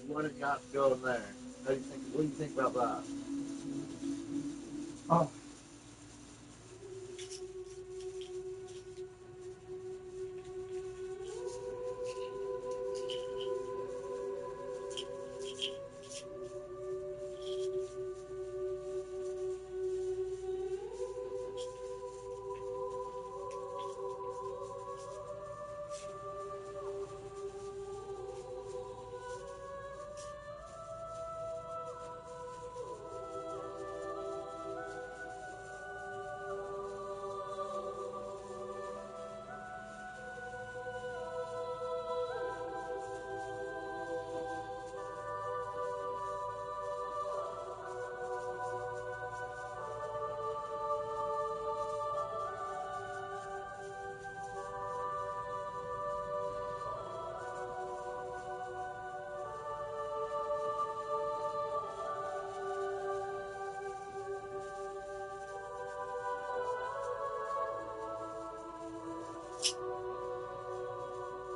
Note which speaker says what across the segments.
Speaker 1: what it got going there. How do you think? What do you think about that?
Speaker 2: Oh.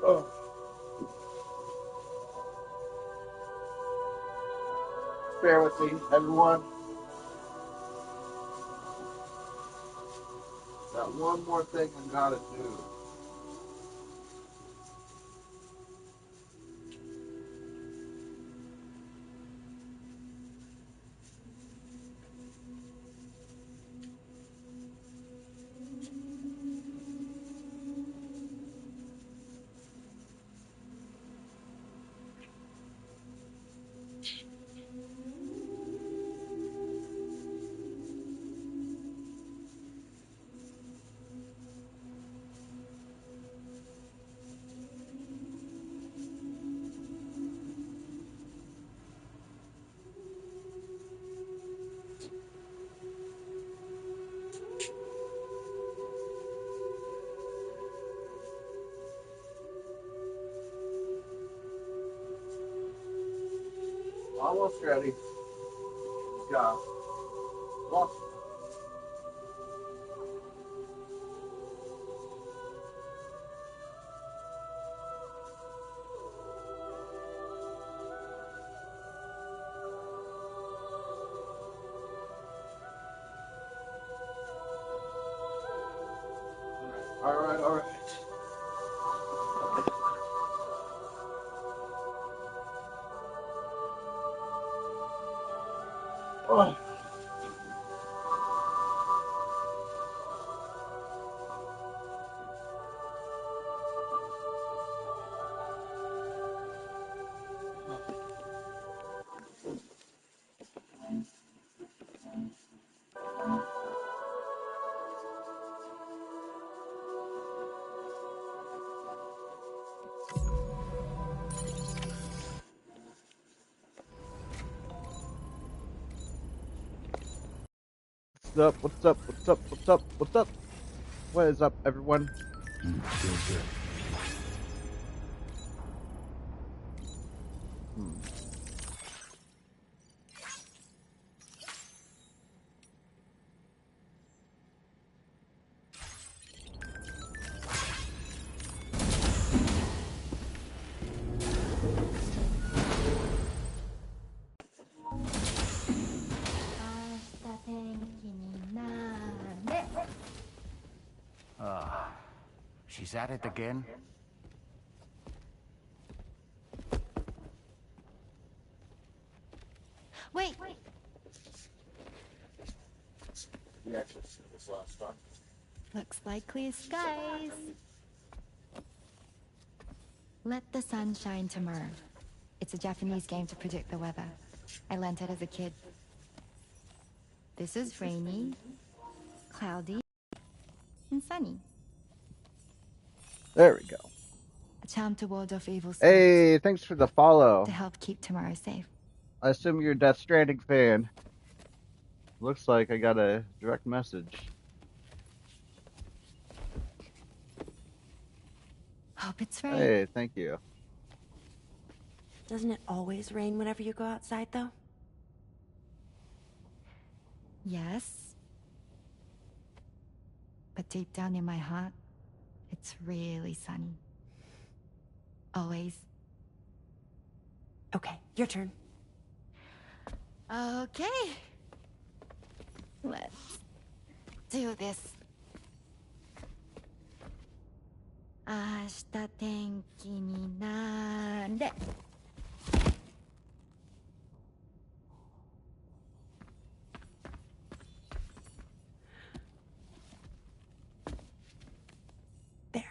Speaker 2: Oh.
Speaker 1: Bear with me, everyone. Got one more thing I gotta do. Almost ready. Let's go. Walk. Alright, alright. Oh.
Speaker 3: What's up? What's up? What's up? What's up? What's up? What is up, everyone?
Speaker 2: Feels good.
Speaker 4: She's at it again?
Speaker 5: Wait!
Speaker 1: We actually see this last time.
Speaker 5: Looks like clear skies. Let the sun shine tomorrow. It's a Japanese game to predict the weather. I learned it as a kid. This is rainy, cloudy, and sunny.
Speaker 3: There we go.
Speaker 5: A charm to ward off evil spirits.
Speaker 3: Hey, thanks for the follow.
Speaker 5: To help keep tomorrow safe.
Speaker 3: I assume you're a Death Stranding fan. Looks like I got a direct message.
Speaker 5: Hope it's right.
Speaker 3: Hey, thank you.
Speaker 6: Doesn't it always rain whenever you go outside, though?
Speaker 5: Yes. But deep down in my heart, it's really sunny. Always.
Speaker 6: Okay, your turn.
Speaker 5: Okay. Let's do this. 明日天気になれ。
Speaker 6: There.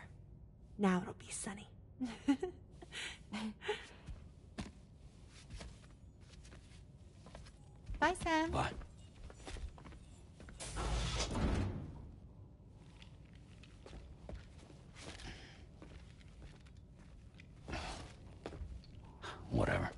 Speaker 6: Now it'll be sunny.
Speaker 5: Bye, Sam.
Speaker 4: Bye. Whatever.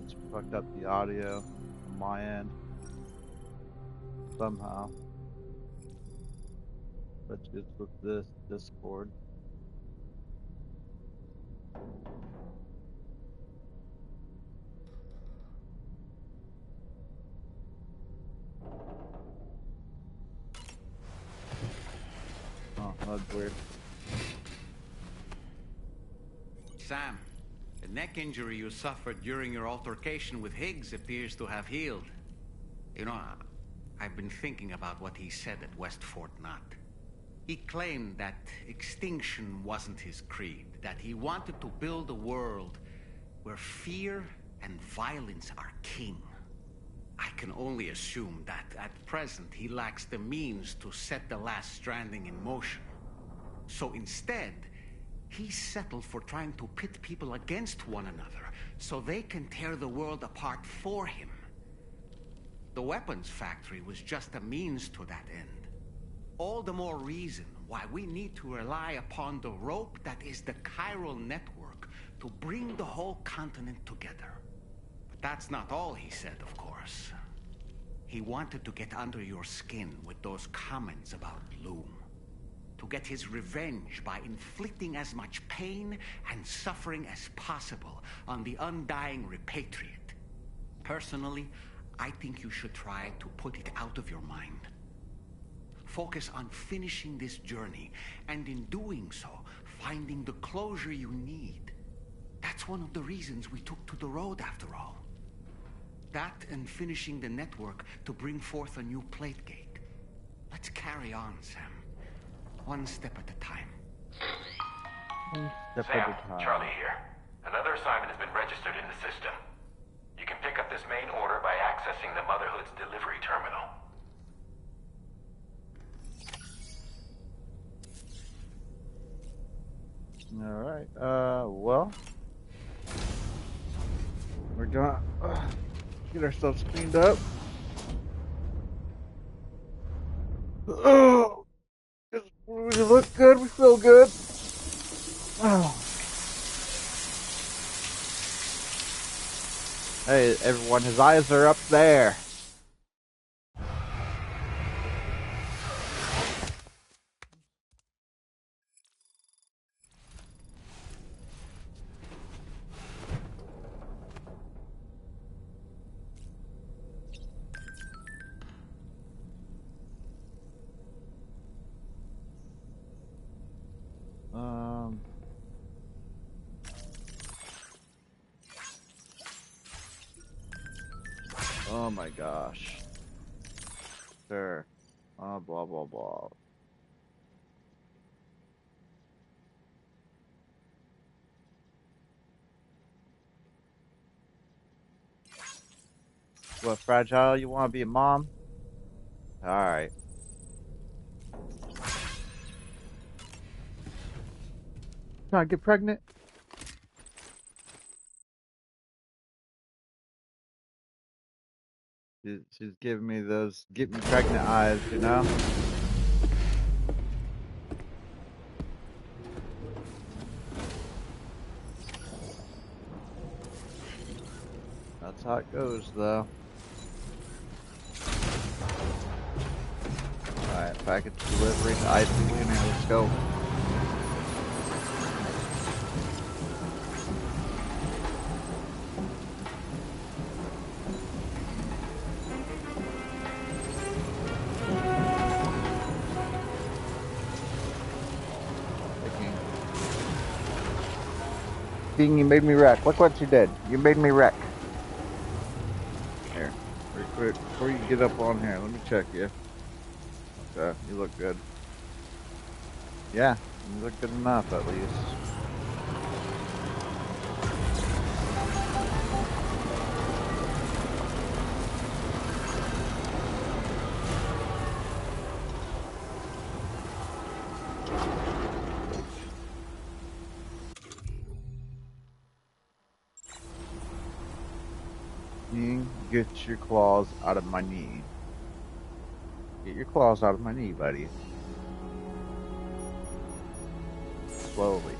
Speaker 3: Just fucked up the audio on my end somehow. Let's just with this Discord. Oh, that's weird.
Speaker 4: Sam, the neck injury you suffered during your altercation with Higgs appears to have healed. You know, I've been thinking about what he said at West Fort Knot. He claimed that extinction wasn't his creed, that he wanted to build a world where fear and violence are king. I can only assume that at present he lacks the means to set the last Stranding in motion. So instead, he settled for trying to pit people against one another so they can tear the world apart for him. The weapons factory was just a means to that end. All the more reason why we need to rely upon the rope that is the chiral network to bring the whole continent together. But that's not all he said, of course. He wanted to get under your skin with those comments about Loom. To get his revenge by inflicting as much pain and suffering as possible on the undying repatriate. Personally, I think you should try to put it out of your mind. Focus on finishing this journey, and in doing so, finding the closure you need. That's one of the reasons we took to the road, after all. That and finishing the network to bring forth a new plate gate. Let's carry on, Sam. One step at a time.
Speaker 3: One step
Speaker 2: Sam,
Speaker 3: at a time.
Speaker 2: Charlie here. Another assignment has been registered in the system. You can pick up this main order by accessing the Motherhood's delivery terminal.
Speaker 3: Alright, well, we're gonna get ourselves cleaned up. Oh, we look good, we feel good. Oh. Hey, everyone, his eyes are up there. Oh my gosh. Sure. Blah, blah, blah. What, fragile? You want to be a mom? Alright. Trying to get pregnant? She's giving me those get me pregnant eyes, you know? That's how it goes, though. Alright, package delivery to IP Lunar. Let's go. King, you made me wreck. Look what you did. You made me wreck. Here, real quick, before you get up on here, let me check you. Okay, you look good. Yeah, you look good enough at least. King, get your claws out of my knee. Get your claws out of my knee, buddy. Slowly.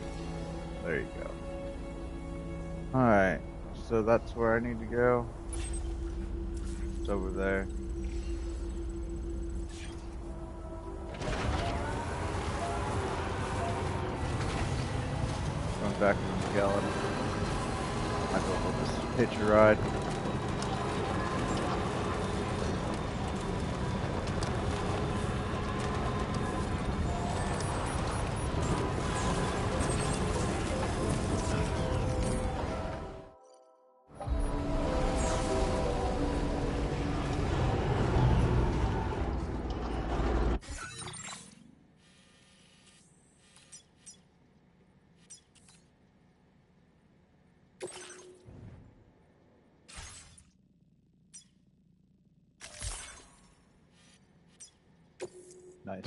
Speaker 3: There you go. Alright, so that's where I need to go. It's over there. Going back to the skeleton. Might as well just hitch a ride. Nice.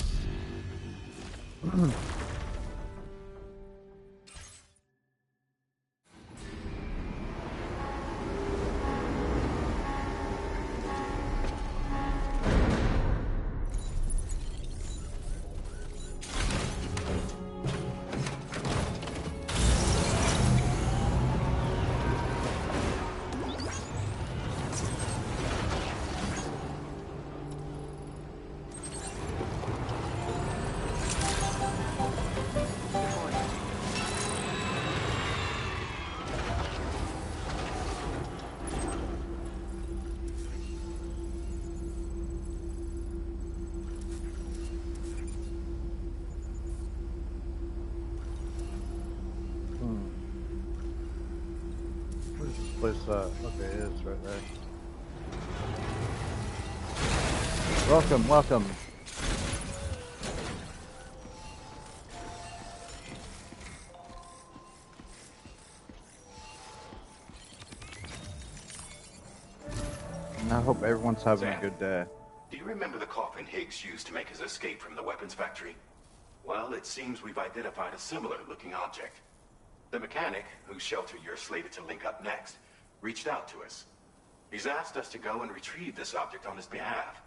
Speaker 3: Where's this place at? Okay, it is right there. Welcome, welcome. And I hope everyone's having a good day.
Speaker 2: Do you remember the coffin Higgs used to make his escape from the weapons factory? Well, it seems we've identified a similar-looking object. The mechanic, whose shelter you're slated to link up next, reached out to us. He's asked us to go and retrieve this object on his behalf.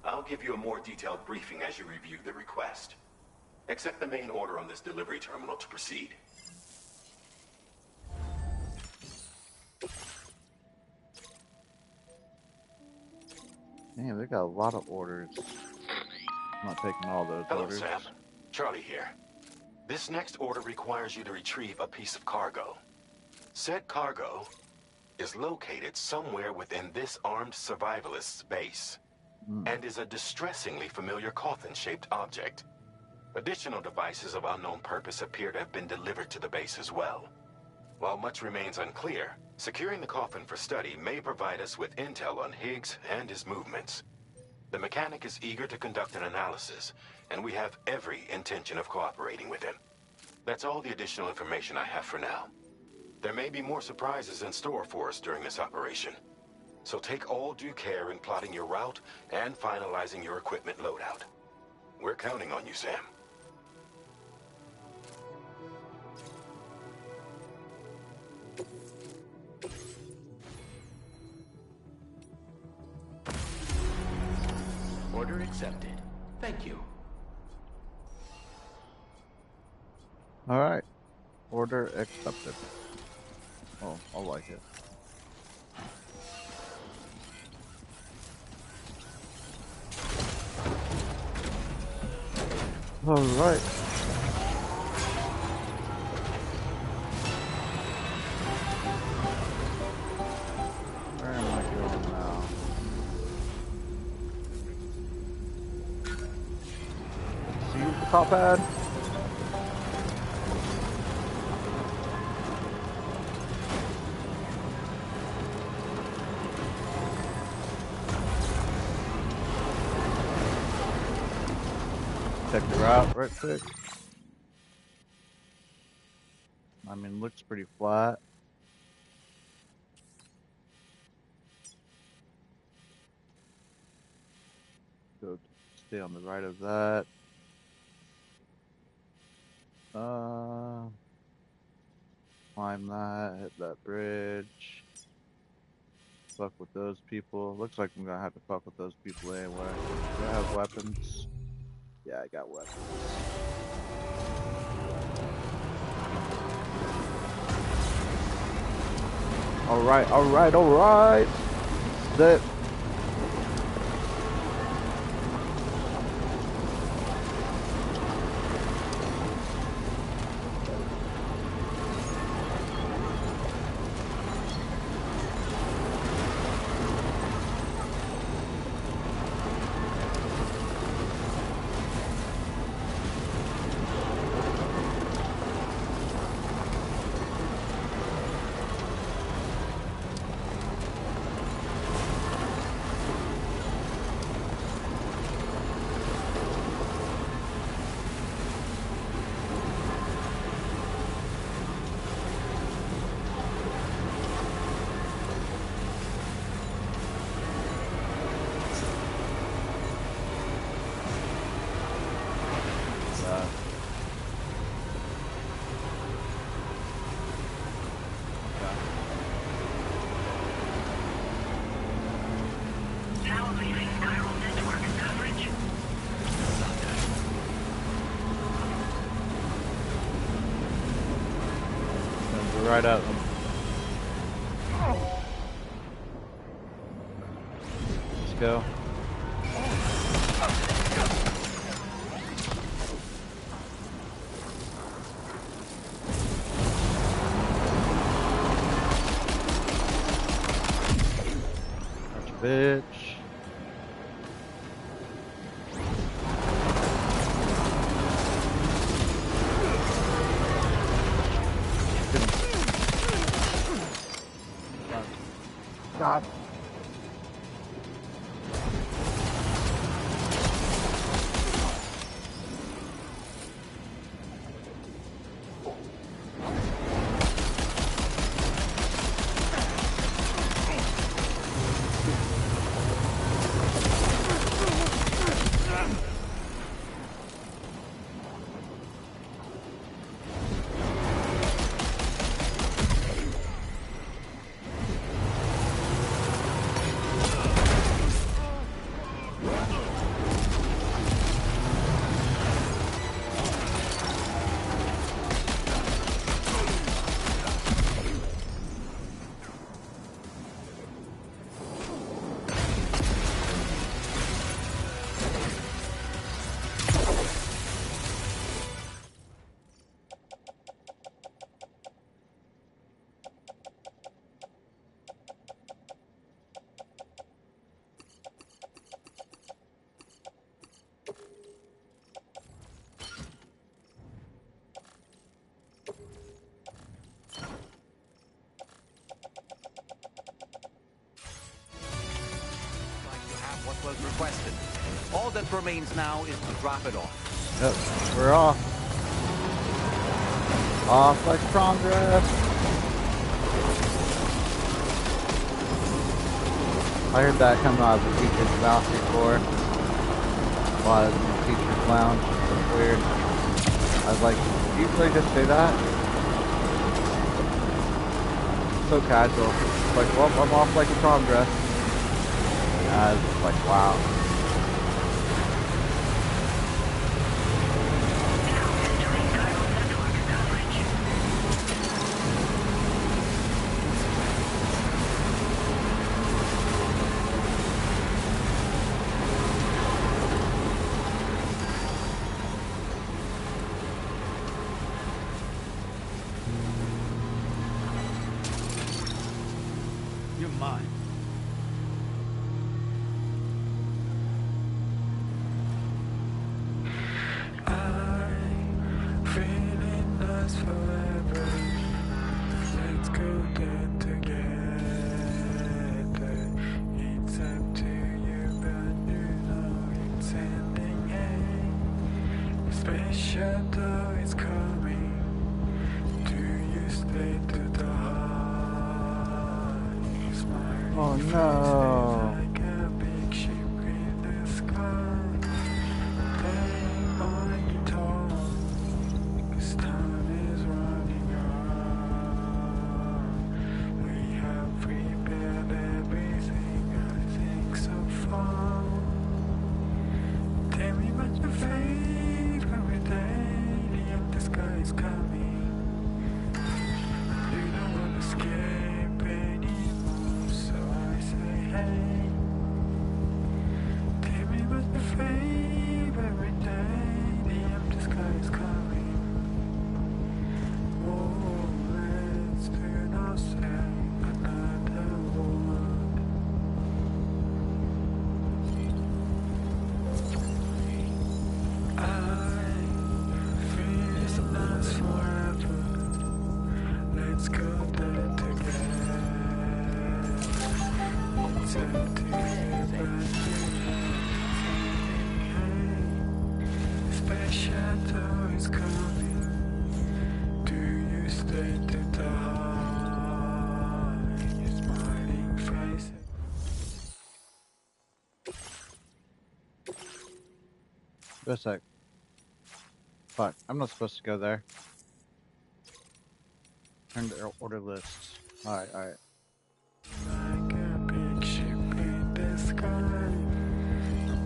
Speaker 2: I'll give you a more detailed briefing as you review the request. Accept the main order on this delivery terminal to proceed.
Speaker 3: Damn, they got a lot of orders. I'm not taking all those
Speaker 2: Hello,
Speaker 3: orders.
Speaker 2: Sam. Charlie here. This next order requires you to retrieve a piece of cargo. Said cargo is located somewhere within this armed survivalist's base, and is a distressingly familiar coffin-shaped object. Additional devices of unknown purpose appear to have been delivered to the base as well. While much remains unclear, securing the coffin for study may provide us with intel on Higgs and his movements. The mechanic is eager to conduct an analysis, and we have every intention of cooperating with him. That's all the additional information I have for now. There may be more surprises in store for us during this operation, so take all due care in plotting your route and finalizing your equipment loadout. We're counting on you, Sam. accepted. Thank you.
Speaker 3: Alright. Order accepted. Oh, I like it. Alright. Where am I going now? See the top pad? Check the route right quick. I mean, looks pretty flat. Go stay on the right of that. Climb that, hit that bridge. Fuck with those people. Looks like I'm gonna have to fuck with those people anyway. Do I have weapons? Yeah, I got weapons. Alright, alright, alright! That. Right at them. Let's go. Gotcha, bitch. God.
Speaker 4: Was requested. All that remains now is to drop it off.
Speaker 3: Yep, we're off. Off like progress. I heard that coming out of the teacher's mouth before. While I was in the teacher's lounge. It's weird. I was like, did you really just say that? So casual. It's like, well, I'm off like a progress. I was like, wow.
Speaker 7: mine.
Speaker 8: I'm feeling us forever. Let's go there together. It's up to you, but you know it's ending. A special door is coming. Do you stay to the heart? Smiling
Speaker 3: Oh
Speaker 8: faces
Speaker 3: no.
Speaker 8: like a big ship in the sky. Playing my guitar, 'cause time is running out. We have prepared everything, I think so far. Tell me what your favorite day, the empty sky is coming. You don't want to escape anymore, so I say hey. Tell me what your favorite day, the empty sky is coming. Oh, let's do not say another word. I feel it's us forever. Let's go there together. It's empty, but you special door is coming. Do you stay to the heart? Your smiling face.
Speaker 3: Just like, fuck, I'm not supposed to go there. Turn to order lists. Alright, alright.
Speaker 8: Like a big ship in the sky.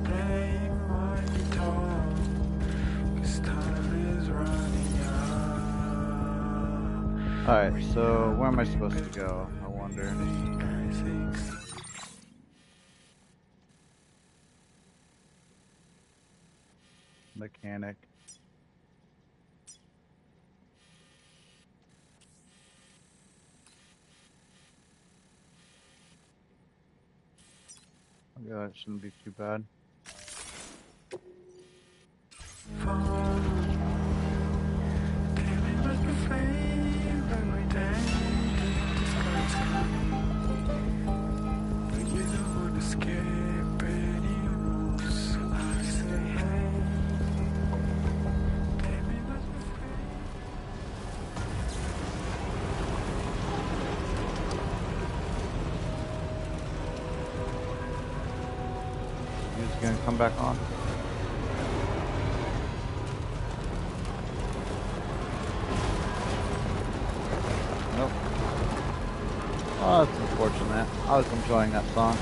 Speaker 8: Playing my guitar, 'cause time is running out.
Speaker 3: Alright, so where am I supposed to go? I wonder.
Speaker 8: I think
Speaker 3: Mechanic. Yeah, that shouldn't be too bad. He's gonna come back on. Nope. Oh, that's unfortunate. I was enjoying that song.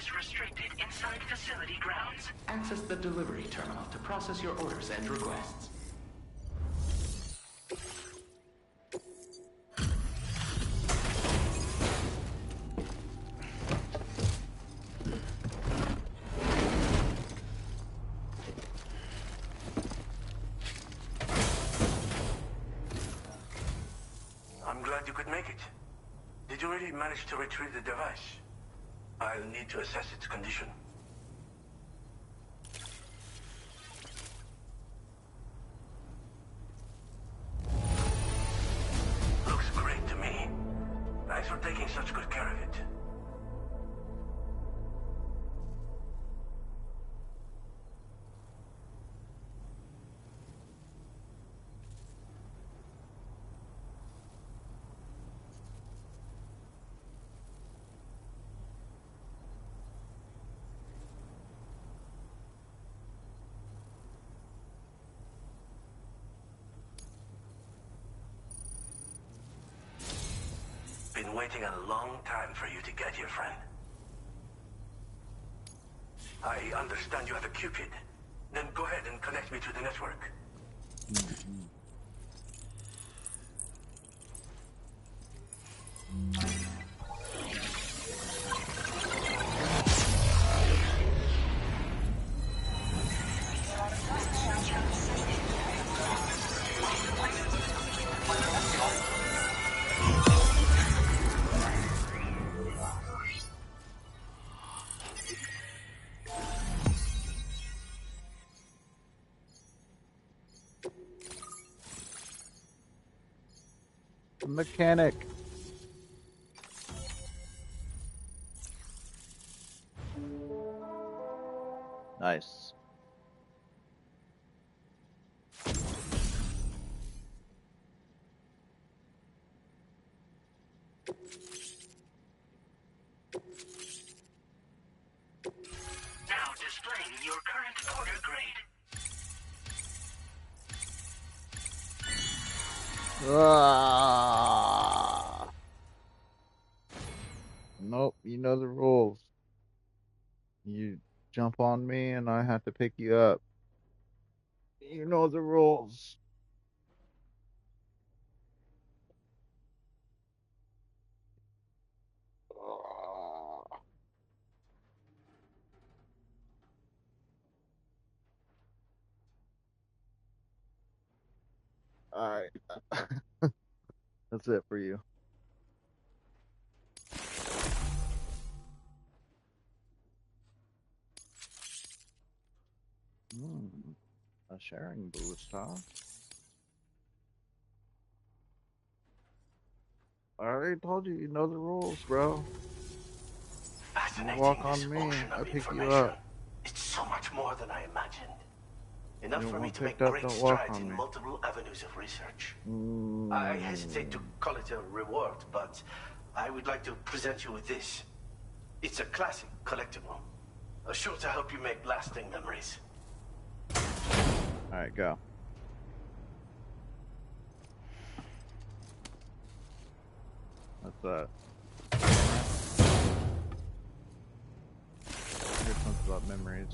Speaker 7: is restricted inside facility grounds.
Speaker 9: Access the delivery terminal to process your orders and requests.
Speaker 10: I'm glad you could make it. Did you really manage to retrieve the device? I'll need to assess its condition. Looks great to me. Thanks for taking such good care of it. Been waiting a long time for you to get here, friend. I understand you have a Cupid. Then go ahead and connect me to the network.
Speaker 3: Mechanic. Nice.
Speaker 7: Now displaying your current order grade.
Speaker 3: Nope, you know the rules. You jump on me and I have to pick you up. You know the rules. Alright. That's it for you. A sharing boost, huh? I already told you, you know the rules, bro. You
Speaker 10: Fascinating,
Speaker 3: walk
Speaker 10: this
Speaker 3: on me,
Speaker 10: ocean
Speaker 3: I
Speaker 10: of
Speaker 3: pick you
Speaker 10: information.
Speaker 3: up.
Speaker 10: It's so much more than I imagined. Enough
Speaker 3: You don't
Speaker 10: for me
Speaker 3: want
Speaker 10: to make
Speaker 3: picked up,
Speaker 10: great
Speaker 3: don't walk
Speaker 10: strides
Speaker 3: on
Speaker 10: in
Speaker 3: me.
Speaker 10: multiple avenues of research. I hesitate to call it a reward, but I would like to present you with this. It's a classic collectible, sure to help you make lasting memories.
Speaker 3: Alright, go. What's that? Here's something about memories.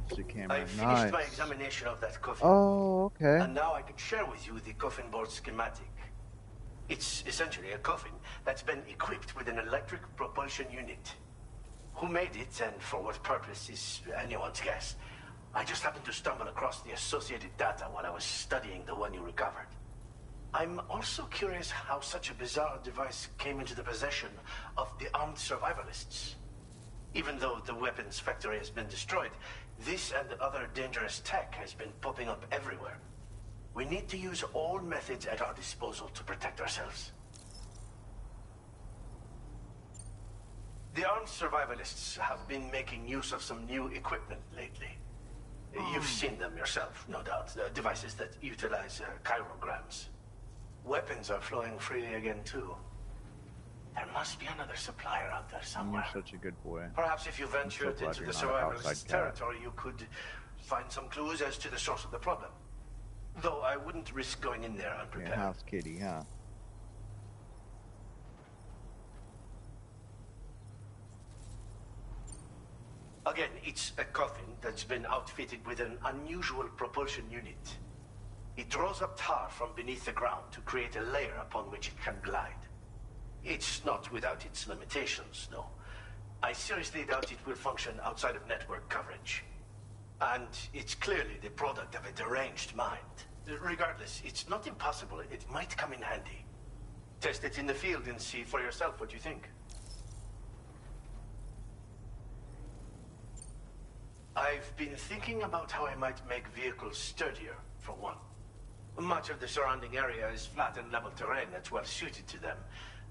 Speaker 3: It's the camera.
Speaker 10: I finished my
Speaker 3: Nice.
Speaker 10: examination of that coffin.
Speaker 3: Oh, okay.
Speaker 10: And now I can share with you the coffin board schematic. It's essentially a coffin that's been equipped with an electric propulsion unit. Who made it and for what purpose is anyone's guess. I just happened to stumble across the associated data while I was studying the one you recovered. I'm also curious how such a bizarre device came into the possession of the armed survivalists. Even though the weapons factory has been destroyed, this and other dangerous tech has been popping up everywhere. We need to use all methods at our disposal to protect ourselves. The armed survivalists have been making use of some new equipment lately. You've seen them yourself, no doubt. Devices that utilize chirograms. Weapons are flowing freely again, too. There must be another supplier out there somewhere.
Speaker 3: You're such a good boy.
Speaker 10: Perhaps if you ventured
Speaker 3: glad
Speaker 10: into
Speaker 3: you're
Speaker 10: the
Speaker 3: not an outside
Speaker 10: survivalists'
Speaker 3: cat.
Speaker 10: territory, you could find some clues as to the source of the problem. Though I wouldn't risk going in there
Speaker 3: Yeah,
Speaker 10: unprepared.
Speaker 3: house kitty, huh?
Speaker 10: Again, it's a coffin that's been outfitted with an unusual propulsion unit. It draws up tar from beneath the ground to create a layer upon which it can glide. It's not without its limitations, no. I seriously doubt it will function outside of network coverage. And it's clearly the product of a deranged mind. Regardless, it's not impossible. It might come in handy. Test it in the field and see for yourself what you think. I've been thinking about how I might make vehicles sturdier, for one. Much of the surrounding area is flat and level terrain that's well suited to them.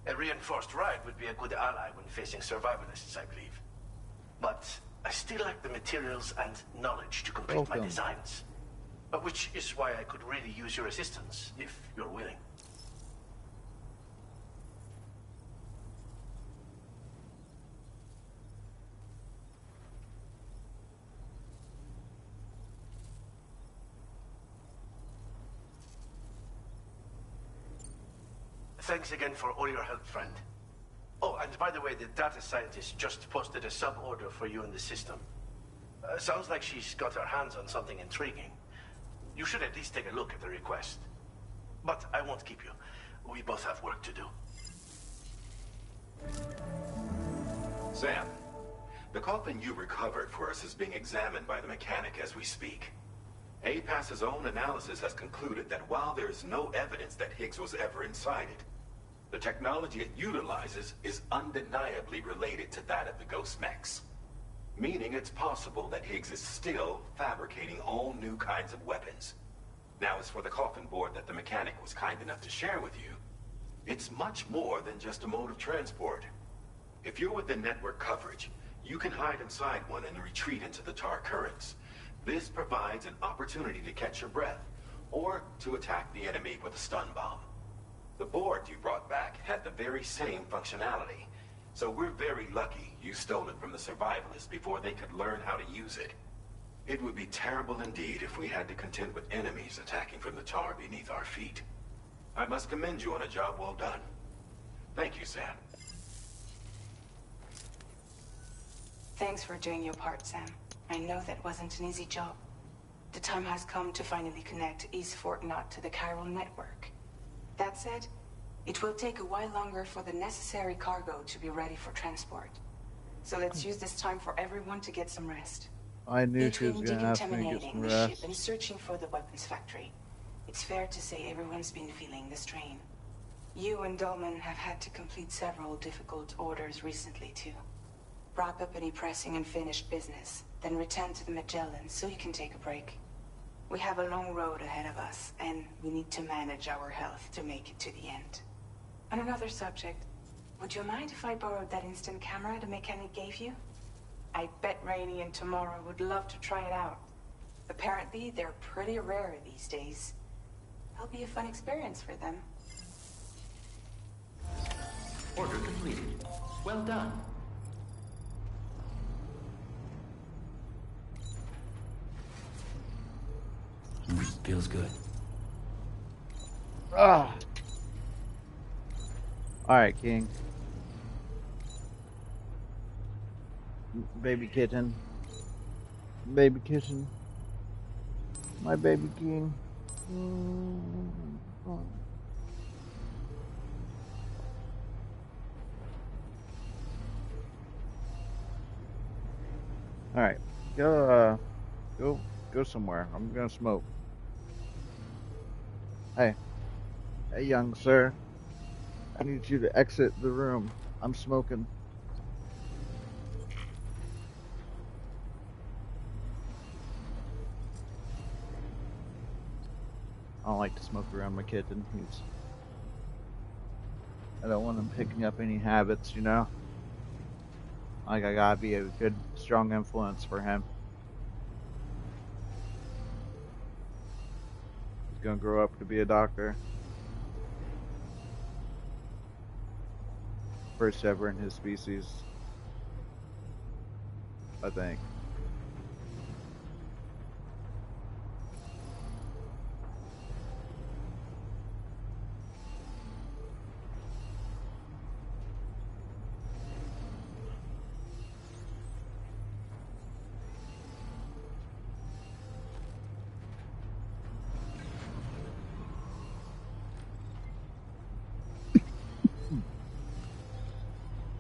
Speaker 10: A reinforced ride would be a good ally when facing survivalists, I believe. But I still lack the materials and knowledge to complete my designs. Which is why I could really use your assistance, if you're willing. Thanks again for all your help, friend. Oh, and by the way, the data scientist just posted a sub-order for you in the system. Sounds like she's got her hands on something intriguing. You should at least take a look at the request. But I won't keep you. We both have work to do.
Speaker 2: Sam, the coffin you recovered for us is being examined by the mechanic as we speak. APAS's own analysis has concluded that while there is no evidence that Higgs was ever inside it, the technology it utilizes is undeniably related to that of the Ghost Mechs. Meaning it's possible that Higgs is still fabricating all new kinds of weapons. Now, as for the coffin board that the mechanic was kind enough to share with you, it's much more than just a mode of transport. If you're within network coverage, you can hide inside one and retreat into the tar currents. This provides an opportunity to catch your breath, or to attack the enemy with a stun bomb. The board you brought back had the very same functionality, so we're very lucky you stole it from the survivalists before they could learn how to use it. It would be terrible indeed if we had to contend with enemies attacking from the tar beneath our feet. I must commend you on a job well done. Thank you, Sam.
Speaker 11: Thanks for doing your part, Sam. I know that wasn't an easy job. The time has come to finally connect East Fort Knot to the chiral network. That said, it will take a while longer for the necessary cargo to be ready for transport. So let's use this time for everyone to get some rest.
Speaker 3: I knew she was
Speaker 11: Between
Speaker 3: gonna have to get
Speaker 11: decontaminating
Speaker 3: some
Speaker 11: the
Speaker 3: rest.
Speaker 11: ship and searching for the weapons factory, it's fair to say everyone's been feeling the strain. You and Dolman have had to complete several difficult orders recently, too. Wrap up any pressing and finished business, then return to the Magellan so you can take a break. We have a long road ahead of us, and we need to manage our health to make it to the end. On another subject, would you mind if I borrowed that instant camera the mechanic gave you? I bet Rainey and Tamara would love to try it out. Apparently, they're pretty rare these days. It'll be a fun experience for them.
Speaker 9: Order completed. Well done. Feels good.
Speaker 3: Ah. All right, King. Baby kitten. Baby kitten. My baby king. All right, go somewhere. I'm gonna smoke. Hey, young sir. I need you to exit the room. I'm smoking. I don't like to smoke around my kitten. I don't want him picking up any habits, you know? Like, I gotta be a good, strong influence for him. He's gonna grow up to be a doctor. First ever in his species, I think.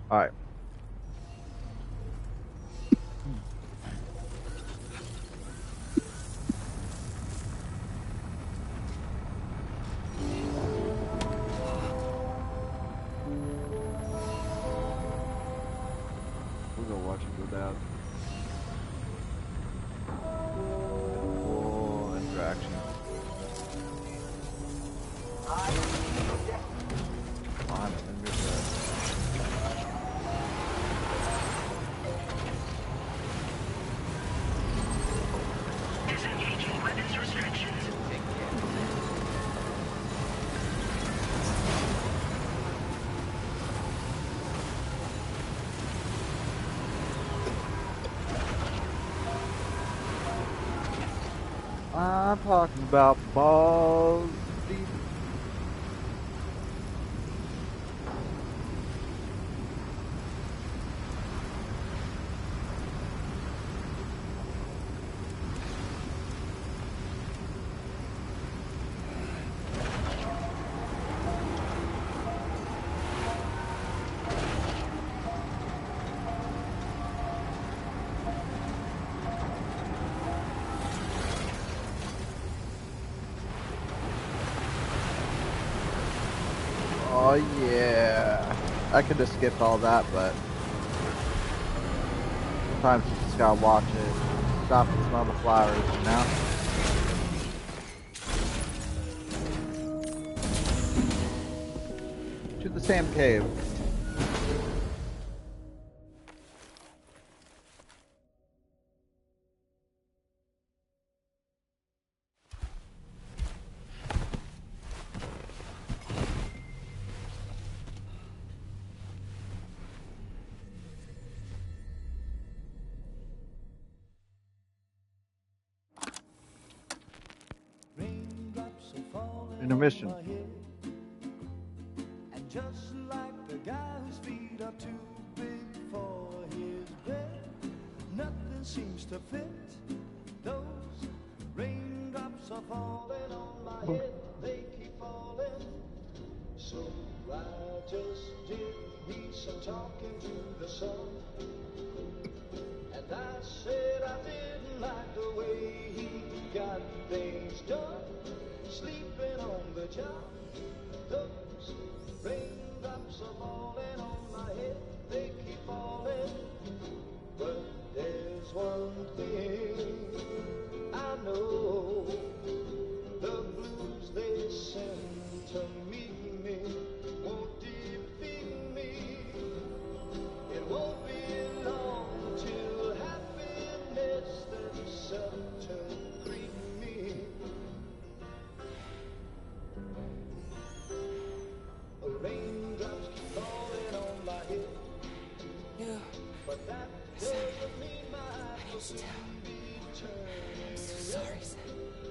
Speaker 3: Alright. We're gonna watch it go down. Full interaction. I'm in reserve.
Speaker 7: Disengaging weapons restrictions.
Speaker 3: I'm talking about balls deep. Oh yeah. I could have skipped all that, but sometimes you just gotta watch it. Stop and smell the flowers, you know? To the same cave. Intermission.
Speaker 8: And just like the guy whose feet are too big for his bed, nothing seems to fit. Those raindrops are falling on my head, they keep falling. So I just did me some talking to the sun. And I said I didn't like the way he got things done, sleeping on the job. Those raindrops are falling on my head, they keep falling. But there's one thing I know, the blues they send to meet me won't defeat me. It won't be long till happiness themselves to greet me. Raindrops keep falling on my head, but that doesn't mean my eyes will soon be turning. I'm so sorry, Sam.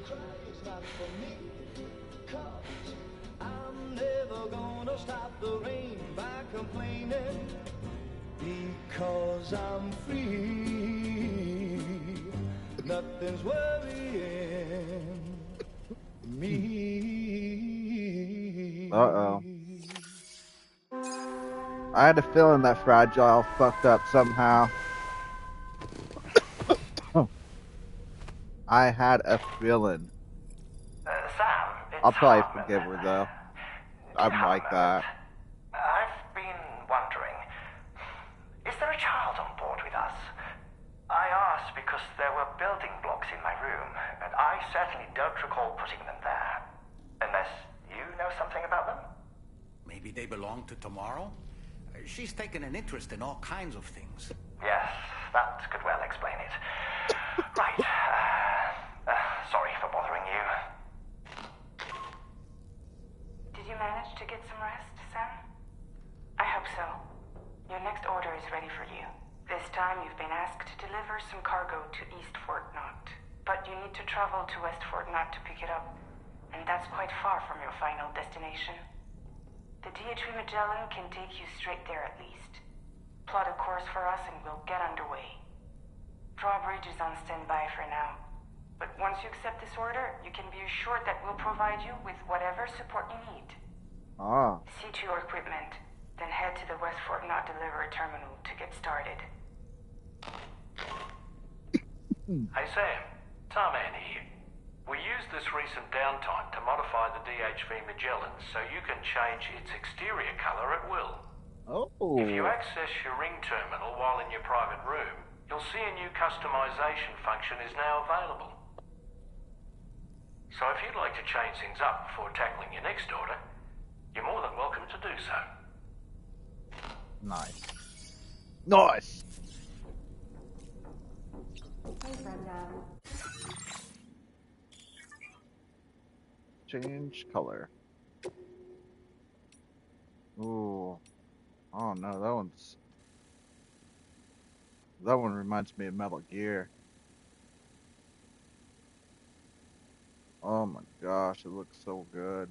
Speaker 8: Crying's not for me, 'cause I'm never gonna stop the rain by complaining, because I'm free. Nothing's worrying me.
Speaker 3: Uh-oh. I had a feeling that Fragile fucked up somehow. I had a feeling.
Speaker 7: Sam, it's
Speaker 3: I'll probably
Speaker 7: Hartman.
Speaker 3: forgive her, though. I'm like that.
Speaker 7: I've been wondering, is there a child on board with us? I asked because there were building blocks in my room, and I certainly don't recall putting them there. Unless you know something about them?
Speaker 4: Maybe they belong to Tomorrow? She's taken an interest in all kinds of things.
Speaker 7: Yes, that could well explain it. Right. Sorry for bothering you.
Speaker 11: Did you manage to get some rest, Sam? I hope so. Your next order is ready for you. This time you've been asked to deliver some cargo to East Fort Knot. But you need to travel to West Fort Knot to pick it up. And that's quite far from your final destination. The DHV Magellan can take you straight there at least. Plot a course for us and we'll get underway. Drawbridge is on standby for now. But once you accept this order, you can be assured that we'll provide you with whatever support you need.
Speaker 3: Ah.
Speaker 11: See to your equipment. Then head to the West Fortnite delivery terminal to get started.
Speaker 12: Hey Sam, Tarman here. We used this recent downtime to modify the DHV Magellan so you can change its exterior colour at will.
Speaker 3: Oh.
Speaker 12: If you access your ring terminal while in your private room, you'll see a new customization function is now available. So if you'd like to change things up before tackling your next order, you're more than welcome to do so.
Speaker 3: Nice. Nice. Change color. Ooh. Oh no, that one reminds me of Metal Gear. Oh my gosh, it looks so good.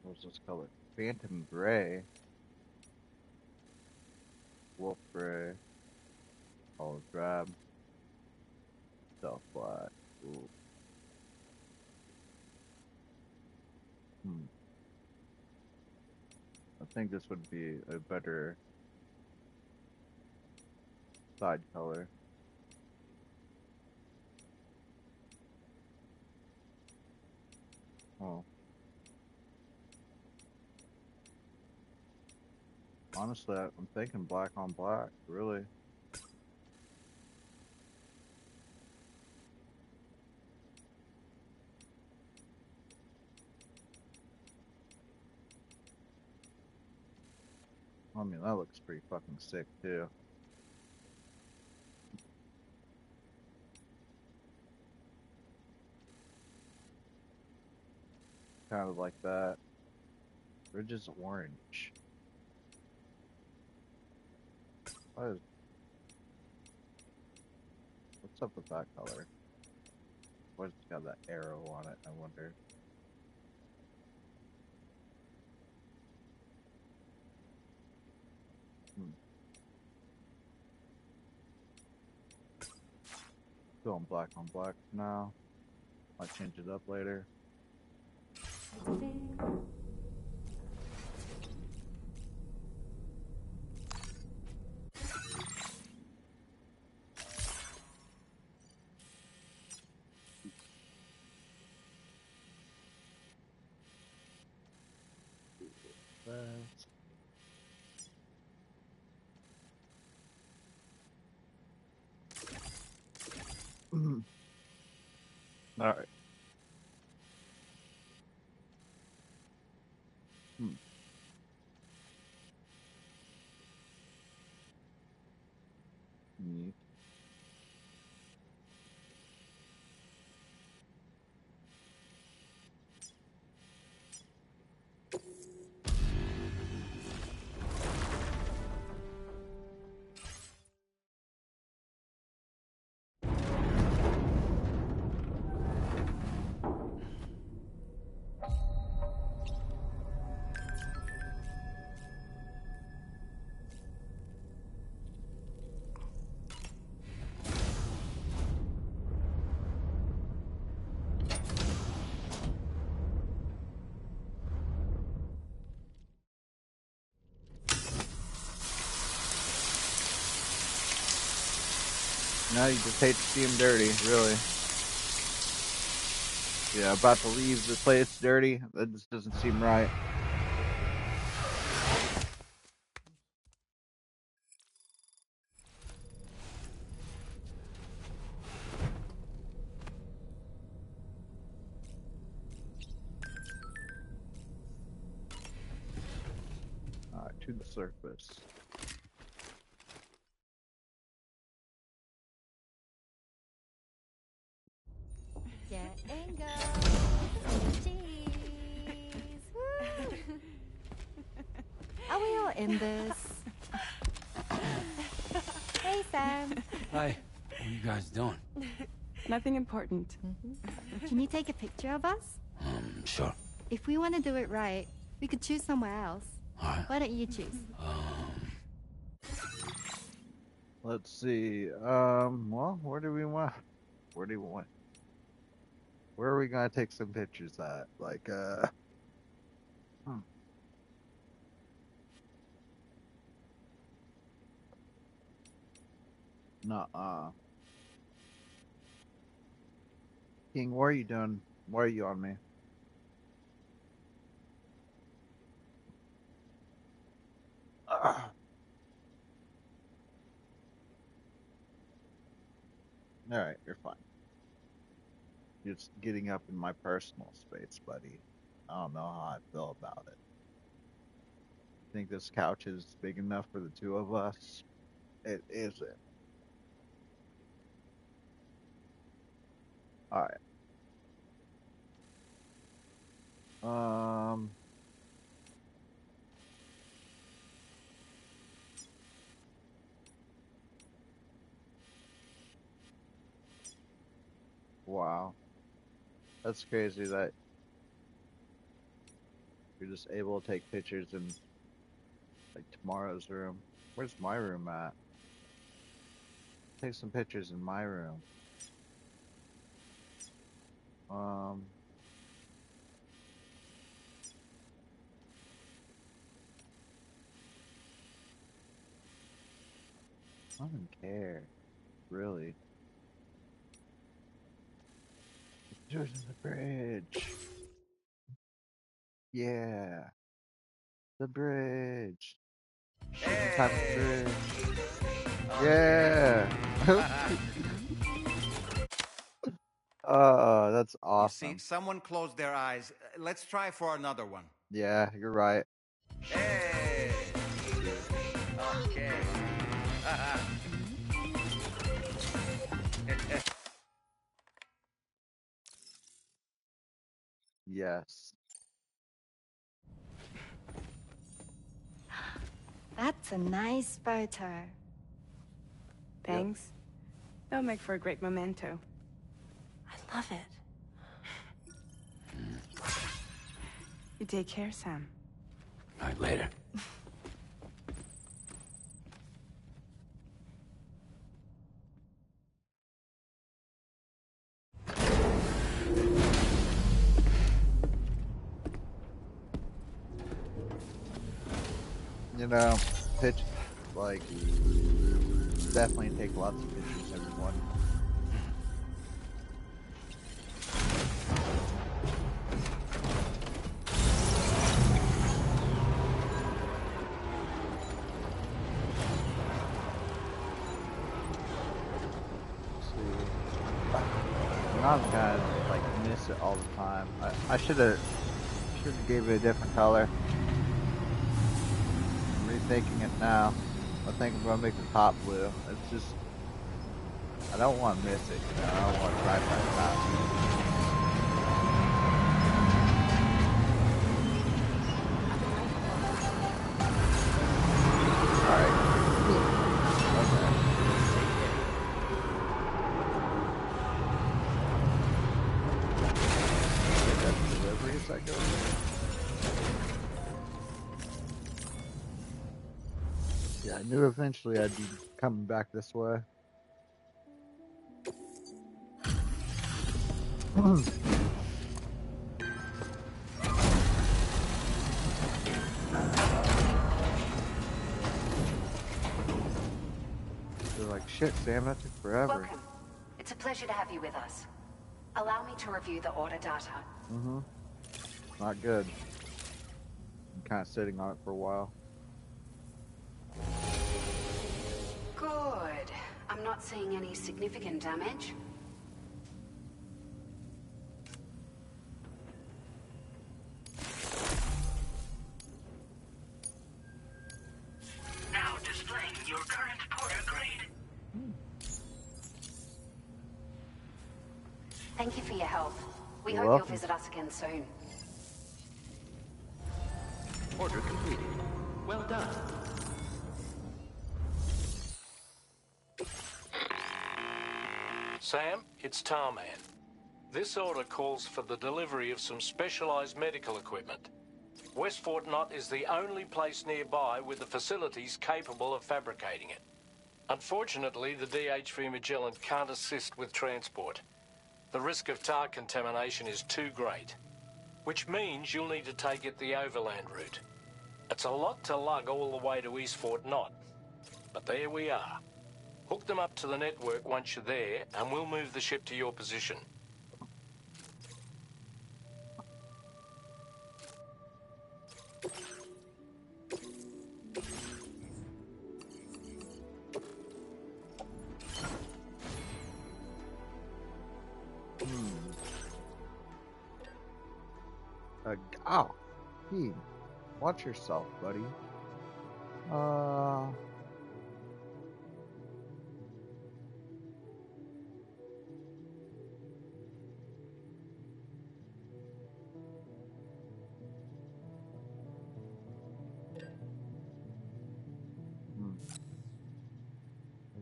Speaker 3: What's this color? Phantom Gray. Wolf Gray. Olive Drab. Stealth Black. Ooh. I think this would be a better side color. Oh. Honestly, I'm thinking black on black, really. I mean, that looks pretty fucking sick, too. Kind of like that. Ridge is orange. What's up with that color? Why's it got that arrow on it, I wonder? Going black on black now. Might change it up later. All right. Neat. Now you just hate to see him dirty, really. Yeah, about to leave the place dirty. That just doesn't seem right. Alright, to the surface.
Speaker 5: Get and go. Cheese. Woo. Are we all in this? Hey, Sam.
Speaker 13: Hi. What are you guys doing?
Speaker 6: Nothing important.
Speaker 5: Can you take a picture of us?
Speaker 13: Sure.
Speaker 5: If we want to do it right, we could choose somewhere else.
Speaker 13: Alright.
Speaker 5: Why don't you choose?
Speaker 3: Let's see. Well, where do we want? Where do we want? Where are we gonna take some pictures at? Like, nuh-uh. King, what are you doing? Why are you on me? Alright, you're fine. You're just getting up in my personal space, buddy. I don't know how I feel about it. Think this couch is big enough for the two of us? It isn't. Alright. Um, wow. That's crazy that you're just able to take pictures in like tomorrow's room. Where's my room at? Take some pictures in my room. I don't care, really. Pictures of the bridge. Yeah, the bridge. Different type of bridge. Yeah. That's
Speaker 4: You see,
Speaker 3: awesome.
Speaker 4: someone closed their eyes. Let's try for another one.
Speaker 3: Yeah, you're right.
Speaker 4: Hey! Okay.
Speaker 3: Yes.
Speaker 5: That's a nice photo.
Speaker 6: Thanks. They'll make for a great memento.
Speaker 11: I love it.
Speaker 6: You take care, Sam.
Speaker 13: Alright, later.
Speaker 3: You know, like, definitely take lots of pictures, everyone. I'm gonna like miss it all the time. I should have gave it a different color. I'm rethinking it now. I think I'm gonna make the top blue. It's just I don't want to miss it. You know, I don't want to drive right past it. All right. Okay. Deliveries that go there. Yeah, I knew eventually I'd be coming back this way. They're like, shit, Sam, that took forever.
Speaker 14: Welcome. It's a pleasure to have you with us. Allow me to review the order data.
Speaker 3: Mm-hmm. Not good. I'm kind of sitting on it for a while.
Speaker 14: Good. I'm not seeing any significant damage.
Speaker 7: Now displaying your current porter grade.
Speaker 14: Thank you for your help. We
Speaker 3: You're
Speaker 14: hope
Speaker 3: welcome.
Speaker 14: you'll visit us again soon.
Speaker 9: Order completed. Well done.
Speaker 12: Sam, it's Tarman. This order calls for the delivery of some specialized medical equipment. West Fort Knott is the only place nearby with the facilities capable of fabricating it. Unfortunately, the DHV Magellan can't assist with transport. The risk of tar contamination is too great, which means you'll need to take it the overland route. It's a lot to lug all the way to East Fort Knott, but there we are. Hook them up to the network once you're there, and we'll move the ship to your position.
Speaker 3: Oh, hey, watch yourself, buddy. I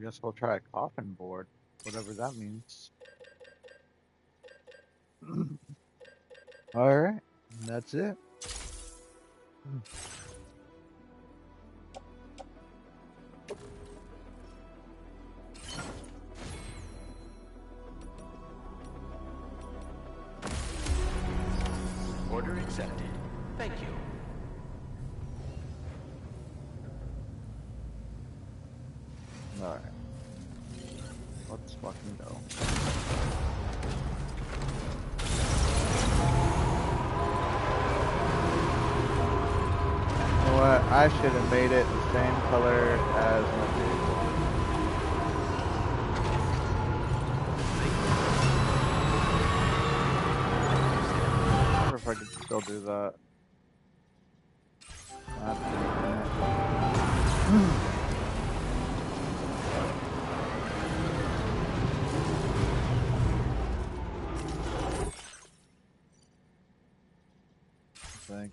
Speaker 3: guess we'll try a coffin board, whatever that means. Alright, that's it.
Speaker 9: Order accepted. Thank you.
Speaker 3: Alright. Let's fucking go. You know what? I should have made it the same color as my vehicle. I wonder if I could still do that. Thing.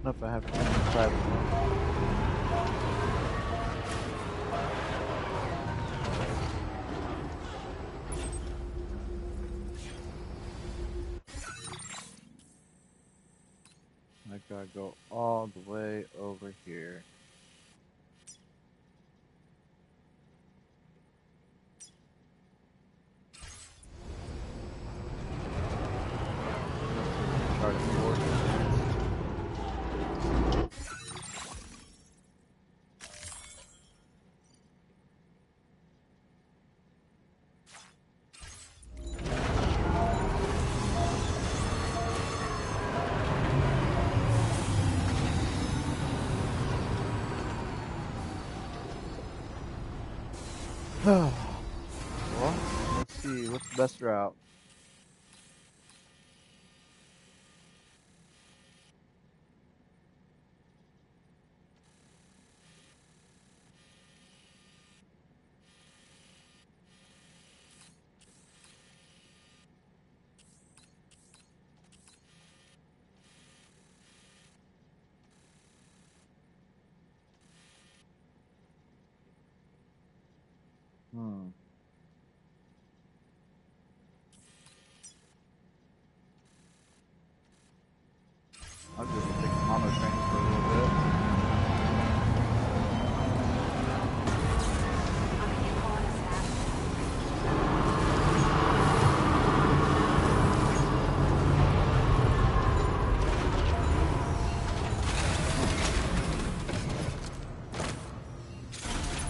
Speaker 3: Nope, I have to try this one. I gotta go all the way over here. Well, let's see, what's the best route? I'll just take the mono train for a little bit.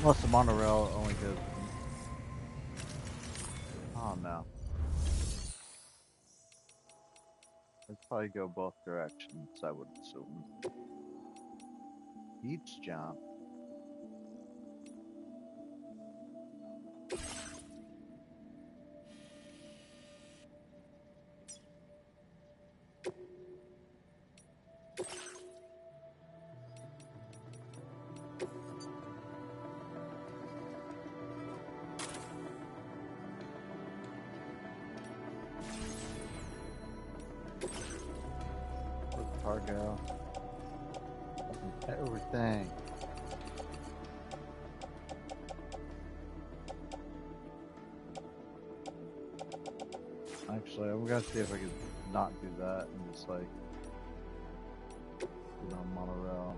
Speaker 3: Unless the monorail only goes. Oh no. It'd probably go both directions, I would assume. Beach jump. Cargo. Everything. I Actually, I'm gonna see if I can not do that and just like get on monorail.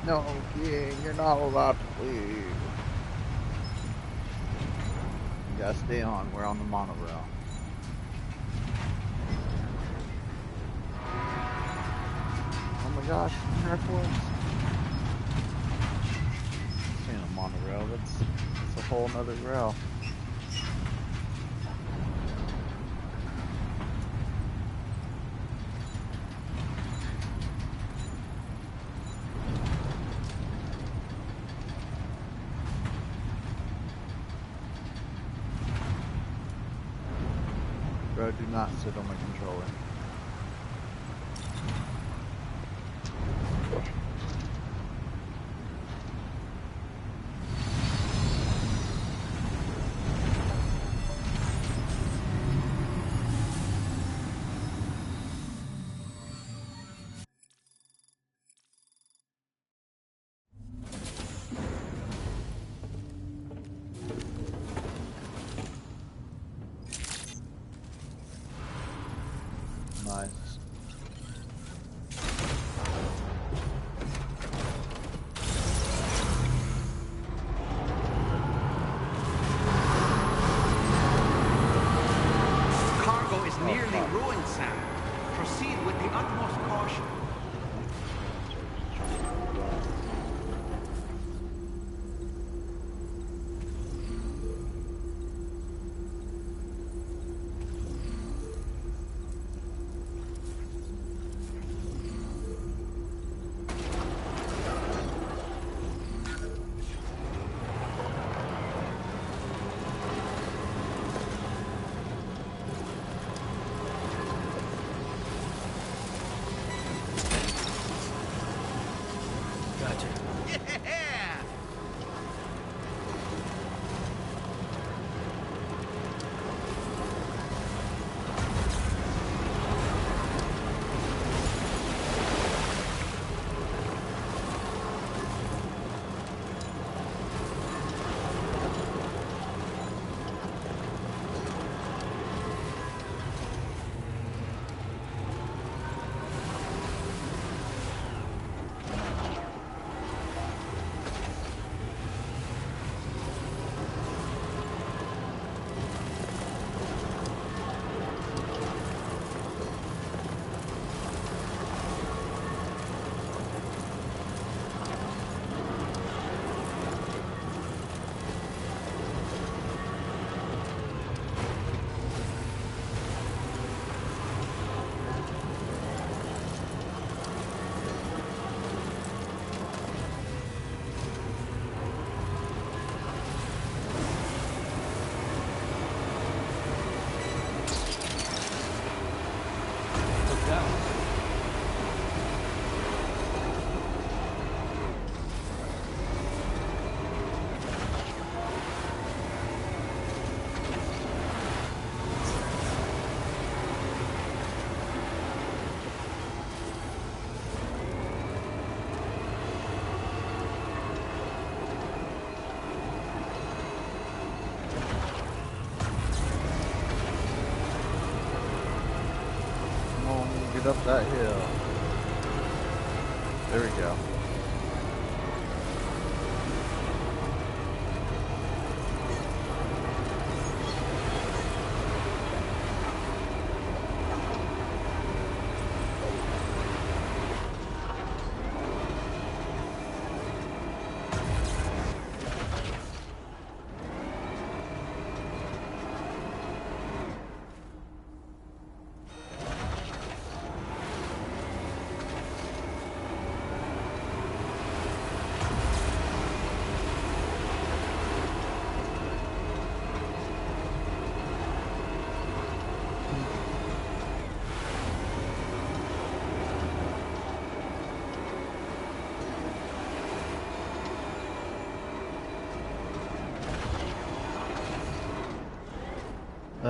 Speaker 3: No, King, you're not allowed to leave. You gotta stay on. We're on the monorail. Oh my gosh, miracles. This ain't a monorail, that's a whole nother rail. Bro, do not sit on my controller. Nice.
Speaker 4: Cargo is nearly ruined, Sam. Proceed with the utmost caution.
Speaker 13: Gotcha.
Speaker 4: Yeah!
Speaker 13: Look down.
Speaker 3: Come on, get up that hill. There we go.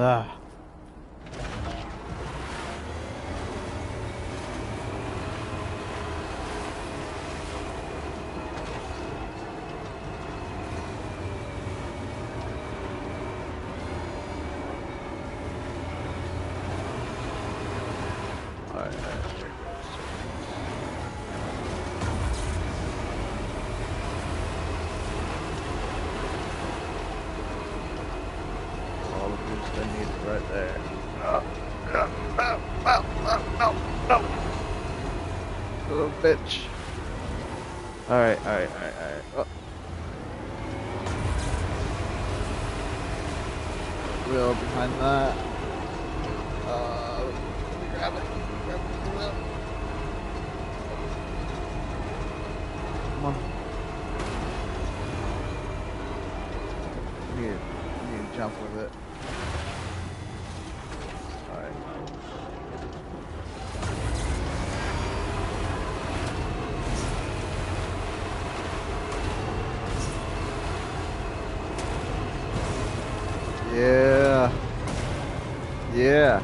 Speaker 3: Ugh. All the boost I need is right there. No. Little bitch. Alright. Oh. Wheel behind that. Let me grab it. Grab the wheel. Come on. I need to jump with it. Alright. Yeah. Yeah.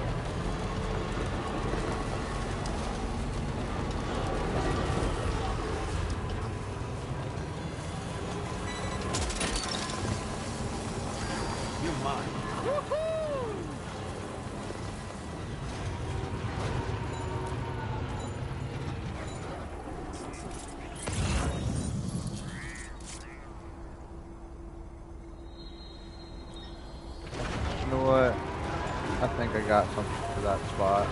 Speaker 13: You're mine.
Speaker 3: You know what? I think I got something for that spot.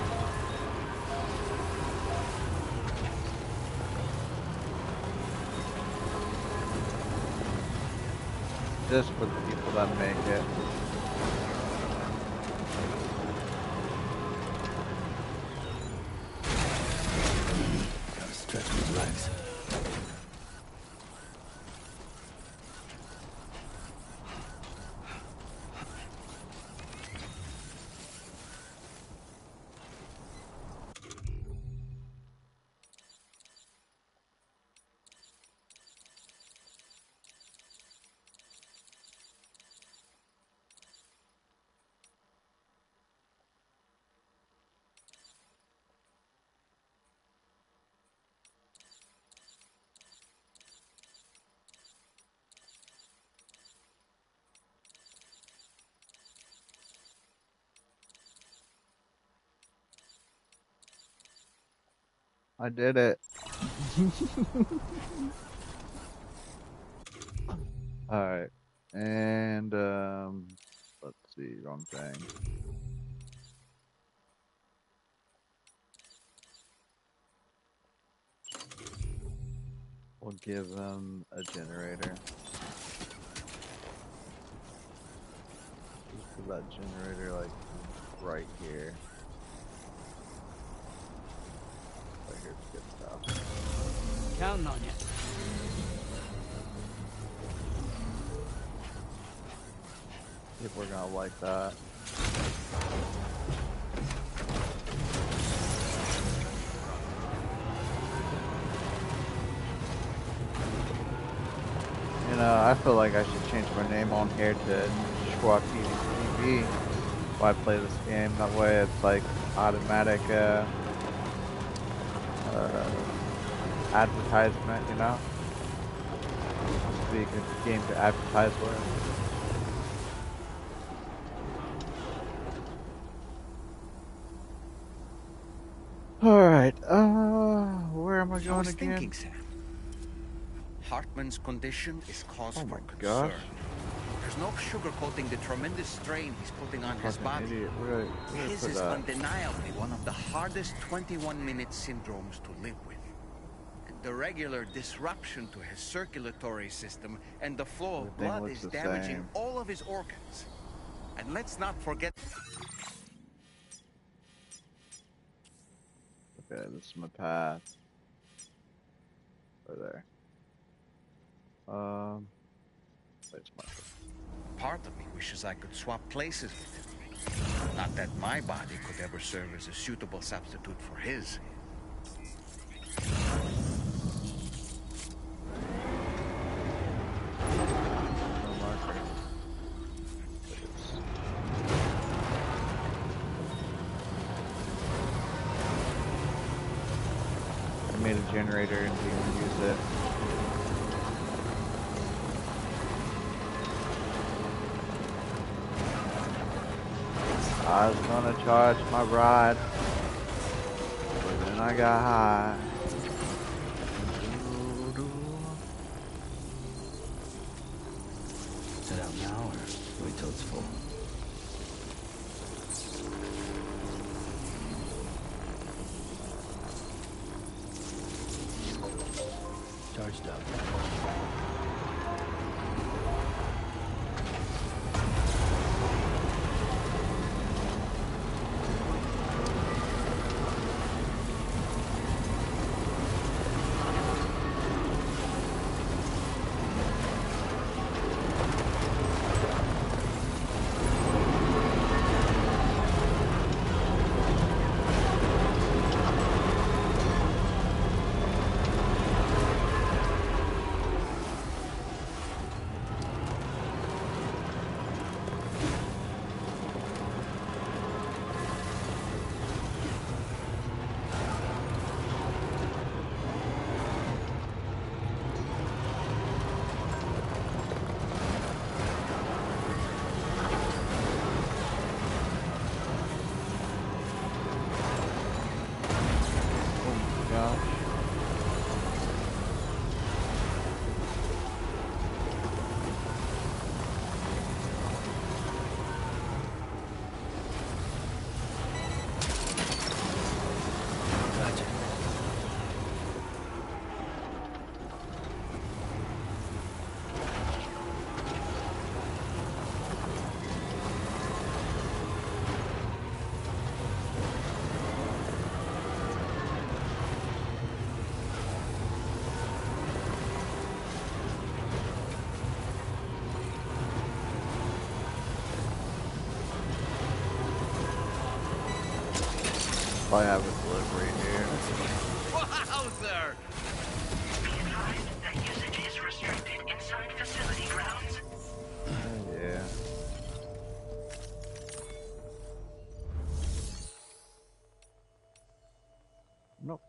Speaker 3: Just for the people that make it.
Speaker 13: Gotta stretch my legs.
Speaker 3: I did it. Alright. And let's see, wrong thing. We'll give them a generator. Just put that generator like right here. Right here's good stuff.
Speaker 13: Counting on you.
Speaker 3: People are gonna like that. You know, I feel like I should change my name on here to Schwa TV while I play this game. That way it's like automatic advertisement, you know? It'd be a good game to advertise with. Alright, where am I
Speaker 4: I
Speaker 3: going
Speaker 4: was
Speaker 3: again?
Speaker 4: thinking, Sam. Hartman's condition is cause
Speaker 3: Oh
Speaker 4: for
Speaker 3: my
Speaker 4: concern.
Speaker 3: gosh.
Speaker 4: There's no sugarcoating the tremendous strain he's putting on his
Speaker 3: Fucking
Speaker 4: body.
Speaker 3: idiot. Where did I
Speaker 4: His
Speaker 3: put
Speaker 4: is
Speaker 3: that?
Speaker 4: undeniably one of the hardest 21-minute syndromes to live with. And the regular disruption to his circulatory system and the flow of
Speaker 3: Everything
Speaker 4: blood
Speaker 3: looks
Speaker 4: is
Speaker 3: the
Speaker 4: damaging
Speaker 3: same.
Speaker 4: all of his organs. And let's not forget...
Speaker 3: Okay, this is my path. Right there. Where's my...
Speaker 4: Part of me wishes I could swap places with him. Not that my body could ever serve as a suitable substitute for his.
Speaker 3: No marker. I made a generator and didn't use it. I was gonna charge my ride, but then I got high.
Speaker 13: Set out now or wait till it's full? Charged up.
Speaker 3: I have a delivery here.
Speaker 4: Wowzer!
Speaker 15: Be advised that usage is restricted inside facility grounds.
Speaker 3: Yeah. Nope.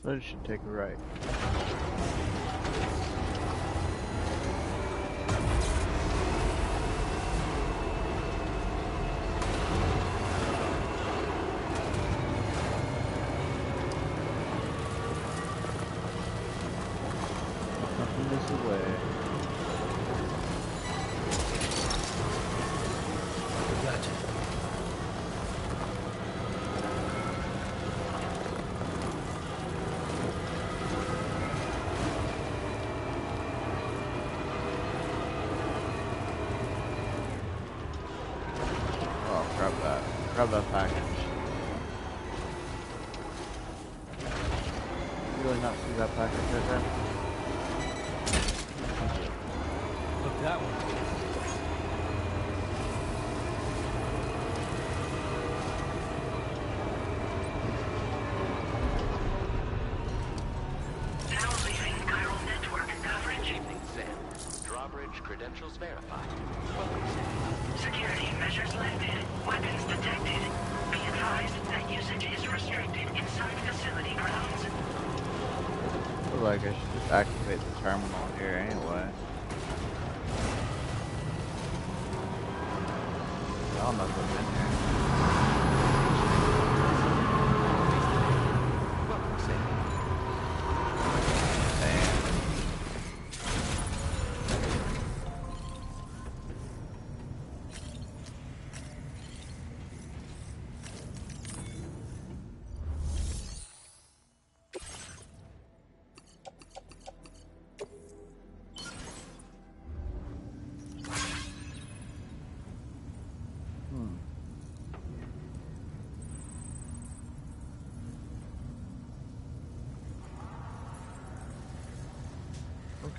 Speaker 3: Then it should take a right. Nothing this away.
Speaker 13: Gotcha.
Speaker 3: Oh, grab that. Grab that package. You really not see that package right there?
Speaker 13: Look that one.
Speaker 15: Now leaving chiral network coverage.
Speaker 9: Evening, Sam. Drawbridge credentials verified. Welcome, Sam.
Speaker 15: Security measures lifted. Weapons detected. Be advised that usage is restricted inside facility grounds.
Speaker 3: I feel like I should just activate the terminal here anyway. Y'all know what's in here.
Speaker 9: Welcome, Sam.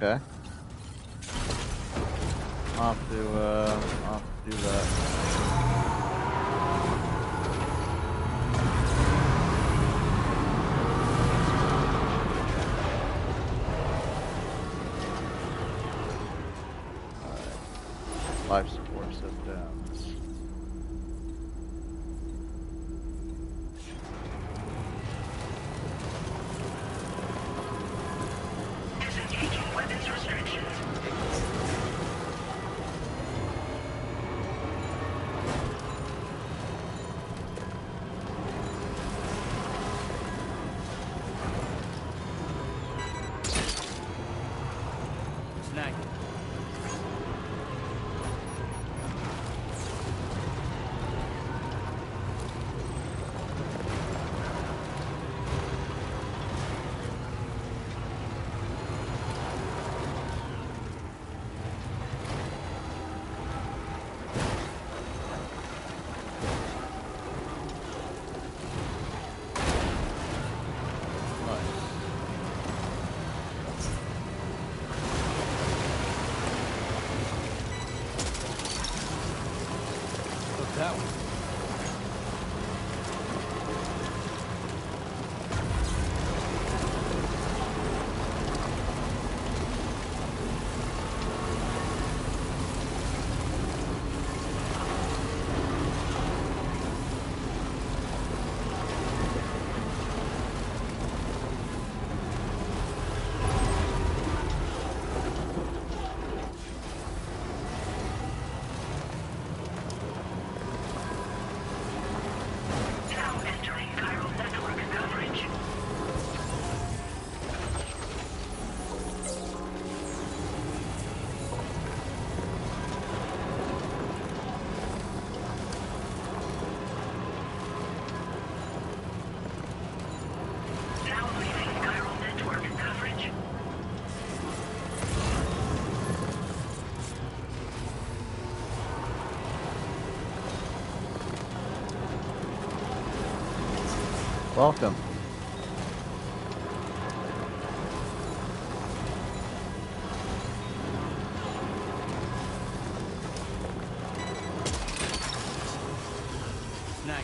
Speaker 3: Okay. I'll have to do that. Alright. Life support systems.
Speaker 15: Disengaging weapons restrictions.
Speaker 13: Snag. Look that one.
Speaker 15: Now entering chiral network coverage. Now leaving chiral network coverage.
Speaker 3: Welcome.
Speaker 13: Snag.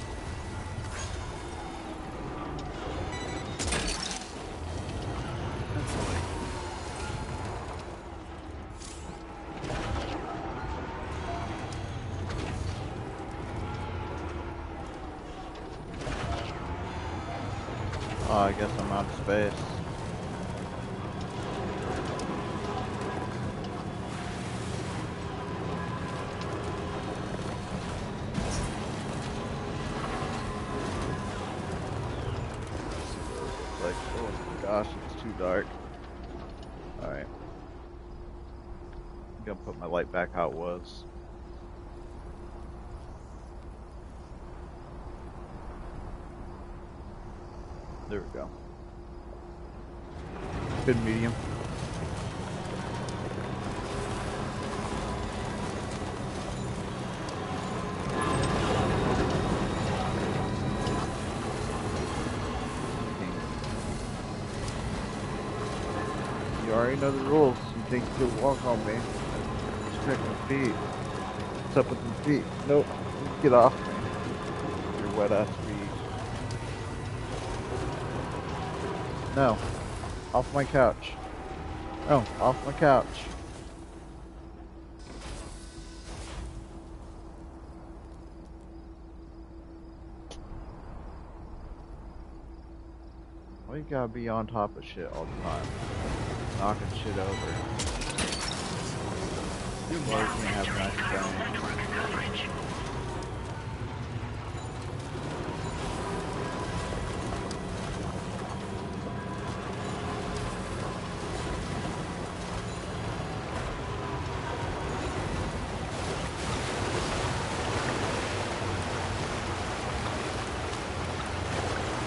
Speaker 13: That's the way.
Speaker 3: Oh, I guess I'm out of space. Like, oh my gosh, it's too dark. Alright. I'm gonna put my light back how it was. There we go. Good medium. You already know the rules. You think you can walk on me. Just check my feet. What's up with my feet? Nope. Get off me. Your wet ass feet. No. Off my couch. No, off my couch. Why you gotta be on top of shit all the time? Knocking shit over.
Speaker 15: You
Speaker 3: Why you
Speaker 15: now
Speaker 3: can't have
Speaker 15: entering
Speaker 3: nice
Speaker 15: Chiral
Speaker 3: things?
Speaker 15: network coverage.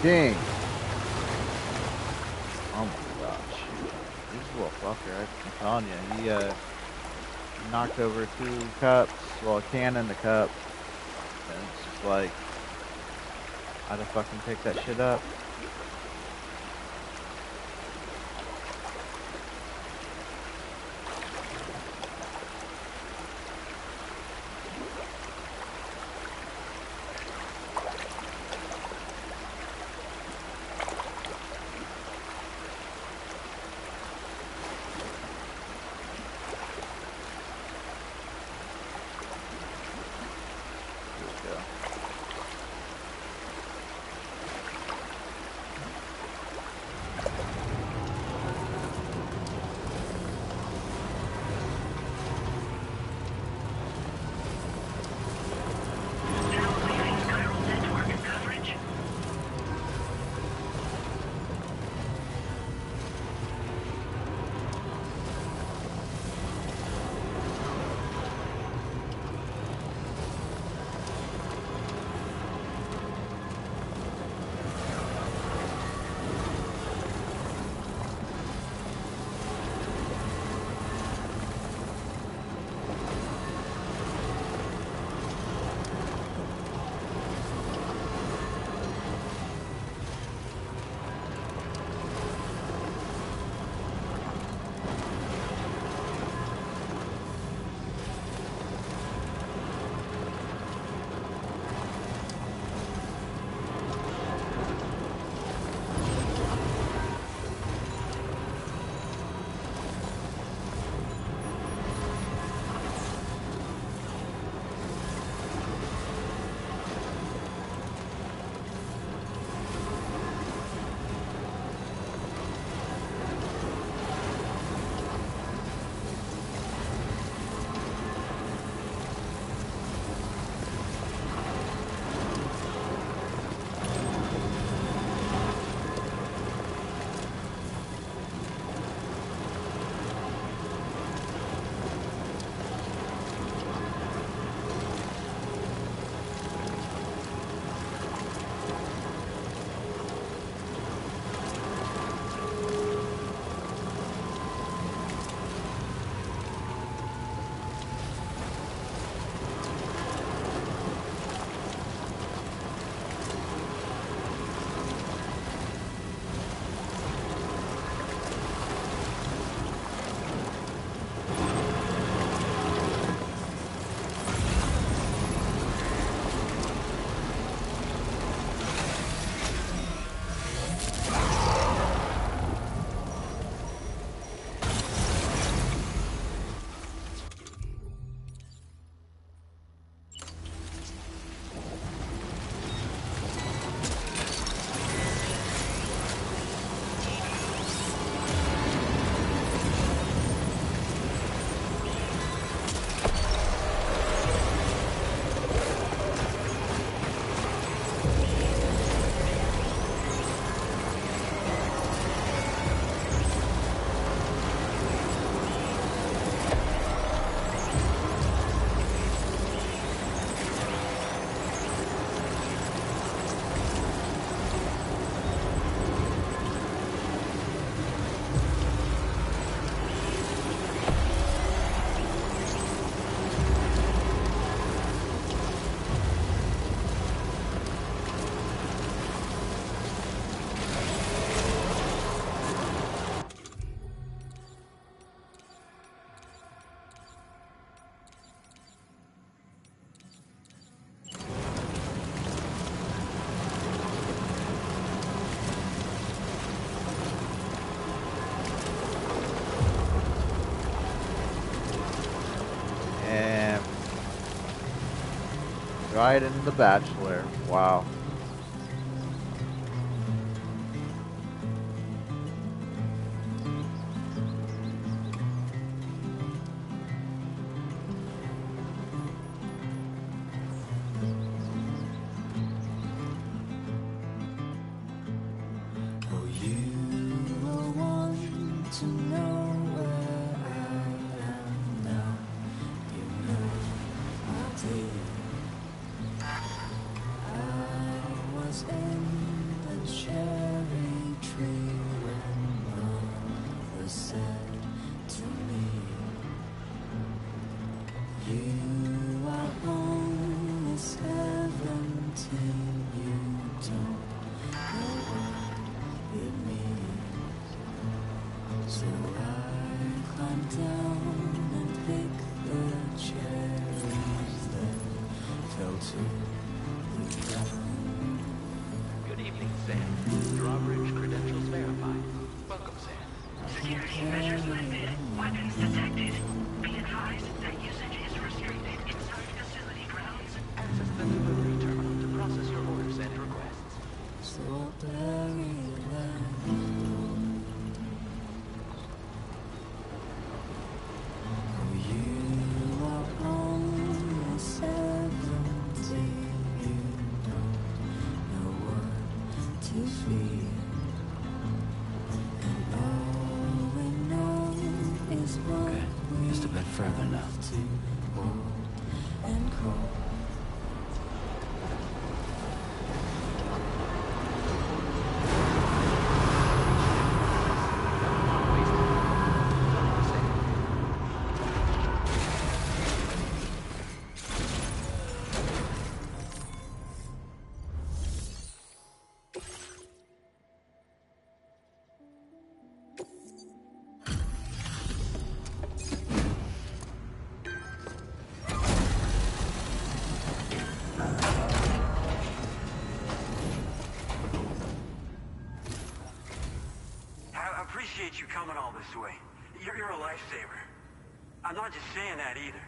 Speaker 3: Dang. Oh my gosh. This little fucker, I'm telling you, he knocked over 2 cups, well, a can and the cup. And it's just like, how'd I fucking pick that shit up? Here we go. And right in the Bachelor. Wow.
Speaker 8: Oh, you will want to know where I am now. You know I did. I was in the cherry tree when mother said to me, you are only 17, you don't know what it means. So I climbed down and picked the cherries, then fell to the ground.
Speaker 9: Good evening, Sam. Drawbridge credentials verified. Welcome, Sam.
Speaker 15: Security measures lifted. Weapons detected. Be advised that usage is restricted inside facility grounds.
Speaker 9: Access the delivery terminal to process your orders and requests.
Speaker 8: So I'll bury the land. Oh, you are only 17, you don't know what to feel. And all we know is what we
Speaker 13: just a bit further now.
Speaker 8: have to hold and call.
Speaker 16: I appreciate you coming all this way. You're a lifesaver. I'm not just saying that either.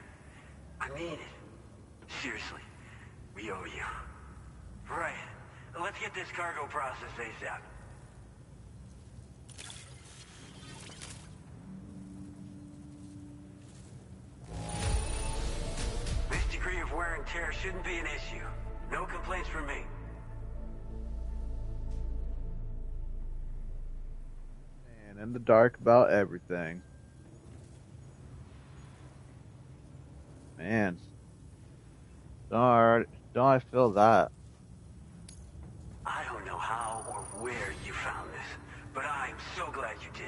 Speaker 16: I mean it. Seriously. We owe you. Right. Let's get this cargo processed ASAP. This degree of wear and tear shouldn't be an issue. No complaints from me.
Speaker 3: And in the dark about everything. Man. Don't I feel that?
Speaker 16: I don't know how or where you found this, but I'm so glad you did.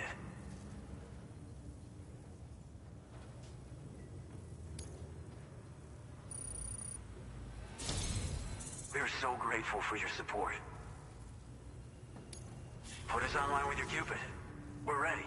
Speaker 16: We're so grateful for your support. Put us online with your Cupid. We're ready.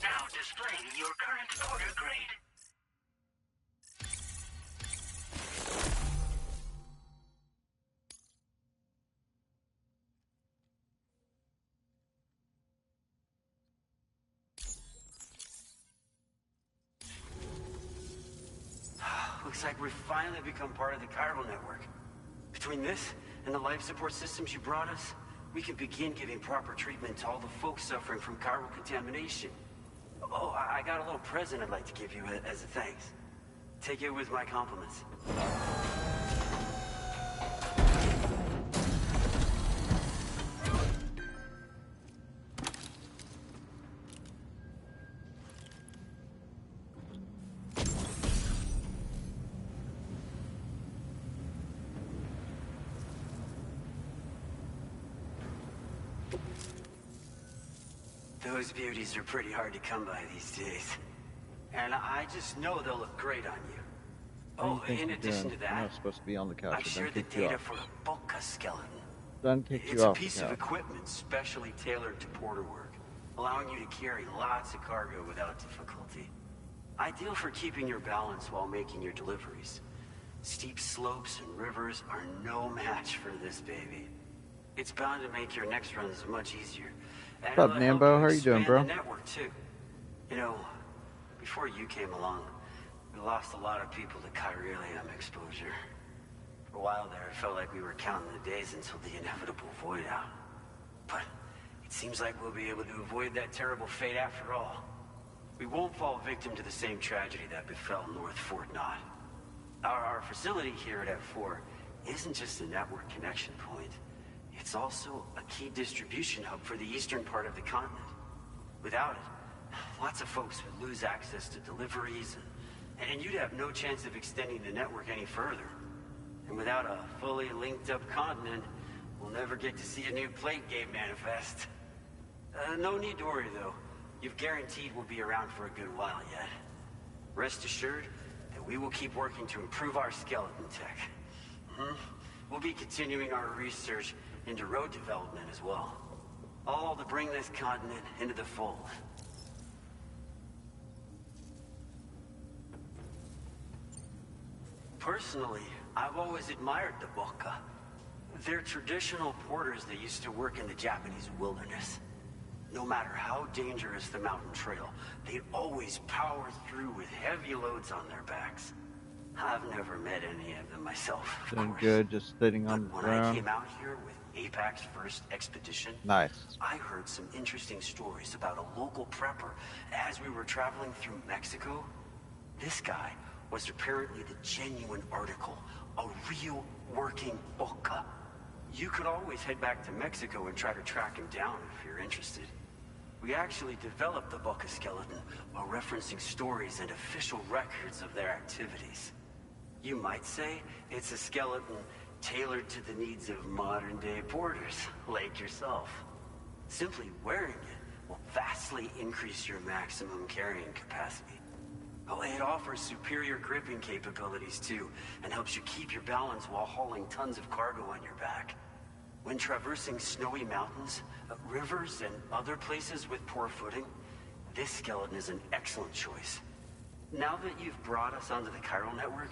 Speaker 15: Now displaying your current order grade.
Speaker 16: Looks like we've finally become part of the chiral network. Between this and the life support systems you brought us, we can begin giving proper treatment to all the folks suffering from chiral contamination. Oh, I got a little present I'd like to give you as a thanks. Take it with my compliments. Those beauties are pretty hard to come by these days. And I just know they'll look great on you. Oh, in addition to
Speaker 3: You're not
Speaker 16: that,
Speaker 3: supposed to be on the couch.
Speaker 16: I shared the data for a Boca skeleton.
Speaker 3: Done kicked
Speaker 16: It's
Speaker 3: you
Speaker 16: a
Speaker 3: off the
Speaker 16: piece of
Speaker 3: couch.
Speaker 16: equipment specially tailored to porter work, allowing you to carry lots of cargo without difficulty. Ideal for keeping your balance while making your deliveries. Steep slopes and rivers are no match for this baby. It's bound to make your next runs much easier. And
Speaker 3: What's up,
Speaker 16: it'll help
Speaker 3: Nambo? How are you doing,
Speaker 16: expand
Speaker 3: bro?
Speaker 16: the network too. You know, before you came along, we lost a lot of people to chiralium exposure. For a while there, it felt like we were counting the days until the inevitable void out. But it seems like we'll be able to avoid that terrible fate after all. We won't fall victim to the same tragedy that befell North Fort Knott. Our facility here at F4 isn't just a network connection point. It's also a key distribution hub for the eastern part of the continent. Without it, lots of folks would lose access to deliveries, and you'd have no chance of extending the network any further. And without a fully linked up continent, we'll never get to see a new plate game manifest. No need to worry though. You've guaranteed we'll be around for a good while yet. Rest assured that we will keep working to improve our skeleton tech. We'll be continuing our research into road development as well. All to bring this continent into the fold. Personally, I've always admired the Boca. They're traditional porters that used to work in the Japanese wilderness. No matter how dangerous the mountain trail, they'd always power through with heavy loads on their backs. I've never met any of them myself, of
Speaker 3: Doing
Speaker 16: course.
Speaker 3: good, just sitting on the
Speaker 16: When I
Speaker 3: ground.
Speaker 16: came out here with APAC's first expedition,
Speaker 3: Nice.
Speaker 16: I heard some interesting stories about a local prepper as we were traveling through Mexico. This guy was apparently the genuine article, a real working Boca. You could always head back to Mexico and try to track him down if you're interested. We actually developed the Boca skeleton while referencing stories and official records of their activities. You might say it's a skeleton tailored to the needs of modern-day porters, like yourself. Simply wearing it will vastly increase your maximum carrying capacity. Oh, it offers superior gripping capabilities too, and helps you keep your balance while hauling tons of cargo on your back. When traversing snowy mountains, rivers, and other places with poor footing, this skeleton is an excellent choice. Now that you've brought us onto the chiral network,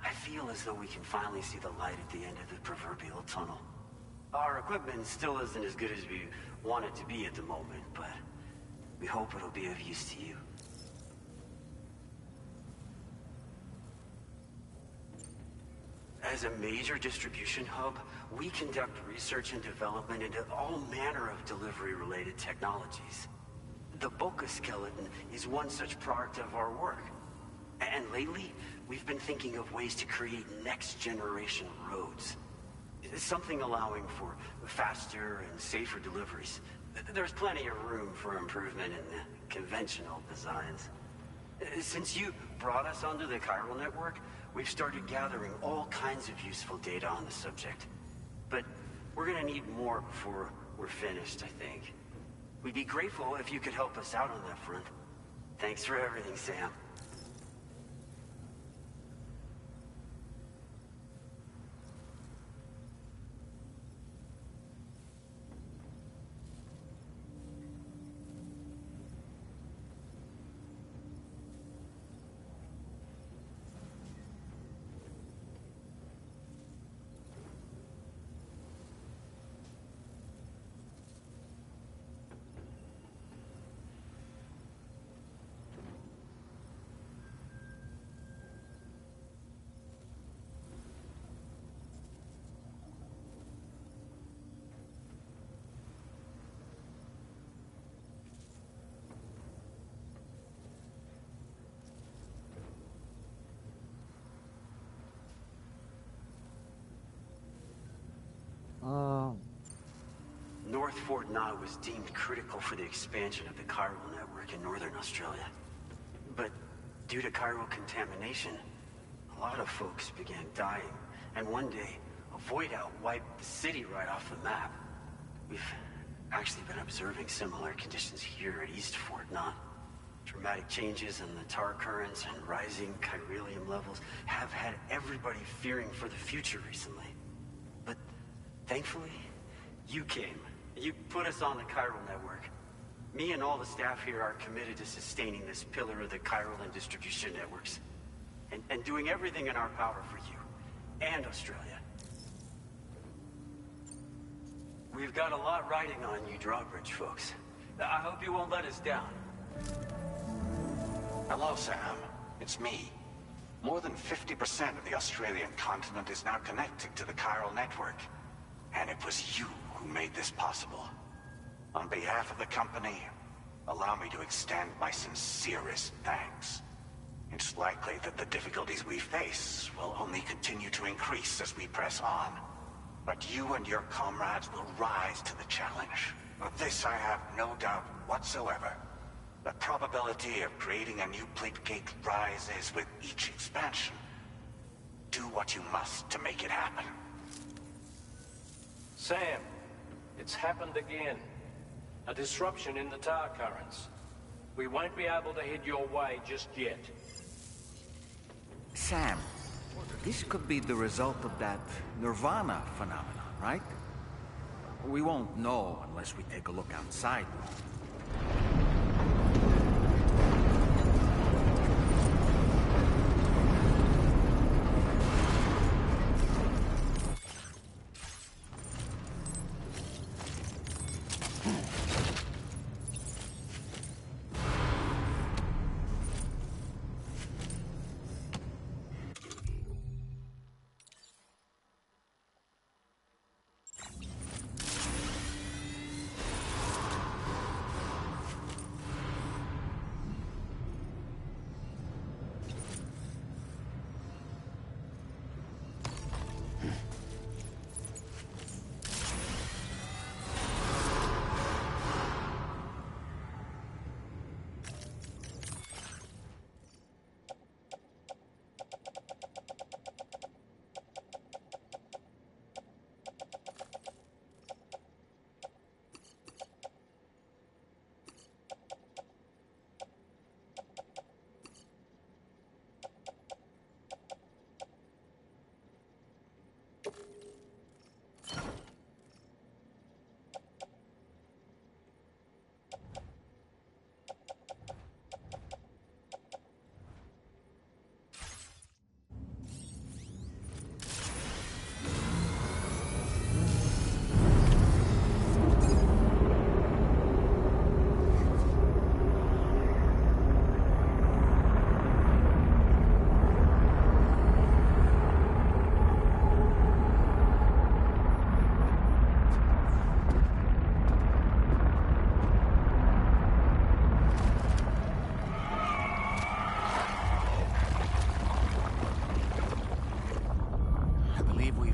Speaker 16: I feel as though we can finally see the light at the end of the proverbial tunnel. Our equipment still isn't as good as we want it to be at the moment, but we hope it'll be of use to you. As a major distribution hub, we conduct research and development into all manner of delivery-related technologies. The Boca skeleton is one such product of our work. And lately, we've been thinking of ways to create next-generation roads. Something allowing for faster and safer deliveries. There's plenty of room for improvement in the conventional designs. Since you brought us onto the chiral network, we've started gathering all kinds of useful data on the subject. But we're gonna need more before we're finished, I think. We'd be grateful if you could help us out on that front. Thanks for everything, Sam.
Speaker 10: North Fort Knott was deemed critical for the expansion of the chiral network in northern Australia. But due to chiral contamination, a lot of folks began dying, and one day, a void out wiped the city right off the map. We've actually been observing similar conditions here at East Fort Knott. Dramatic changes in the tar currents and rising chiralium levels have had everybody fearing for the future recently. But thankfully, you came. You put us on the chiral network. Me and all the staff here are committed to sustaining this pillar of the chiral and distribution networks. And doing everything in our power for you and Australia. We've got a lot riding on you drawbridge folks. I hope you won't let us down.
Speaker 2: Hello, Sam. It's me. More than 50% of the Australian continent is now connected to the chiral network. And it was you who made this possible. On behalf of the company, allow me to extend my sincerest thanks. It's likely that the difficulties we face will only continue to increase as we press on. But you and your comrades will rise to the challenge. Of this I have no doubt whatsoever. The probability of creating a new plate gate rises with each expansion. Do what you must to make it happen.
Speaker 12: Sam, it's happened again. A disruption in the tar currents. We won't be able to head your way just yet.
Speaker 4: Sam, this could be the result of that Nirvana phenomenon, right? We won't know unless we take a look outside.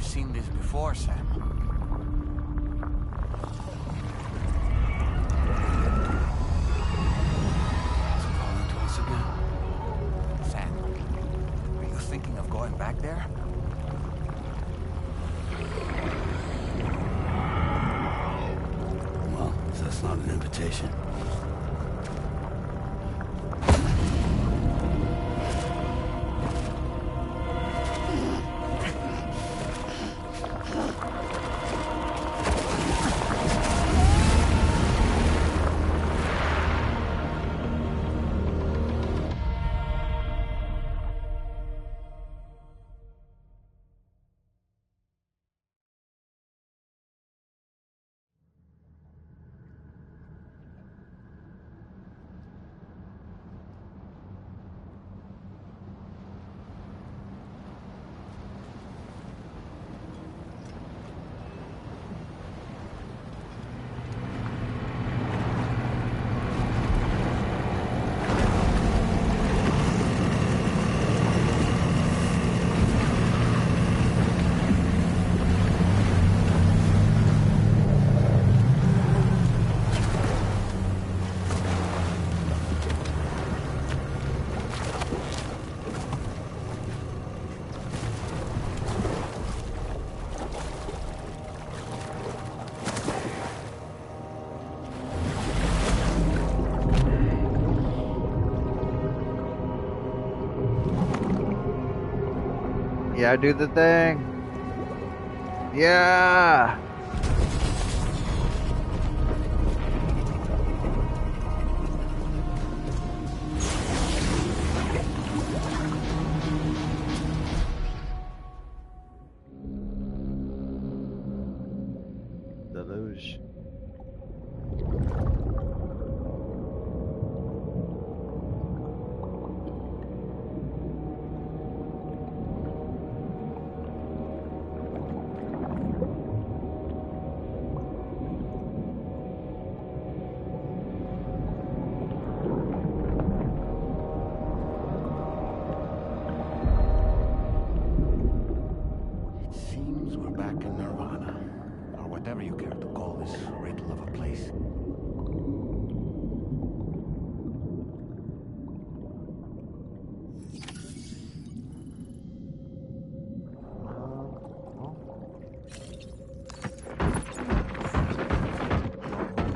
Speaker 4: Seen this before, Sam. It's calling to us again. Sam, are you thinking of going back there?
Speaker 10: Well, that's not an invitation.
Speaker 3: Yeah, do the thing. Yeah. Deluge.
Speaker 4: It seems we're back in Nirvana, or whatever you care to call this riddle of a place.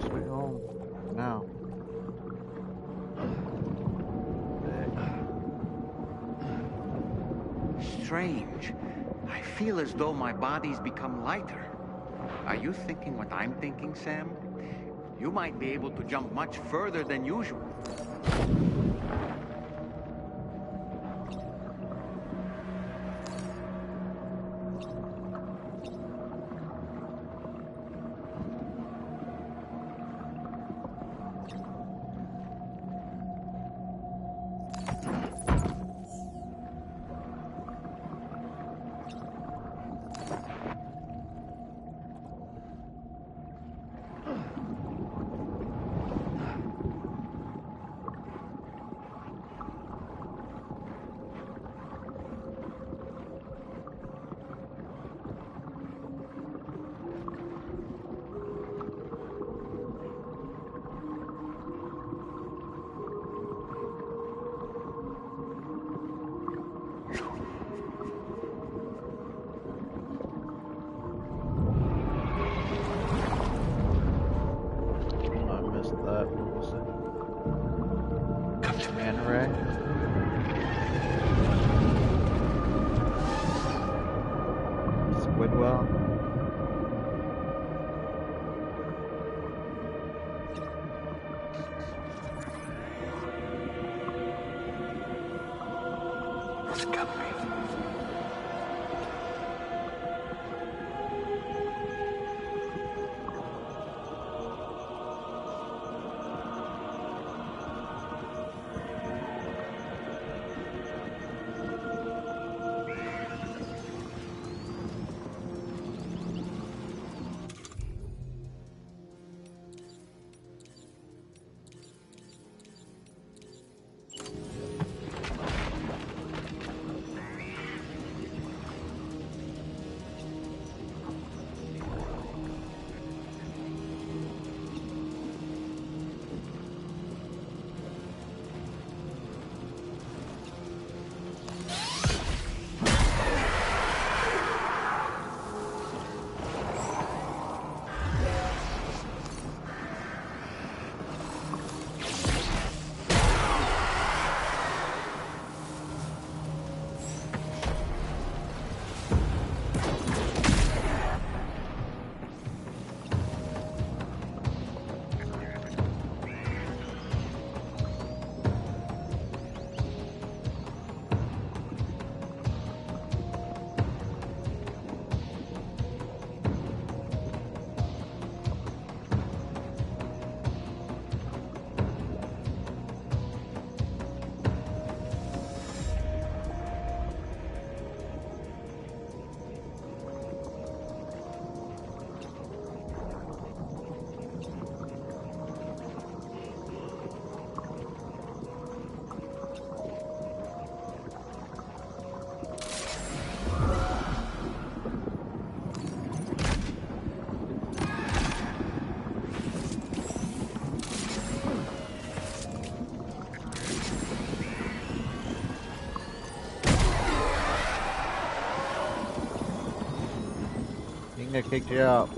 Speaker 3: Sweet home. Now.
Speaker 4: Strange. I feel as though my body's become lighter. Are you thinking what I'm thinking, Sam? You might be able to jump much further than usual.
Speaker 3: I missed that. What was it? Man Ray. Squidwell.
Speaker 16: It's got me.
Speaker 3: Inga kicked you out.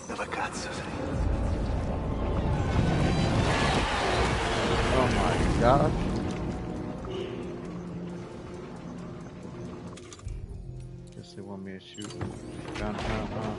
Speaker 3: Oh my gosh. Guess they want me to shoot downtown, huh?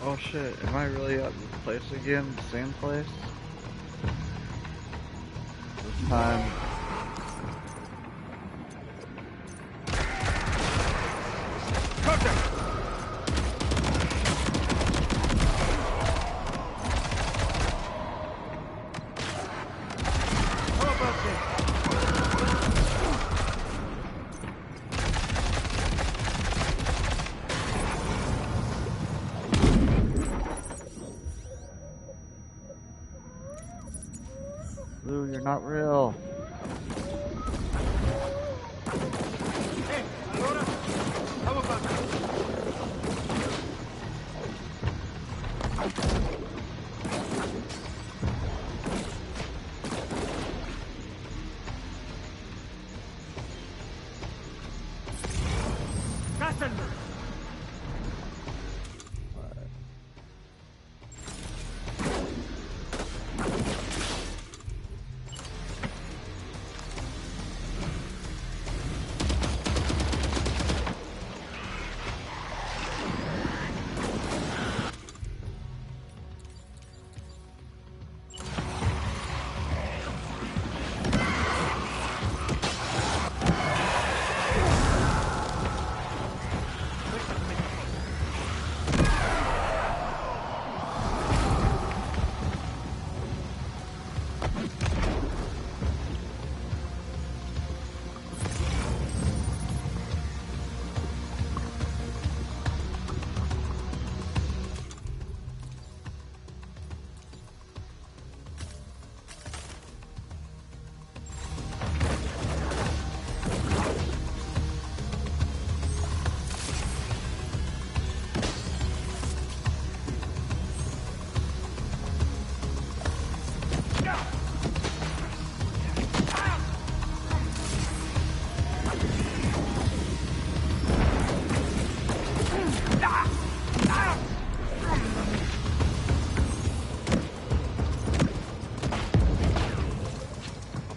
Speaker 3: Oh shit, am I really at this place again? Same place? This time... Lou, you're not real.
Speaker 16: Hey, Aurora, how about that?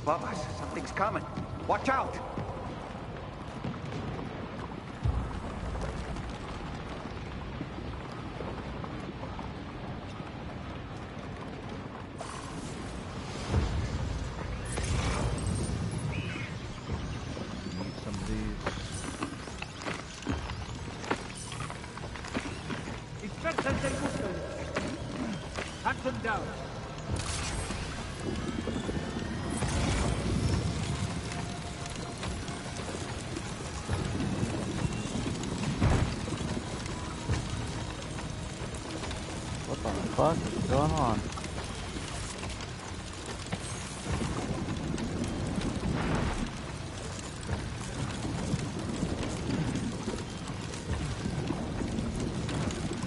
Speaker 17: Above us, something's coming. Watch out!
Speaker 3: Need some of these.
Speaker 13: Hunt them down.
Speaker 3: What the fuck is going on?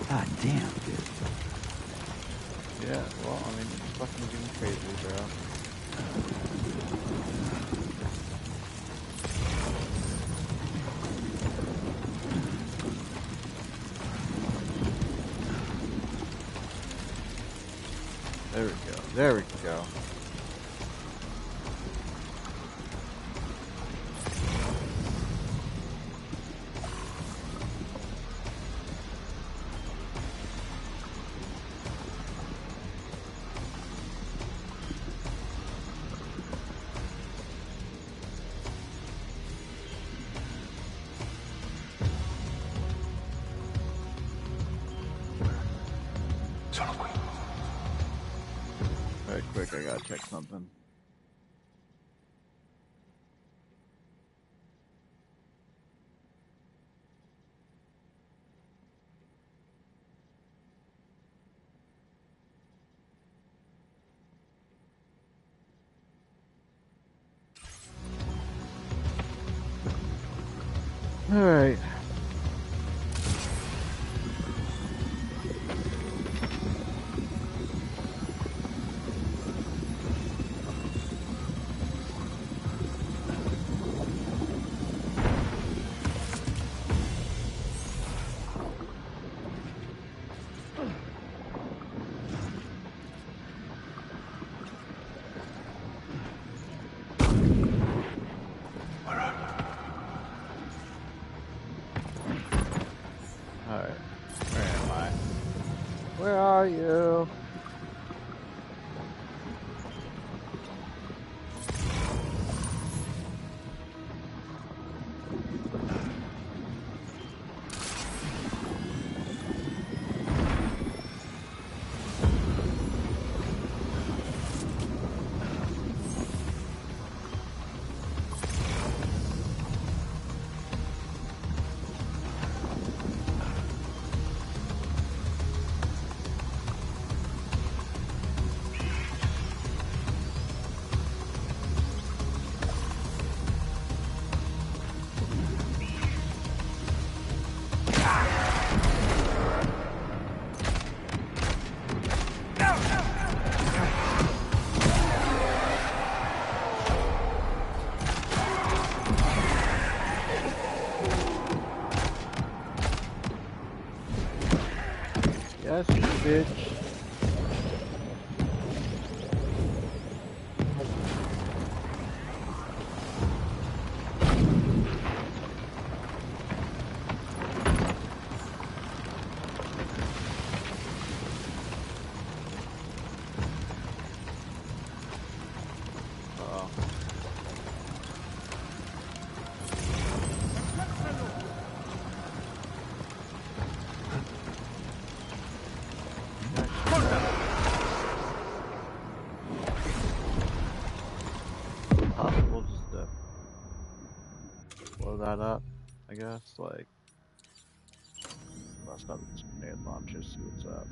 Speaker 3: God damn, dude. Yeah, well, I mean, it's fucking getting crazy, bro. There we go. There we go. Very quick, I gotta check something. Alright. Alright. Where am I? Where are you? Yes, you bitch. Uh-oh. We'll just blow that up, I guess. Like, bust up this grenade launcher, see what's up.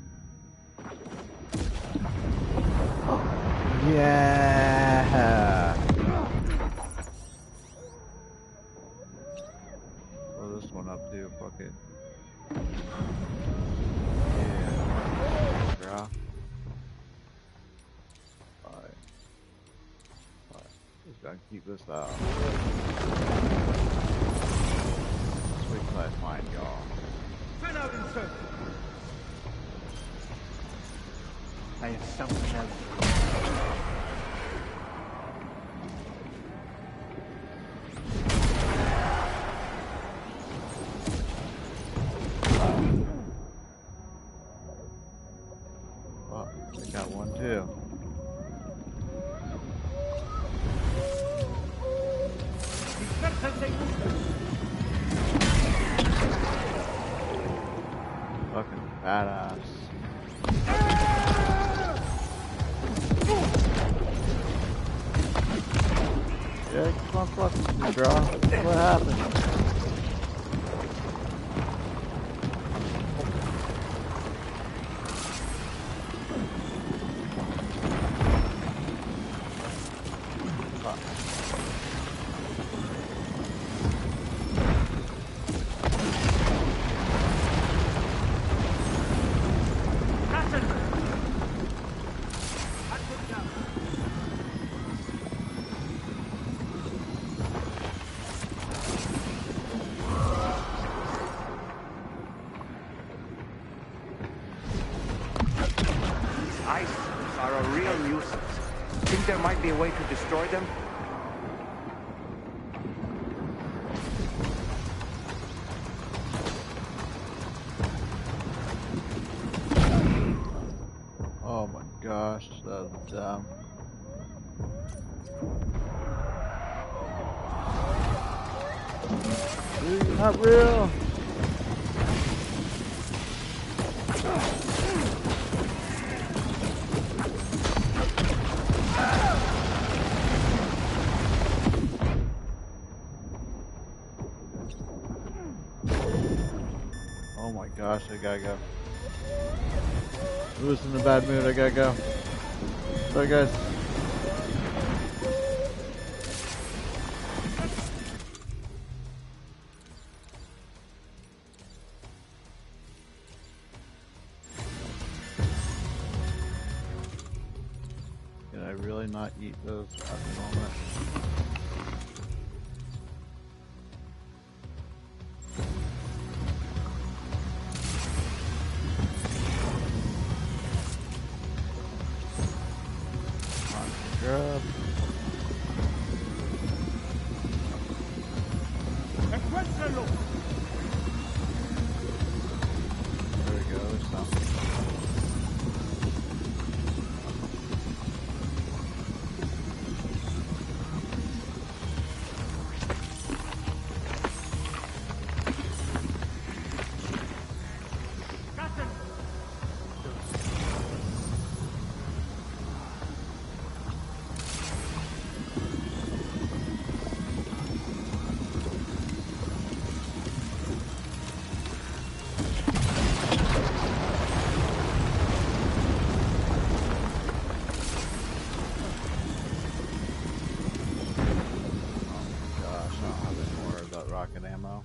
Speaker 3: Yeah! Blow this one up too, fuck it. Yeah. Bro. Alright. Just gotta keep this out. Let's wait till I find y'all.
Speaker 13: Turn out and search.
Speaker 17: I have something else.
Speaker 3: Yeah, keep on fucking with me, bro. What happened?
Speaker 18: Are a real nuisance. Think there might be a way to destroy them?
Speaker 3: Oh my gosh, that was dumb. Dude, you're not real. Oh my gosh, I gotta go. Who's in a bad mood? I gotta go. Sorry, guys. Can I really not eat those at the moment? Grub. There we go, there's some. Rocket ammo.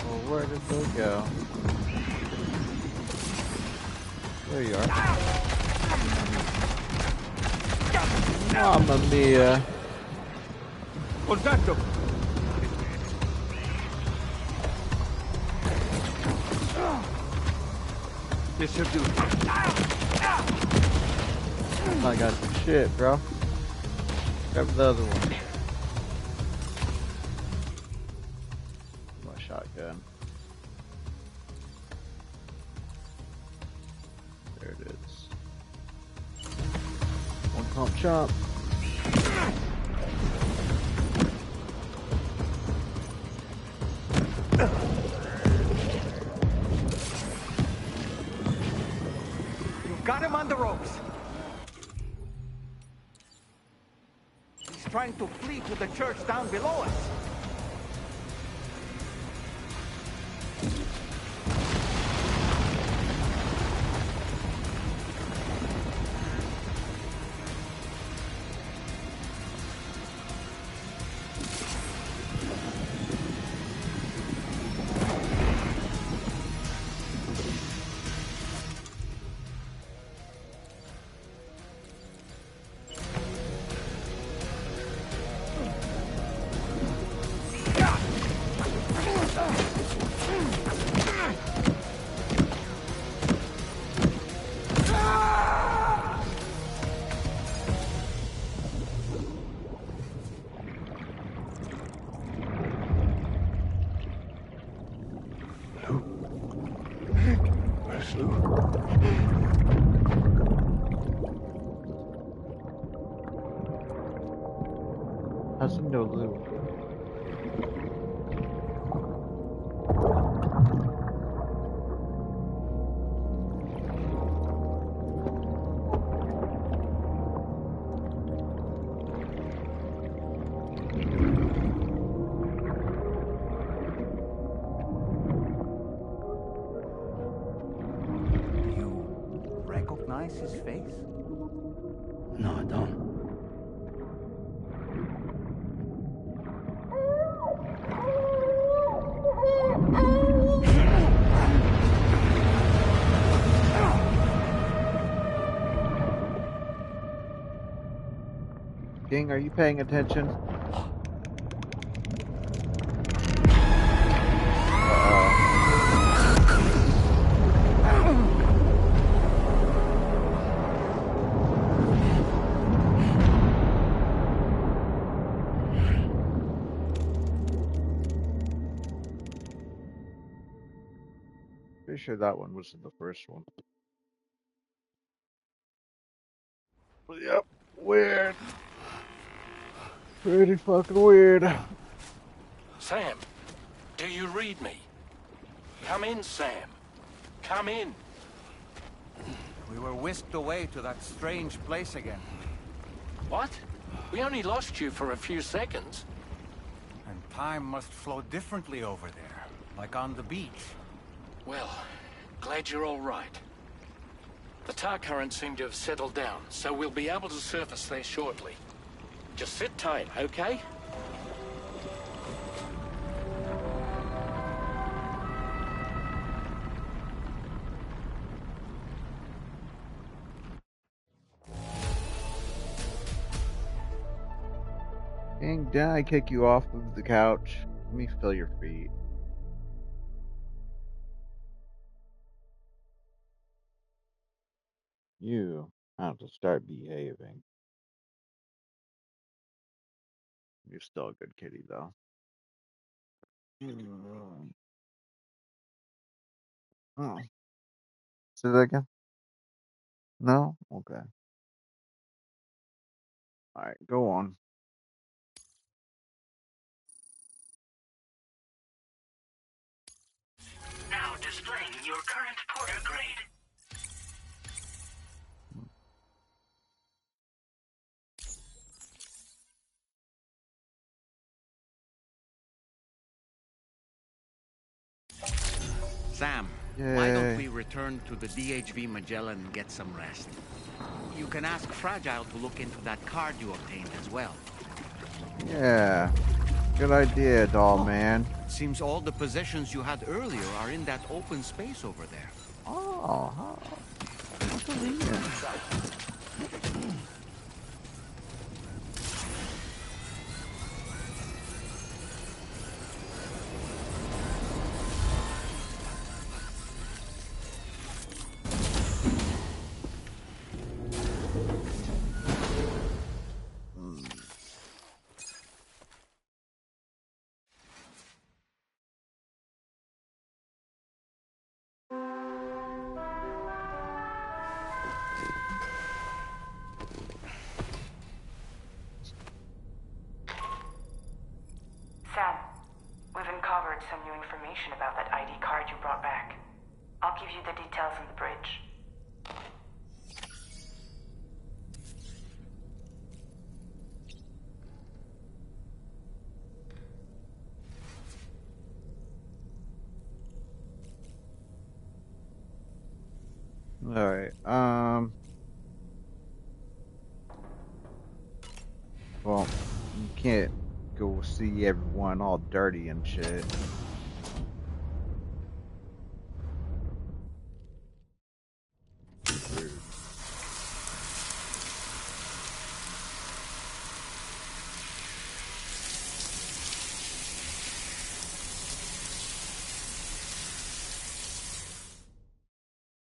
Speaker 3: Well, where did they go? There you are. Mamma mia.
Speaker 13: Contatto! This should do.
Speaker 3: I got shit, bro. Grab the other one. My shotgun. There it is. One pump chop.
Speaker 18: You've got him on the ropes. He's trying to flee to the church down below us.
Speaker 3: How's he no loot?
Speaker 18: Recognize his face?
Speaker 10: No, I don't.
Speaker 3: King, are you paying attention? Pretty sure that one was in the first one. Yep, weird. Pretty fucking weird.
Speaker 12: Sam, do you read me? Come in, Sam. Come in.
Speaker 18: We were whisked away to that strange place again.
Speaker 12: What? We only lost you for a few seconds.
Speaker 18: And time must flow differently over there, like on the beach.
Speaker 12: Well, glad you're all right. The tar currents seem to have settled down, so we'll be able to surface there shortly. Just sit tight, okay?
Speaker 3: King, did I kick you off of the couch? Let me feel your feet. You have to start behaving. You're still a good kitty, though. Oh. Say that again? No? Okay. Alright, go on.
Speaker 15: Now displaying your current porter grade.
Speaker 4: Sam, why don't we return to the DHV Magellan and get some rest? You can ask Fragile to look into that card you obtained as well.
Speaker 3: Yeah. Good idea, doll man.
Speaker 4: It seems all the possessions you had earlier are in that open space over there.
Speaker 3: Oh, convenient.
Speaker 11: Sam, we've uncovered some new information about that ID card you brought back. I'll give you the details on the bridge.
Speaker 3: Alright, well, you can't go see everyone all dirty and shit.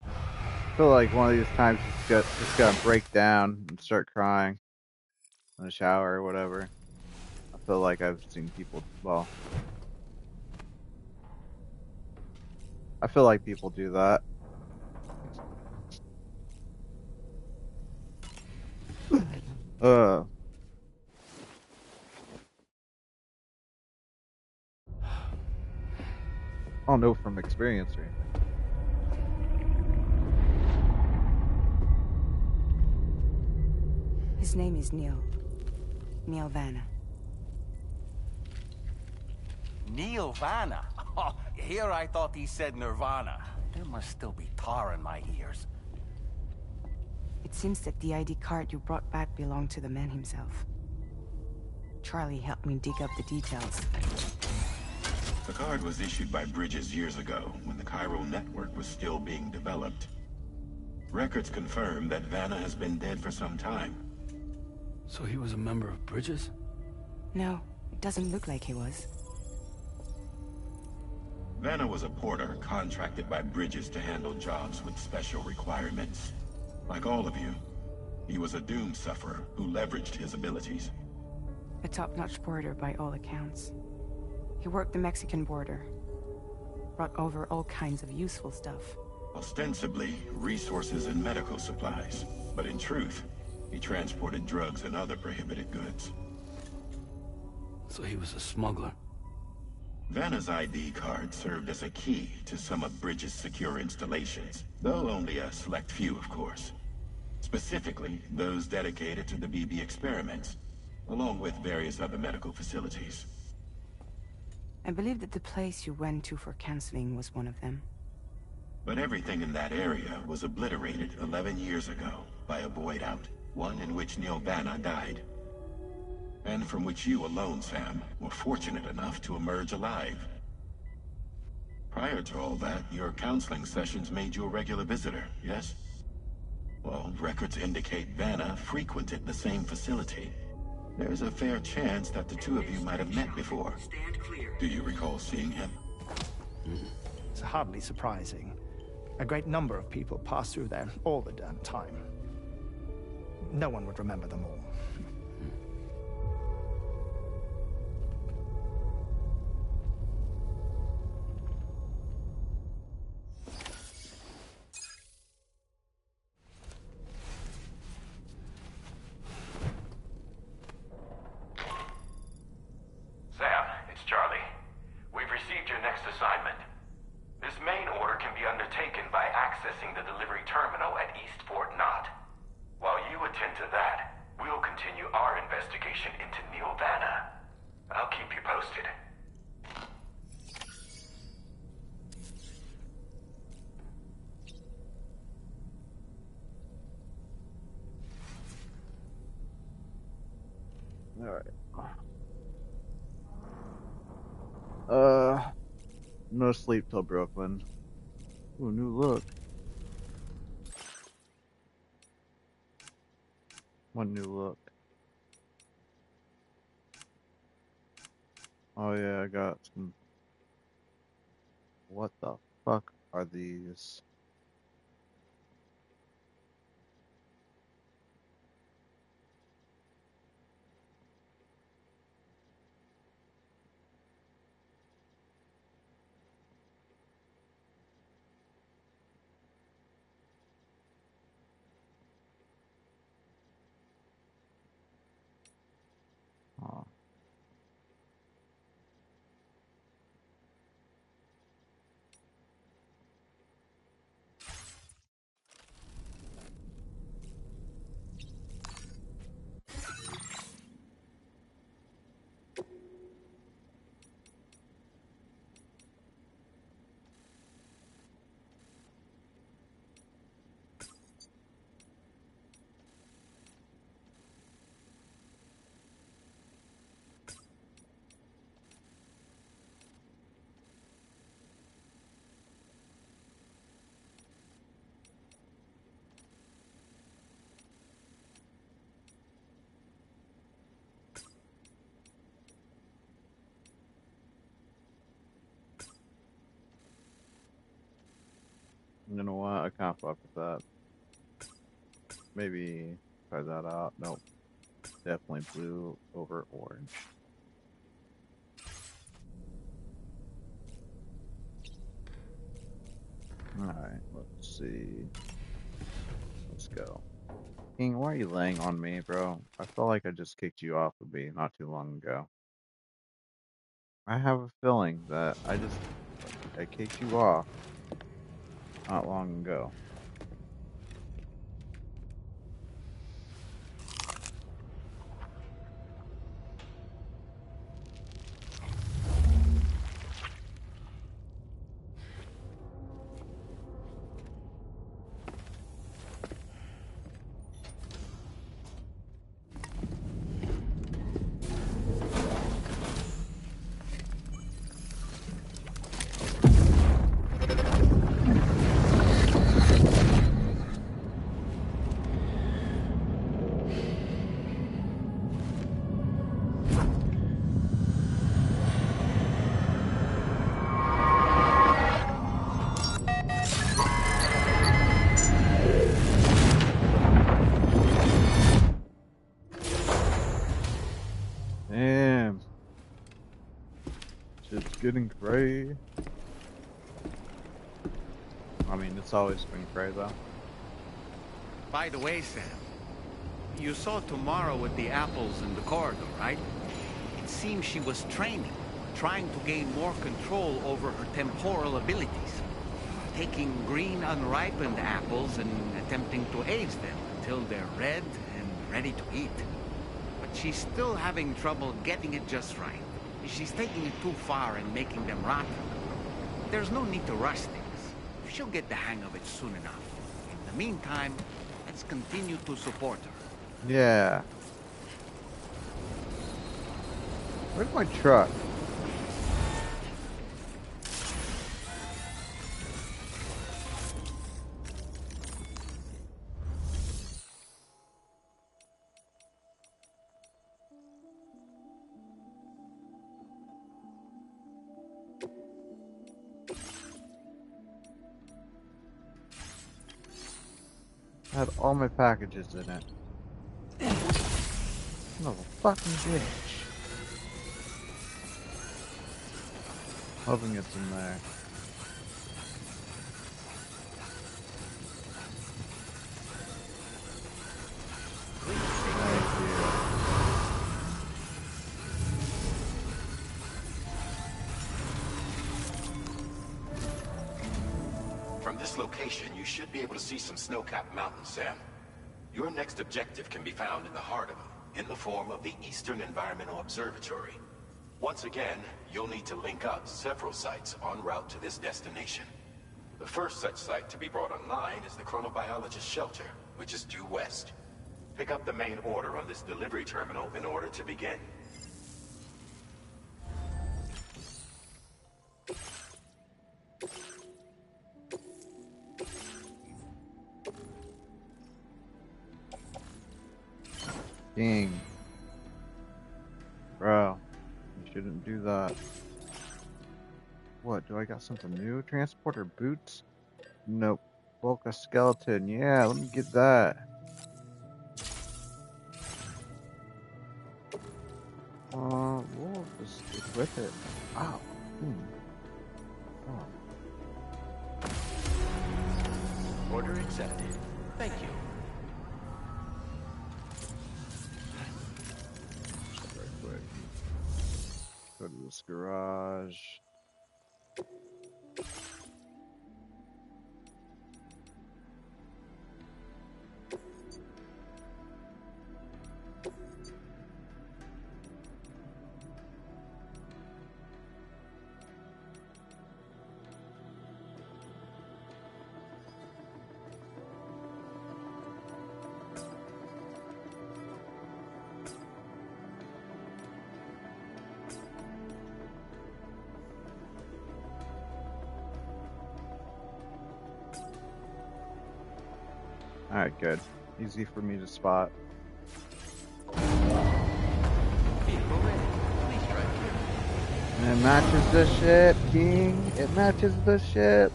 Speaker 3: I feel like one of these times just gonna break down and start crying in the shower or whatever. I feel like I've seen people, well, I feel like people do that. I don't know from experience or anything.
Speaker 6: His name is Neil. Neil Vanna.
Speaker 18: Neil Vanna? Oh, here I thought he said Nirvana. There must still be tar in my ears.
Speaker 6: It seems that the ID card you brought back belonged to the man himself. Charlie helped me dig up the details.
Speaker 2: The card was issued by Bridges years ago, when the chiral network was still being developed. Records confirm that Vanna has been dead for some time.
Speaker 19: So he was a member of Bridges?
Speaker 6: No, it doesn't look like he was.
Speaker 2: Vanna was a porter contracted by Bridges to handle jobs with special requirements. Like all of you, he was a doom sufferer who leveraged his abilities.
Speaker 6: A top-notch porter by all accounts. He worked the Mexican border. Brought over all kinds of useful stuff.
Speaker 2: Ostensibly, resources and medical supplies. But in truth, he transported drugs and other prohibited goods.
Speaker 19: So he was a smuggler.
Speaker 2: Vanna's ID card served as a key to some of Bridges' secure installations, though only a select few, of course. Specifically, those dedicated to the BB experiments, along with various other medical facilities.
Speaker 6: I believe that the place you went to for counseling was one of them.
Speaker 2: But everything in that area was obliterated 11 years ago by a void out, one in which Neil Vanna died. And from which you alone, Sam, were fortunate enough to emerge alive. Prior to all that, your counseling sessions made you a regular visitor, yes? Well, records indicate Vanna frequented the same facility. There's a fair chance that the two of you might have met before. Do you recall seeing him?
Speaker 20: It's hardly surprising. A great number of people pass through there all the damn time. No one would remember them all.
Speaker 2: Sam, it's Charlie. We've received your next assignment. This main order can be undertaken by accessing the delivery terminal at East Fort Knott. While you attend to that, we'll continue
Speaker 3: Alright. No sleep till Brooklyn. Ooh, new look. One new look. Oh yeah, I got some. What the fuck are these? Oh. You know what? I can't fuck with that. Maybe try that out. Nope. Definitely blue over orange. Alright, let's see. Let's go. King, why are you laying on me, bro? I felt like I just kicked you off of me not too long ago. I have a feeling that I kicked you off not long ago. Damn. Shit's getting cray. I mean, it's always been cray, though.
Speaker 4: By the way, Sam, you saw Tamara with the apples in the corridor, right? It seems she was training, trying to gain more control over her temporal abilities. Taking green unripened apples and attempting to age them until they're red and ready to eat. But she's still having trouble getting it just right. She's taking it too far and making them rotten. There's no need to rush things. She'll get the hang of it soon enough. In the meantime, let's continue to support her.
Speaker 3: Yeah. Where's my truck? Had all my packages in it. Son of a fucking bitch. Hoping it's in there. Thank you.
Speaker 2: From this location, you should be able to see some snow-capped mountains, Sam. Your next objective can be found in the heart of them, in the form of the Eastern Environmental Observatory. Once again, you'll need to link up several sites en route to this destination. The first such site to be brought online is the chronobiologist shelter, which is due west. Pick up the main order on this delivery terminal in order to begin.
Speaker 3: King. Bro, you shouldn't do that. What, do I got something new? Transporter boots? Nope. Bulk a skeleton. Yeah, let me get that. We'll just equip it. Wow. Oh.
Speaker 9: Order accepted. Thank you.
Speaker 3: Right quick. Go to this garage. Alright, good. Easy for me to spot. And it matches the ship, King. It matches the ship.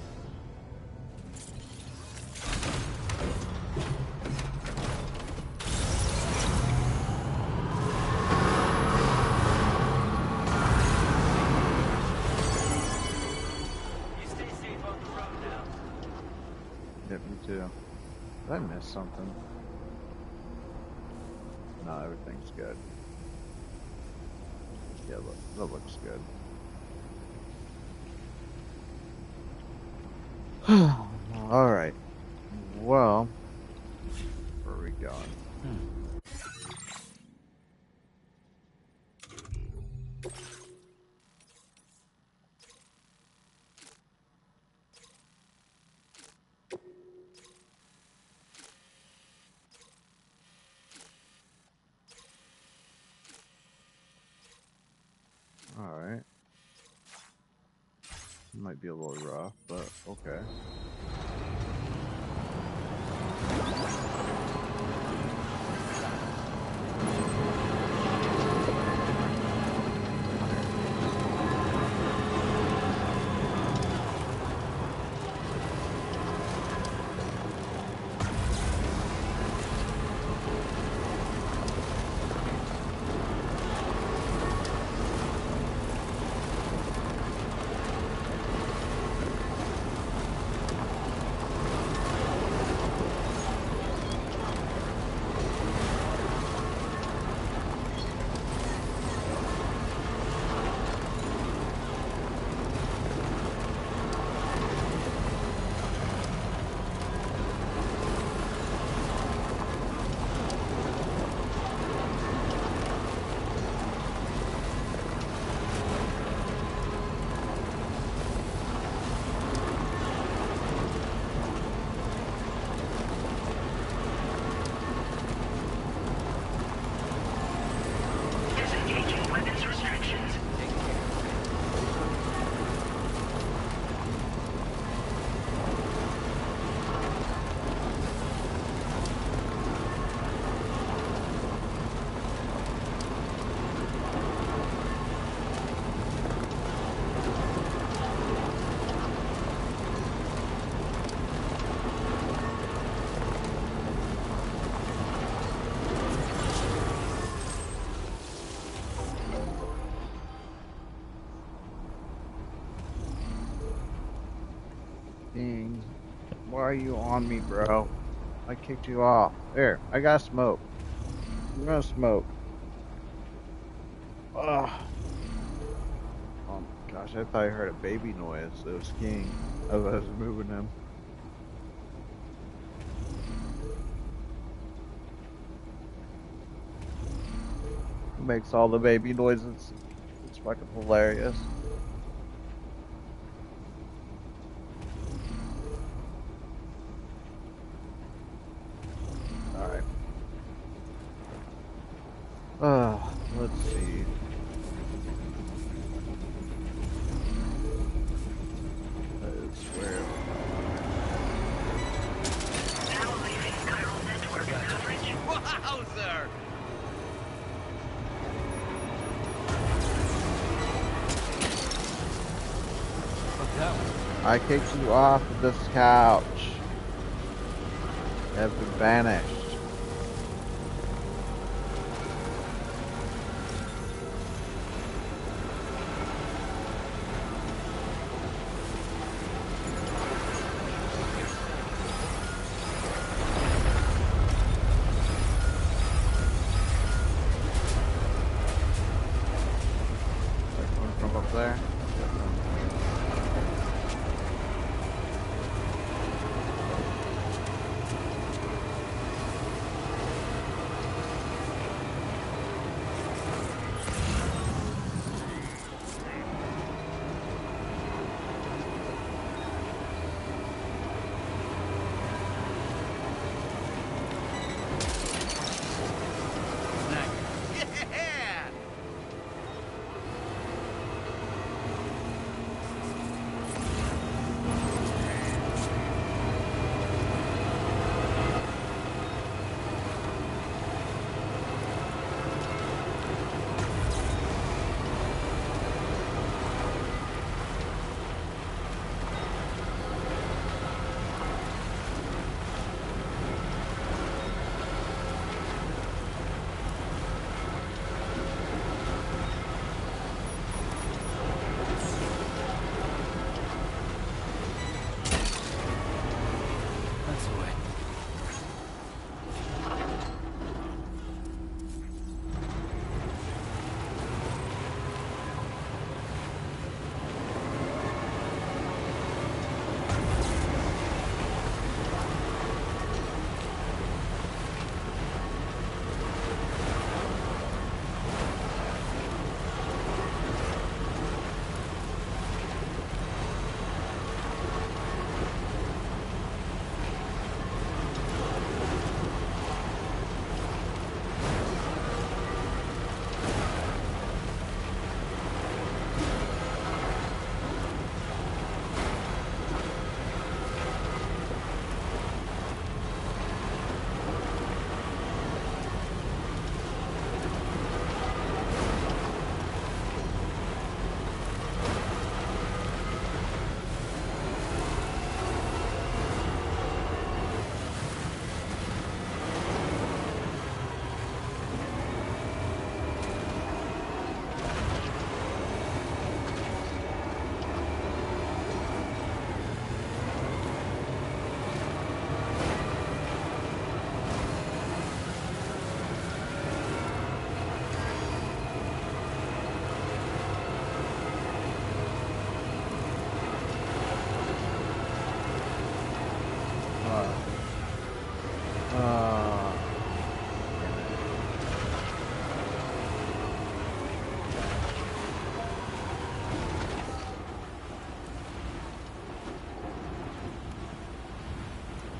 Speaker 16: You stay safe on the road now.
Speaker 3: Yep, me too. Did I miss something? No, everything's good. Yeah, look, that looks good. Alright. Well, where are we going? Alright. Might be a little rough, but okay.
Speaker 15: Disengaging weapons restrictions.
Speaker 3: King, why are you on me, bro? I kicked you off. There, I got smoke. I'm gonna smoke. Ugh. Oh my gosh, I thought I heard a baby noise. It was King as I was moving him. He makes all the baby noises. It's fucking hilarious. Let's see. That is where we
Speaker 15: Now leaving chiral network coverage.
Speaker 4: Wowzer!
Speaker 3: I kicked you off of this couch. You have been banished. From up there.
Speaker 4: Yeah!
Speaker 19: That's the way.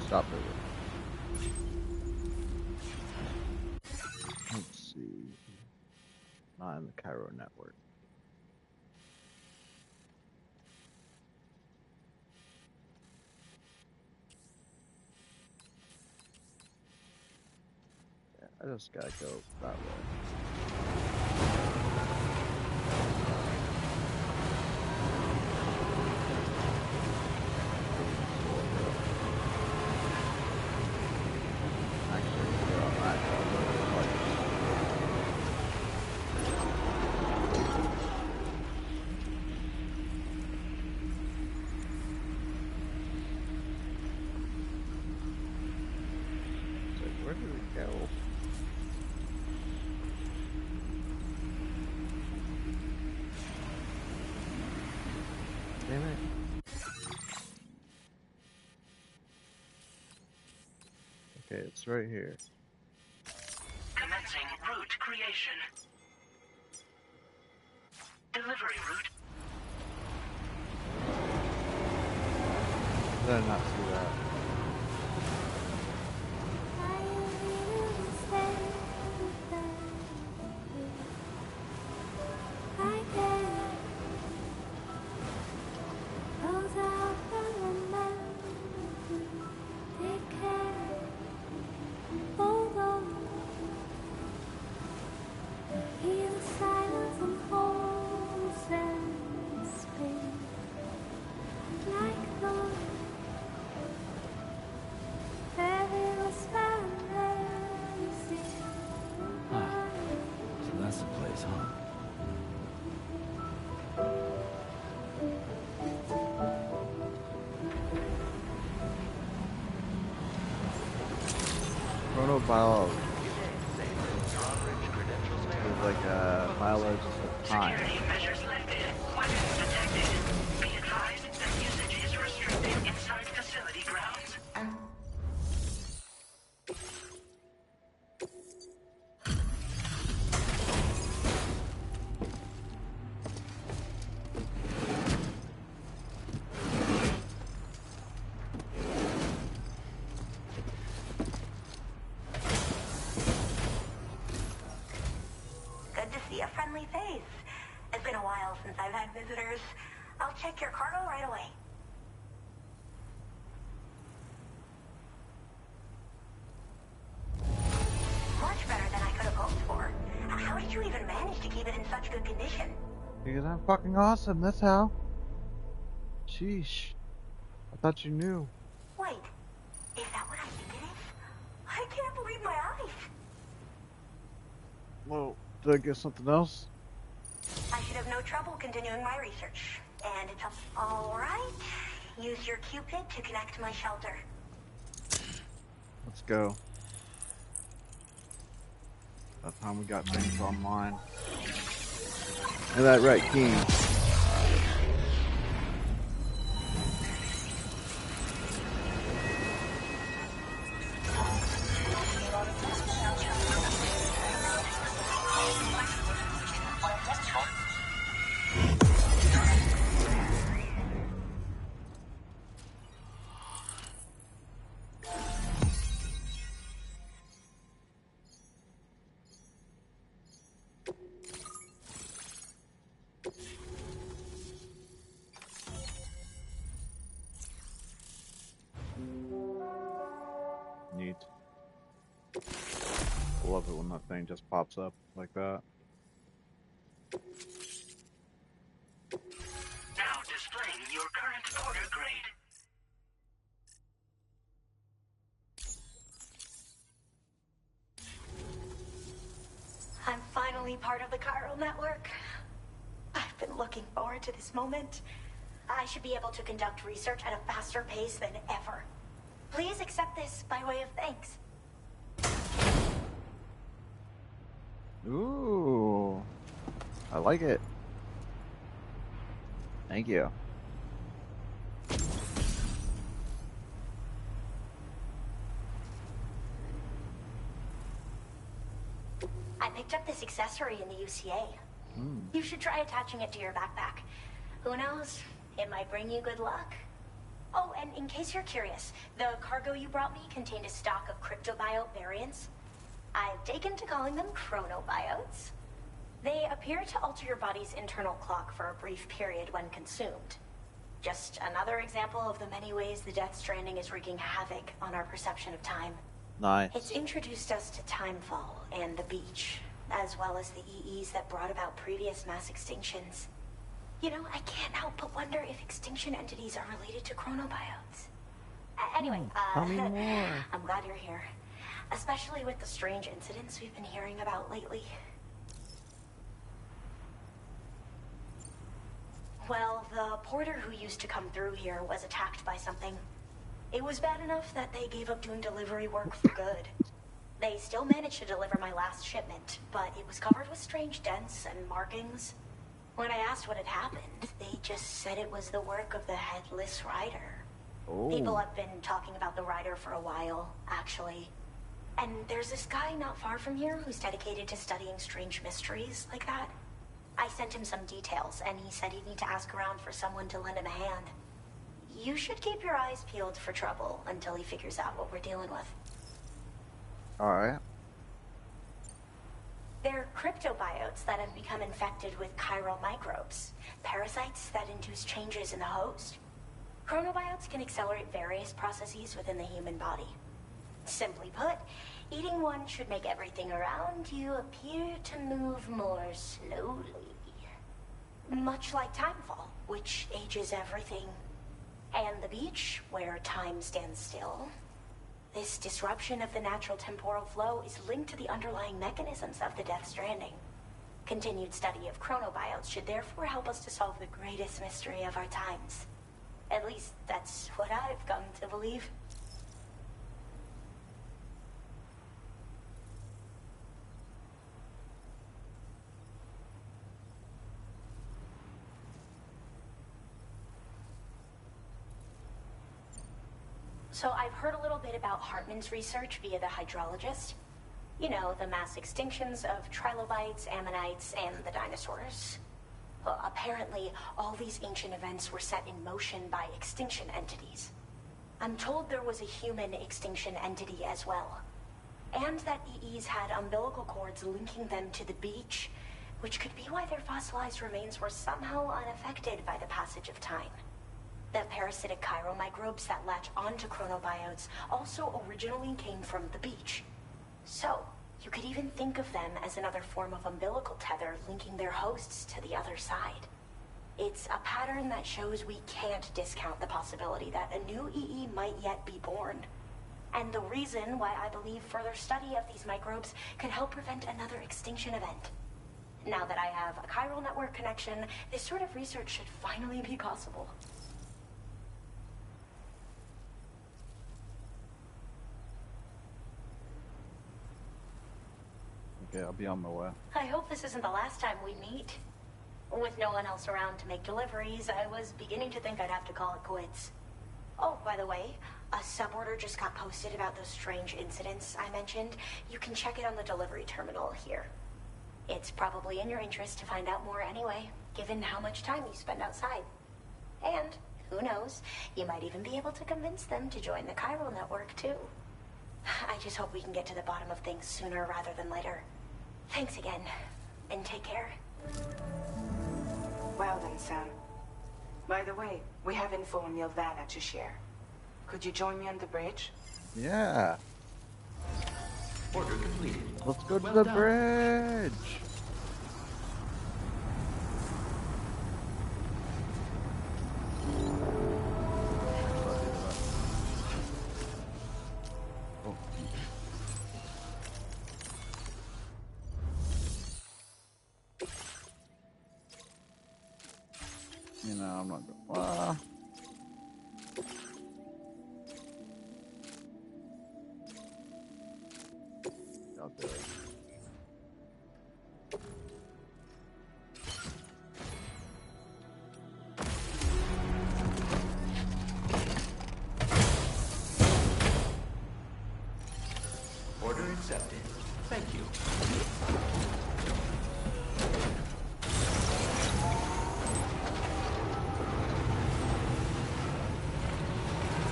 Speaker 3: Stop it. Let's see. Not in the Cairo network. Yeah, I just gotta go that way. Where did it go? Damn it. Okay, it's right here.
Speaker 15: Commencing route creation. Delivery route.
Speaker 3: Did I not see that? know biology. It's like a biologist of time.
Speaker 15: Security measures lifted. Weapons detected. Be advised that usage is restricted inside facility grounds.
Speaker 2: Good to see a friendly face. It's been a while since I've had visitors. I'll check your cargo right away. Much better than I could have hoped for. How did you even manage to keep it in such good condition?
Speaker 3: Because I'm fucking awesome, that's how. Sheesh. I thought you knew.
Speaker 2: Wait, is that what I think it is? I can't believe my eyes.
Speaker 3: Well, did I get something else?
Speaker 2: I should have no trouble continuing my research. And it's all right. Use your Cupid to connect my shelter.
Speaker 3: Let's go. That time we got things online. Is that right, King? Neat. I love it when that thing just pops up like that.
Speaker 15: Now displaying your current order grade.
Speaker 2: I'm finally part of the chiral network. I've been looking forward to this moment. I should be able to conduct research at a faster pace than ever. Please accept this by way of thanks.
Speaker 3: Ooh. I like it. Thank you.
Speaker 2: I picked up this accessory in the UCA. You should try attaching it to your backpack. Who knows? It might bring you good luck. Oh, and in case you're curious, the cargo you brought me contained a stock of cryptobiote variants. I've taken to calling them chronobiotes. They appear to alter your body's internal clock for a brief period when consumed. Just another example of the many ways the Death Stranding is wreaking havoc on our perception of time.
Speaker 3: Nice.
Speaker 2: It's introduced us to Timefall and the beach, as well as the EEs that brought about previous mass extinctions. You know, I can't help but wonder if extinction entities are related to chronobiotes. Anyway,
Speaker 3: tell me more.
Speaker 2: I'm glad you're here. Especially with the strange incidents we've been hearing about lately. Well, the porter who used to come through here was attacked by something. It was bad enough that they gave up doing delivery work for good. They still managed to deliver my last shipment, but it was covered with strange dents and markings. When I asked what had happened, they just said it was the work of the Headless Rider.
Speaker 3: Oh.
Speaker 2: People have been talking about the Rider for a while, actually. And there's this guy not far from here who's dedicated to studying strange mysteries like that. I sent him some details, and he said he'd need to ask around for someone to lend him a hand. You should keep your eyes peeled for trouble until he figures out what we're dealing with.
Speaker 3: Alright.
Speaker 2: They're cryptobiotes that have become infected with chiral microbes, parasites that induce changes in the host. Chronobiotes can accelerate various processes within the human body. Simply put, eating one should make everything around you appear to move more slowly. Much like Timefall, which ages everything. And the beach, where time stands still. This disruption of the natural temporal flow is linked to the underlying mechanisms of the Death Stranding. Continued study of chronobiotes should therefore help us to solve the greatest mystery of our times. At least, that's what I've come to believe.
Speaker 21: So I've heard a little bit about Hartman's research via the hydrologist. You know, the mass extinctions of trilobites, ammonites, and the dinosaurs. Well, apparently, all these ancient events were set in motion by extinction entities. I'm told there was a human extinction entity as well. And that EEs had umbilical cords linking them to the beach, which could be why their fossilized remains were somehow unaffected by the passage of time. The parasitic chiromicrobes that latch onto chronobiotes also originally came from the beach. So, you could even think of them as another form of umbilical tether linking their hosts to the other side. It's a pattern that shows we can't discount the possibility that a new EE might yet be born. And the reason why I believe further study of these microbes could help prevent another extinction event. Now that I have a chiral network connection, this sort of research should finally be possible.
Speaker 3: Okay, I'll be on my way.
Speaker 21: I hope this isn't the last time we meet. With no one else around to make deliveries, I was beginning to think I'd have to call it quits. Oh, by the way, a suborder just got posted about those strange incidents I mentioned. You can check it on the delivery terminal here. It's probably in your interest to find out more anyway, given how much time you spend outside. And, who knows, you might even be able to convince them to join the chiral network, too. I just hope we can get to the bottom of things sooner rather than later. Thanks again, and take care.
Speaker 11: Well then, Sam. By the way, we have info on Nilvana to share. Could you join me on the bridge?
Speaker 3: Yeah.
Speaker 9: Order completed.
Speaker 3: Let's go to
Speaker 9: Well
Speaker 3: the
Speaker 9: done.
Speaker 3: bridge. You know, I'm not going. Well, I'll do it.
Speaker 9: Order accepted. Thank you.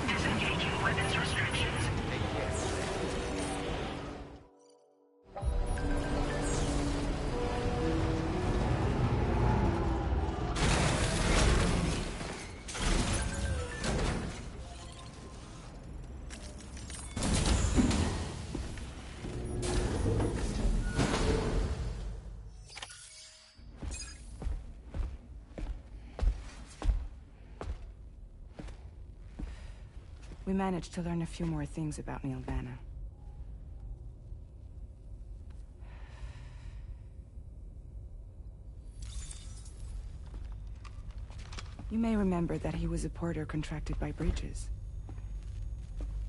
Speaker 15: Disengaging weapons restrictions.
Speaker 6: We managed to learn a few more things about Nilvana. You may remember that he was a porter contracted by Bridges.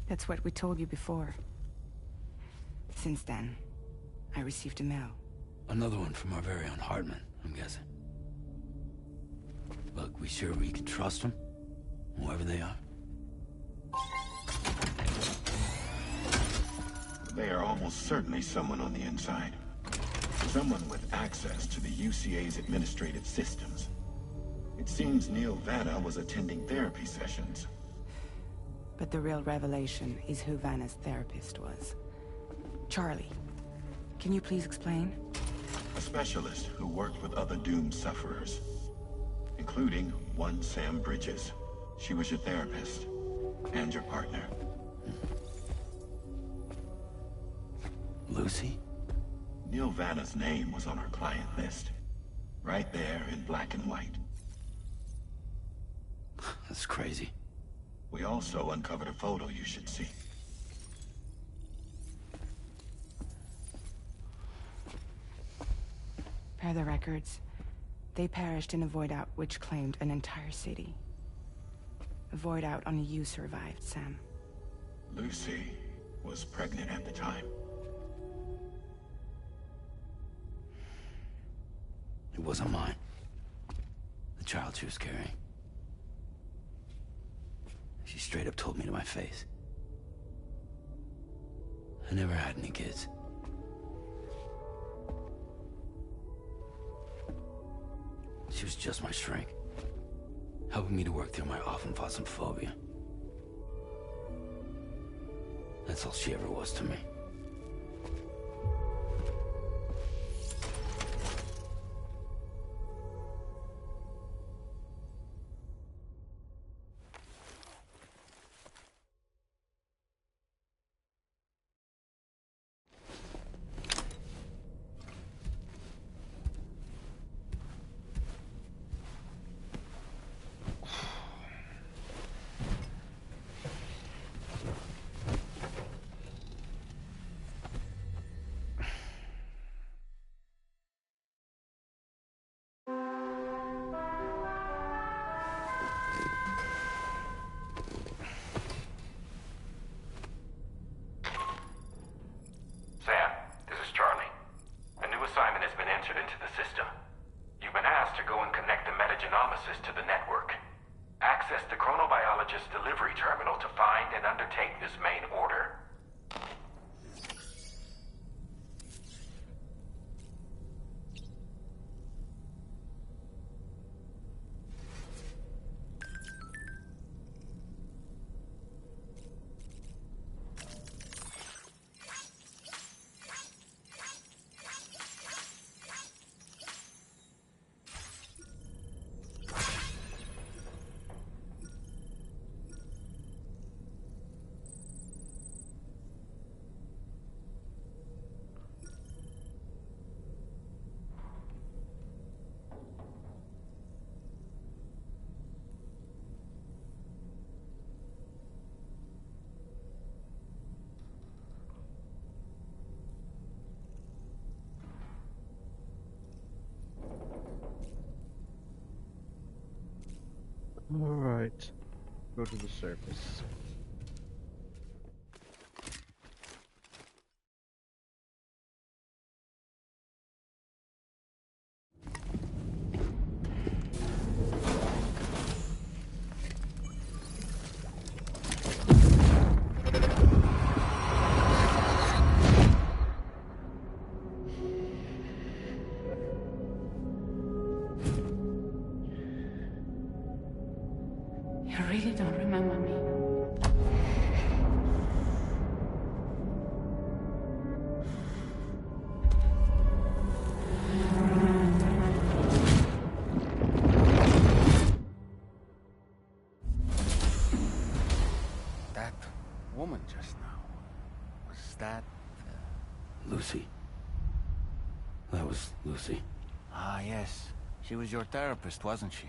Speaker 6: That's what we told you before. Since then, I received a mail.
Speaker 19: Another one from our very own Hartman, I'm guessing. Look, we sure we can trust them? Whoever they are?
Speaker 2: They are almost certainly someone on the inside. Someone with access to the UCA's administrative systems. It seems Neil Vanna was attending therapy sessions.
Speaker 6: But the real revelation is who Vanna's therapist was. Charlie, can you please explain?
Speaker 2: A specialist who worked with other doomed sufferers, including one Sam Bridges. She was your therapist and your partner.
Speaker 19: Lucy?
Speaker 2: Neil Vanna's name was on her client list. Right there in black and white.
Speaker 19: That's crazy.
Speaker 2: We also uncovered a photo you should see.
Speaker 6: Per the records, they perished in a void out which claimed an entire city. A void out only you survived, Sam.
Speaker 2: Lucy was pregnant at the time.
Speaker 19: It wasn't mine. The child she was carrying. She straight up told me to my face. I never had any kids. She was just my strength, helping me to work through my often phobia. That's all she ever was to me.
Speaker 2: Sam, this is Charlie. A new assignment has been entered into the system. You've been asked to go and connect the metagenomicist to the network. Access the chronobiologist delivery terminal to find and undertake this main order.
Speaker 3: Alright. Go to the surface.
Speaker 11: You really don't remember me.
Speaker 4: That woman just now, was that...
Speaker 19: Lucy. That was Lucy.
Speaker 4: Ah, yes. She was your therapist, wasn't she?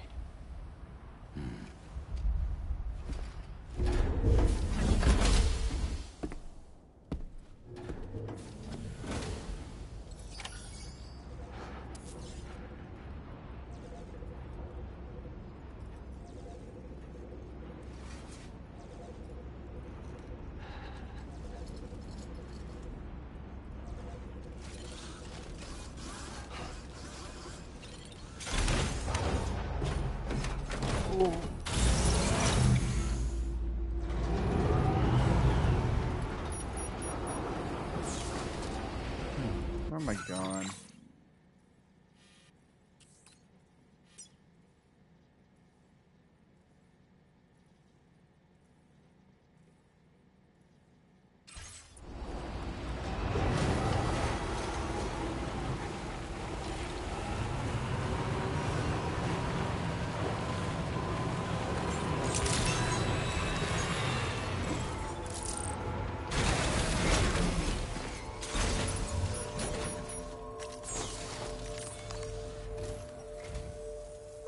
Speaker 3: Where am I going?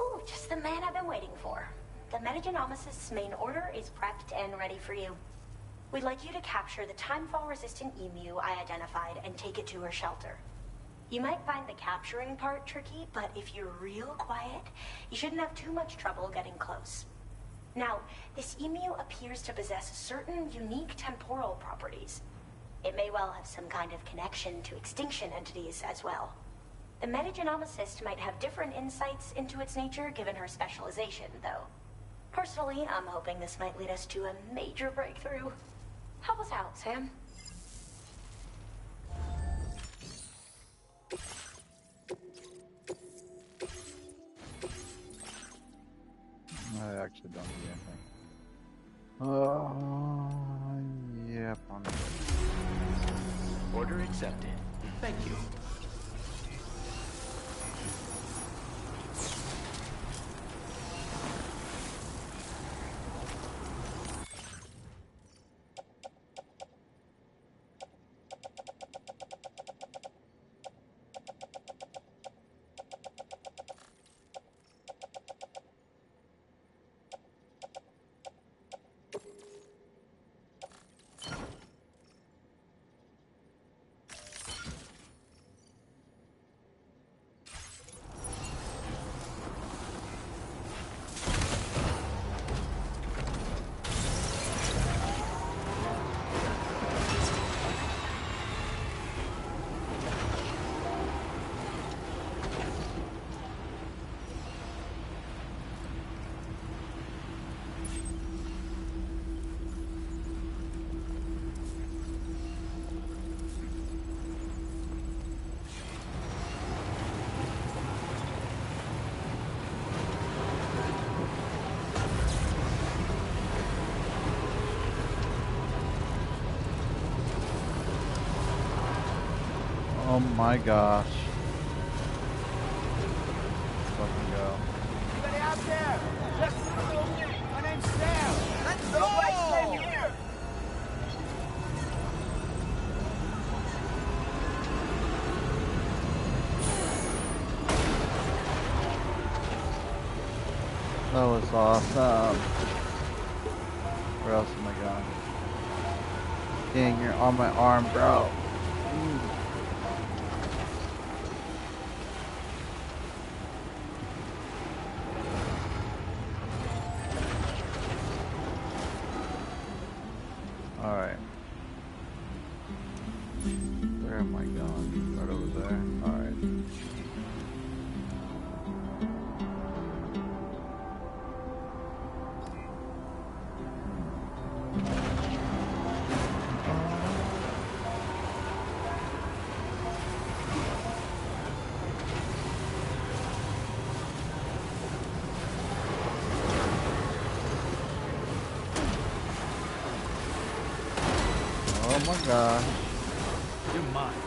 Speaker 21: Ooh, just the man I've been waiting for. The metagenomicist's main order is prepped and ready for you. We'd like you to capture the timefall-resistant emu I identified and take it to her shelter. You might find the capturing part tricky, but if you're real quiet, you shouldn't have too much trouble getting close. Now, this emu appears to possess certain unique temporal properties. It may well have some kind of connection to extinction entities as well. The metagenomicist might have different insights into its nature given her specialization, though. Personally, I'm hoping this might lead us to a major breakthrough. Help us out, Sam.
Speaker 3: actually don't do anything. Oh, yep, on the way.
Speaker 9: Order accepted. Thank you.
Speaker 3: Oh my gosh. Fucking go.
Speaker 13: Anybody out there? Let's go. My name's Sam. Let's go. Right here.
Speaker 3: That was awesome. Where else am I going? Dang, you're on my arm, bro. Alright. Where am I going? Right over there? Alright. Oh my gosh.
Speaker 13: You're mine.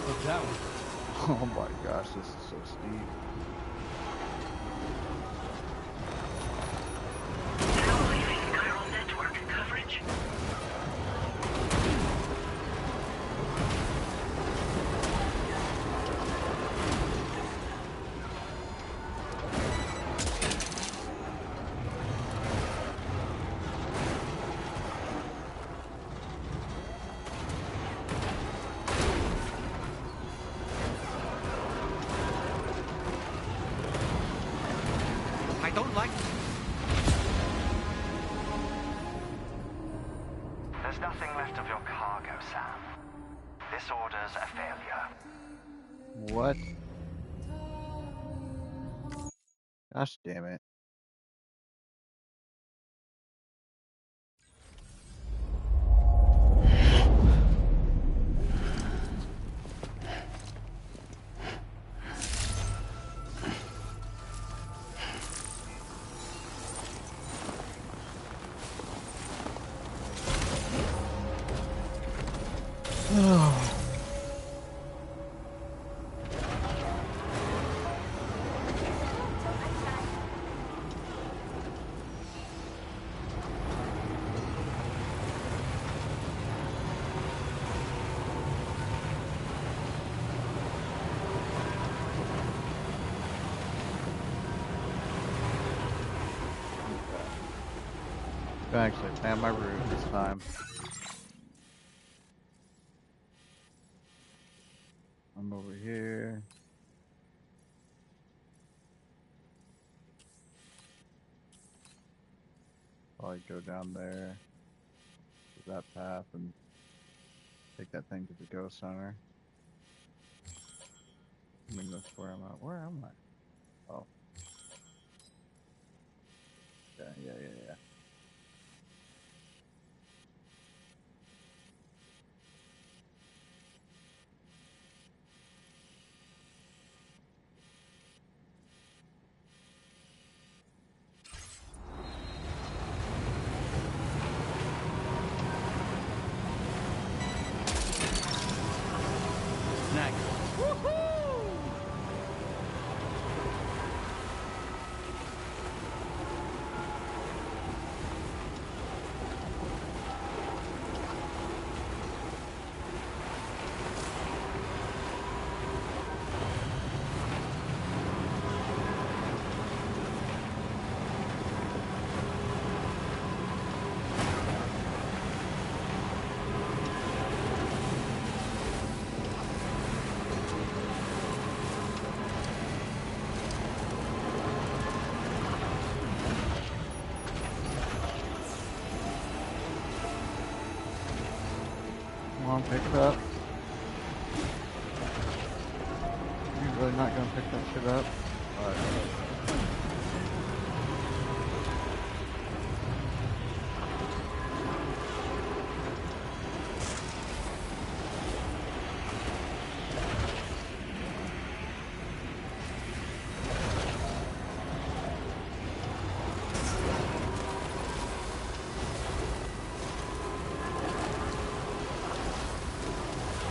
Speaker 13: Look down.
Speaker 3: Oh my gosh, this is so steep.
Speaker 15: Now leaving chiral network coverage.
Speaker 4: I don't like...
Speaker 7: There's nothing left of your cargo, Sam. This order's a failure.
Speaker 3: What? Gosh damn it. I actually found my route this time. I'm over here. Probably go down there to that path and take that thing to the Ghost Center. I mean, that's where I'm at. Where am I? Oh. Yeah. want to pick that? You're really not gonna pick that shit up? Alright.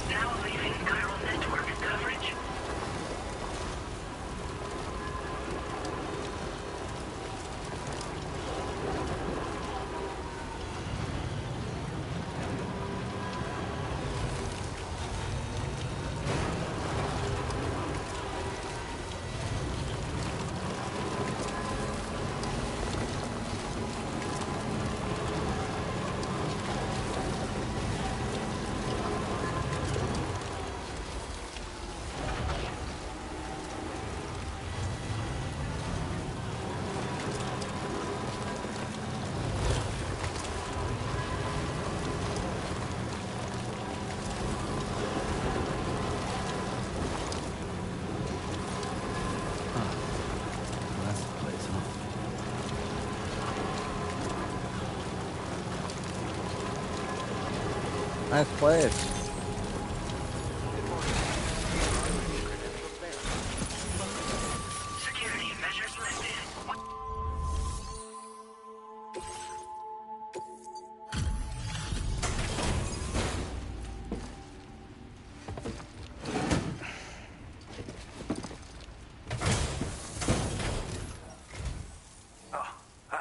Speaker 15: Now leaving neural network coverage.
Speaker 19: That's the place, huh?
Speaker 3: Nice place.
Speaker 15: Security measures lifted.
Speaker 16: Oh, hey.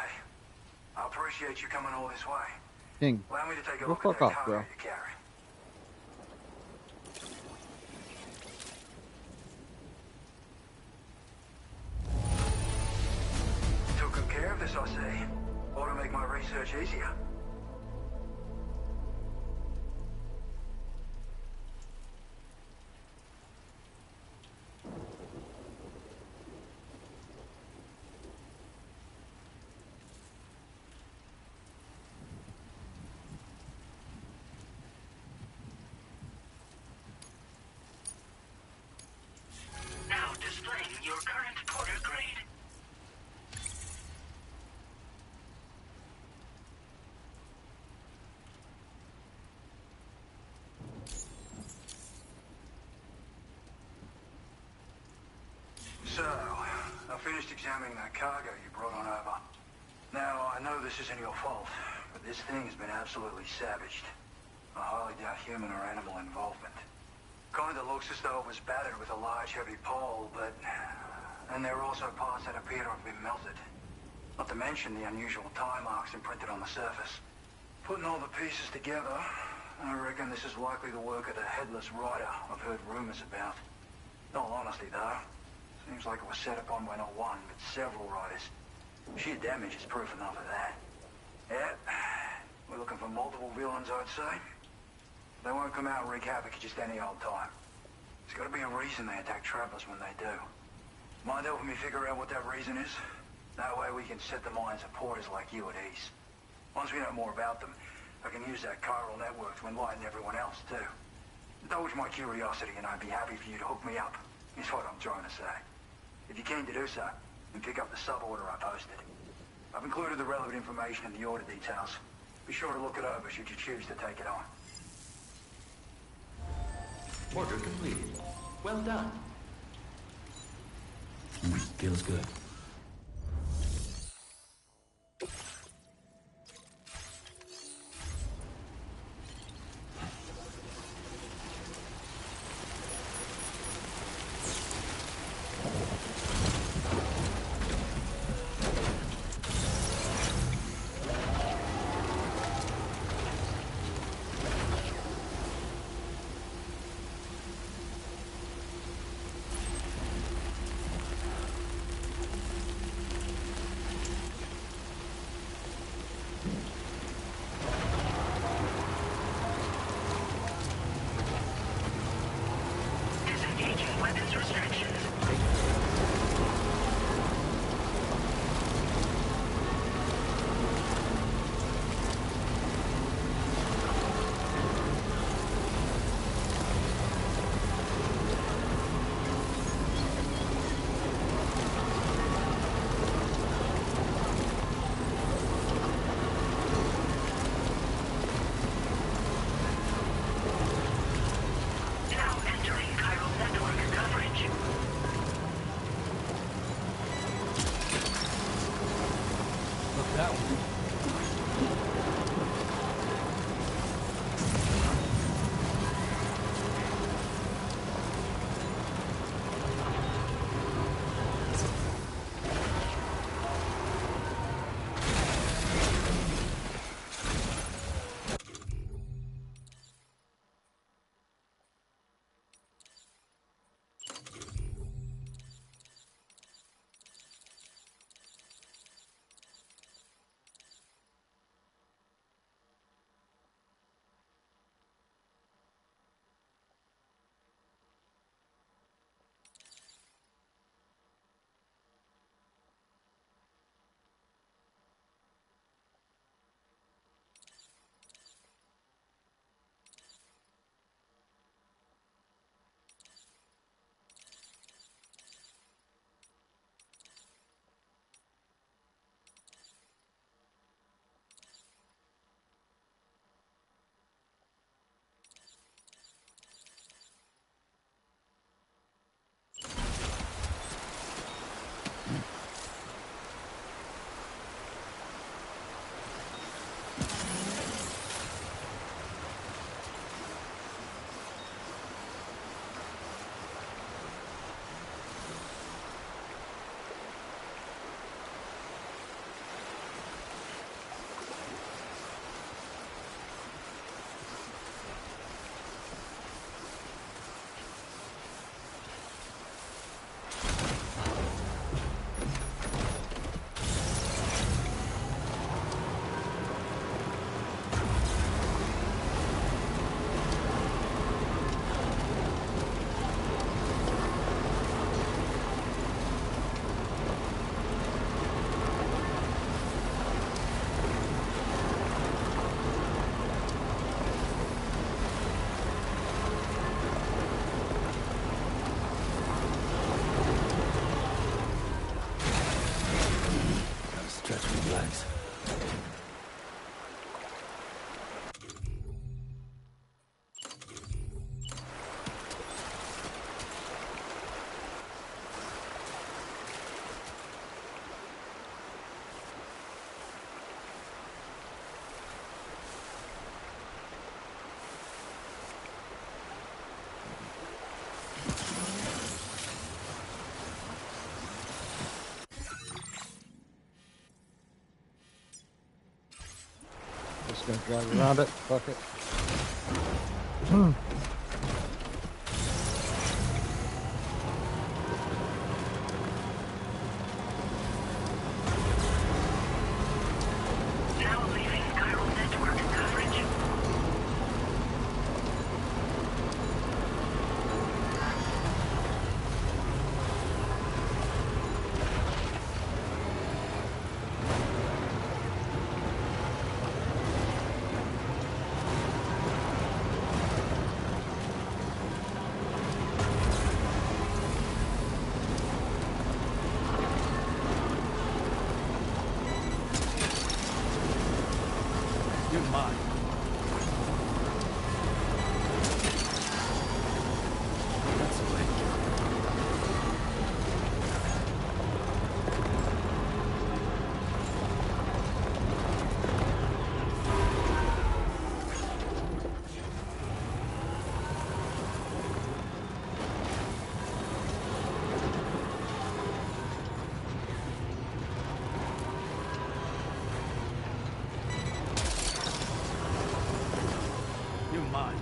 Speaker 16: I appreciate you coming all this way.
Speaker 3: King,
Speaker 16: Allow me to take a
Speaker 3: go
Speaker 16: look
Speaker 3: fuck
Speaker 16: at that
Speaker 3: off,
Speaker 16: cargo
Speaker 3: bro.
Speaker 16: you carry. Took good care of this, I see. Ought to make my research easier.
Speaker 15: Now displaying your current porter grade.
Speaker 16: So, I finished examining that cargo you brought on over. Now, I know this isn't your fault, but this thing has been absolutely savaged. I highly doubt human or animal involvement. Kinda looks as though it was battered with a large heavy pole, but... And there are also parts that appear to have been melted. Not to mention the unusual tie marks imprinted on the surface. Putting all the pieces together, I reckon this is likely the work of the headless rider I've heard rumors about. In all honesty, though, seems like it was set upon by not one, but several riders. Sheer damage is proof enough of that. Yeah, we're looking for multiple villains, I'd say. They won't come out and wreak havoc at just any old time. There's got to be a reason they attack travelers when they do. Mind helping me figure out what that reason is? That way we can set the minds of porters like you at ease. Once we know more about them, I can use that chiral network to enlighten everyone else, too. Indulge my curiosity and I'd be happy for you to hook me up, is what I'm trying to say. If you're keen to do so, then pick up the sub-order I posted. I've included the relevant information in the order details. Be sure to look it over should you choose to take it on.
Speaker 9: Order completed. Well done.
Speaker 19: Feels good.
Speaker 12: that one.
Speaker 3: Just gonna drive around it. Fuck it.
Speaker 15: Now leaving chiral network coverage.
Speaker 12: You're mine. That's the way. You're mine.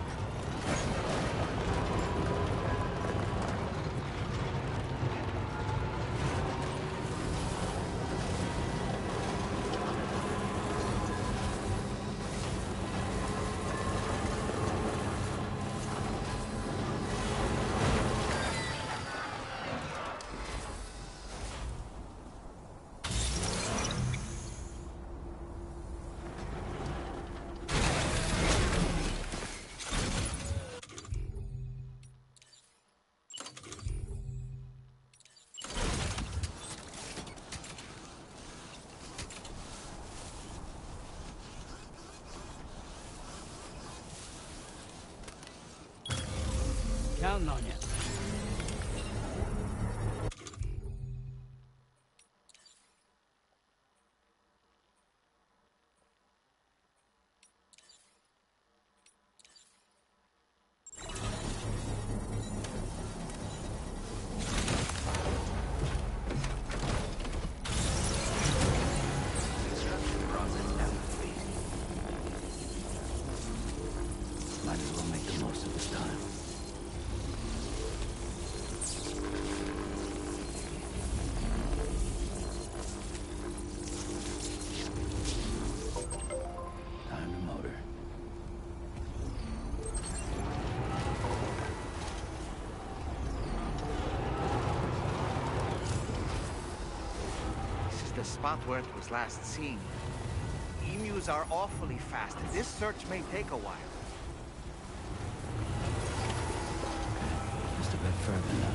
Speaker 12: Counting on you.
Speaker 4: the spot where it was last seen. Emus are awfully fast. This search may take a while.
Speaker 19: Just a bit further now.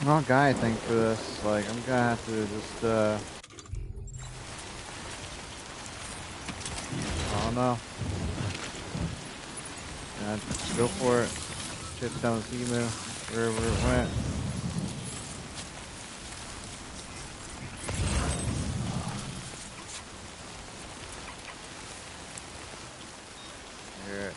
Speaker 3: Wrong guy, I think, for this. Like, I'm gonna have to just, I don't know. Yeah, just go for it. Chase down this emu, wherever it went. Here.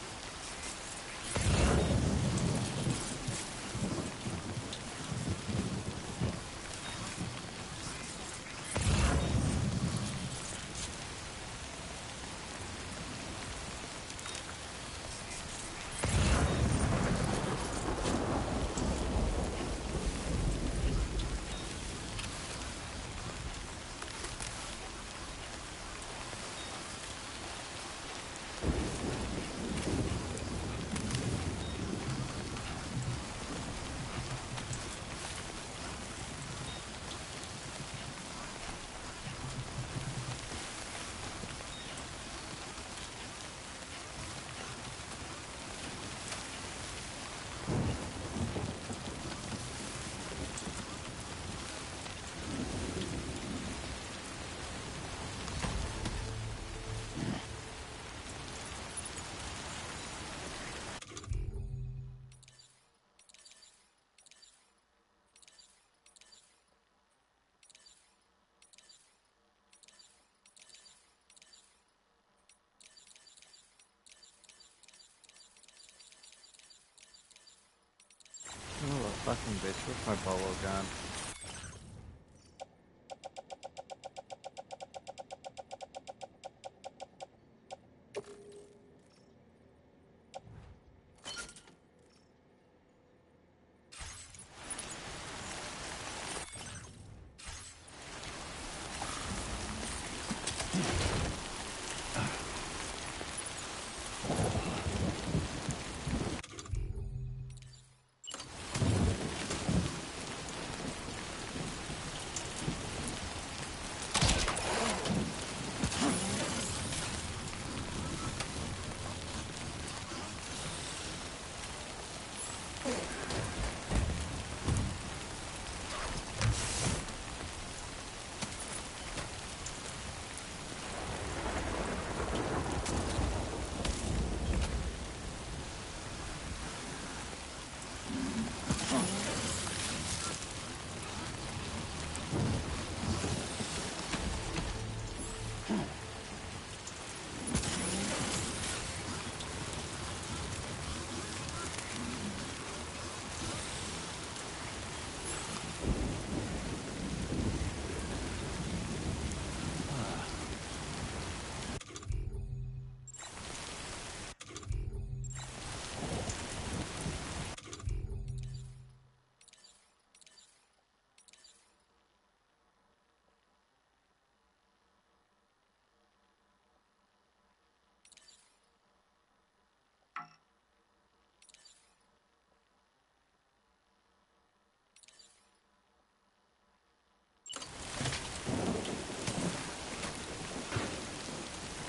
Speaker 3: Oh, fucking bitch, where's my bolo gun?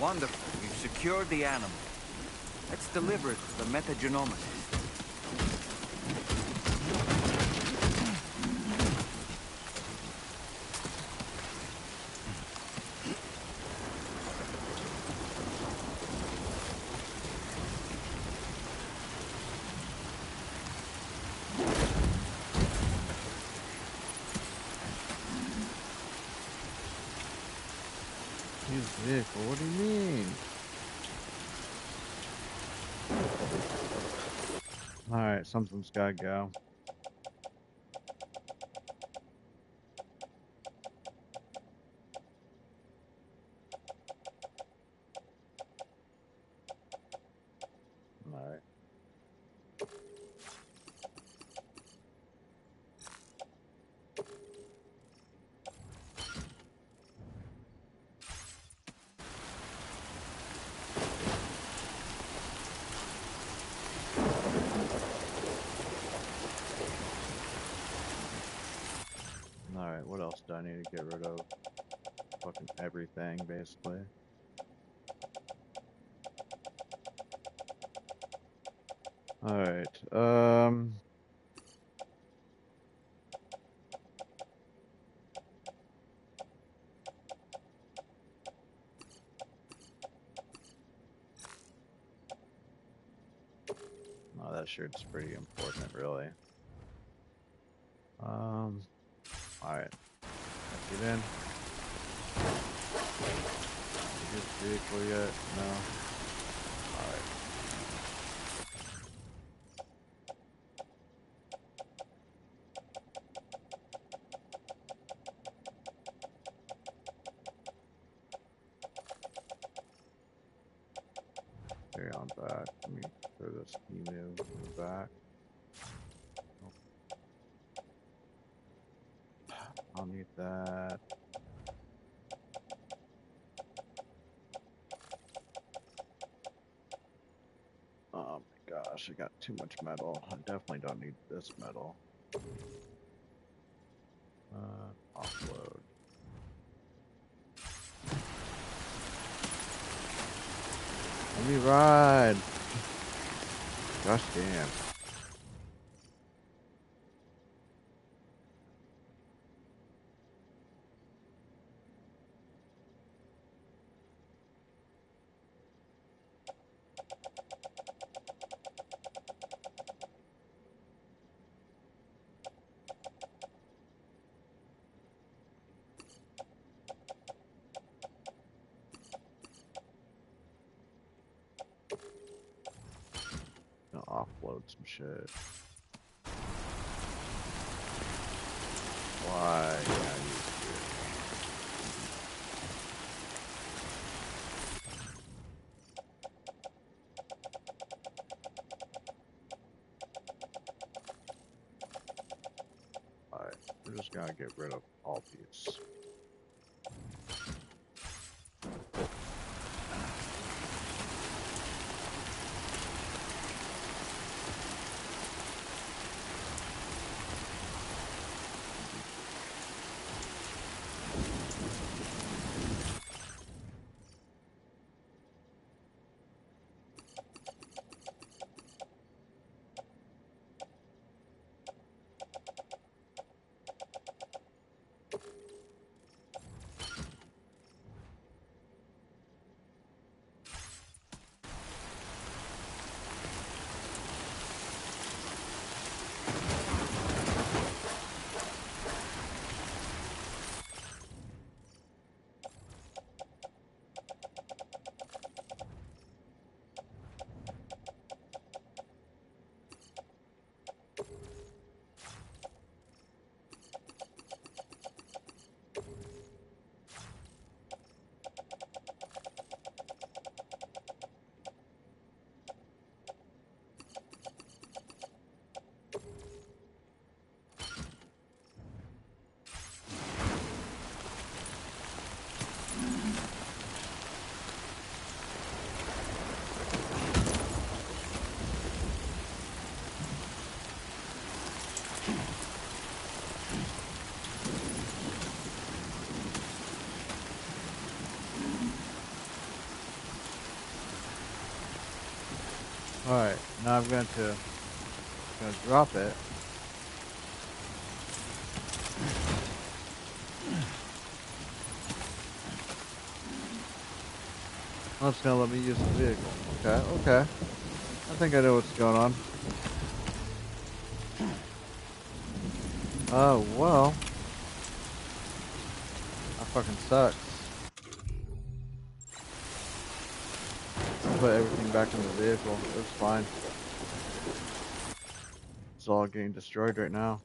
Speaker 4: Wonderful. We've secured the animal. Let's deliver it to the metagenomicist.
Speaker 3: His vehicle, what do you mean? Alright, something's gotta go. Alright. Alright, what else do I need to get rid of? Fucking everything, basically. Alright, oh, that shirt's pretty important, really. Alright. Get in. Get the vehicle yet? No. Alright. Carry on back. Let me throw this emu in the back. I'll need that. Oh my gosh, I got too much metal. I definitely don't need this metal. Offload. Let me ride. Gosh damn. Gonna offload some shit. Why? Yeah, alright, we're just gonna get rid of all these. Alright, now I'm going to drop it. Oh, it's gonna let me use the vehicle. Okay, okay. I think I know what's going on. Oh, well. That fucking sucks. Put everything back in the vehicle. It was fine. It's all getting destroyed right now.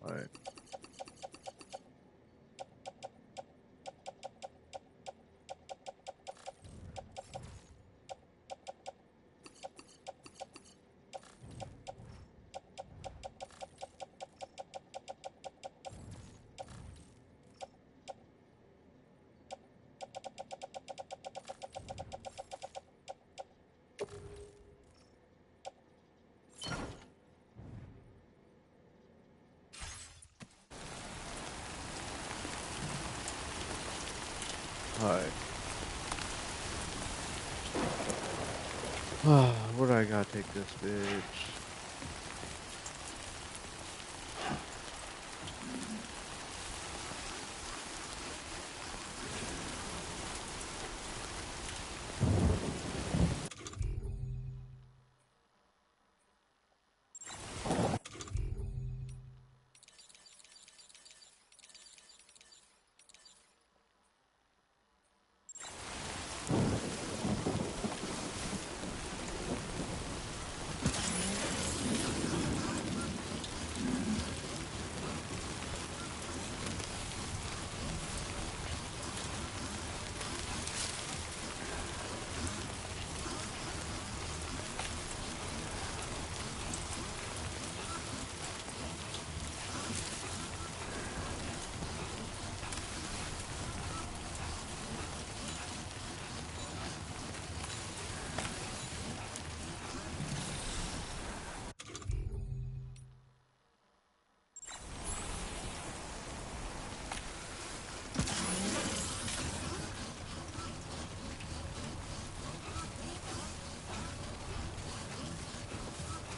Speaker 3: Alright. Alright. Where do I gotta take this bitch?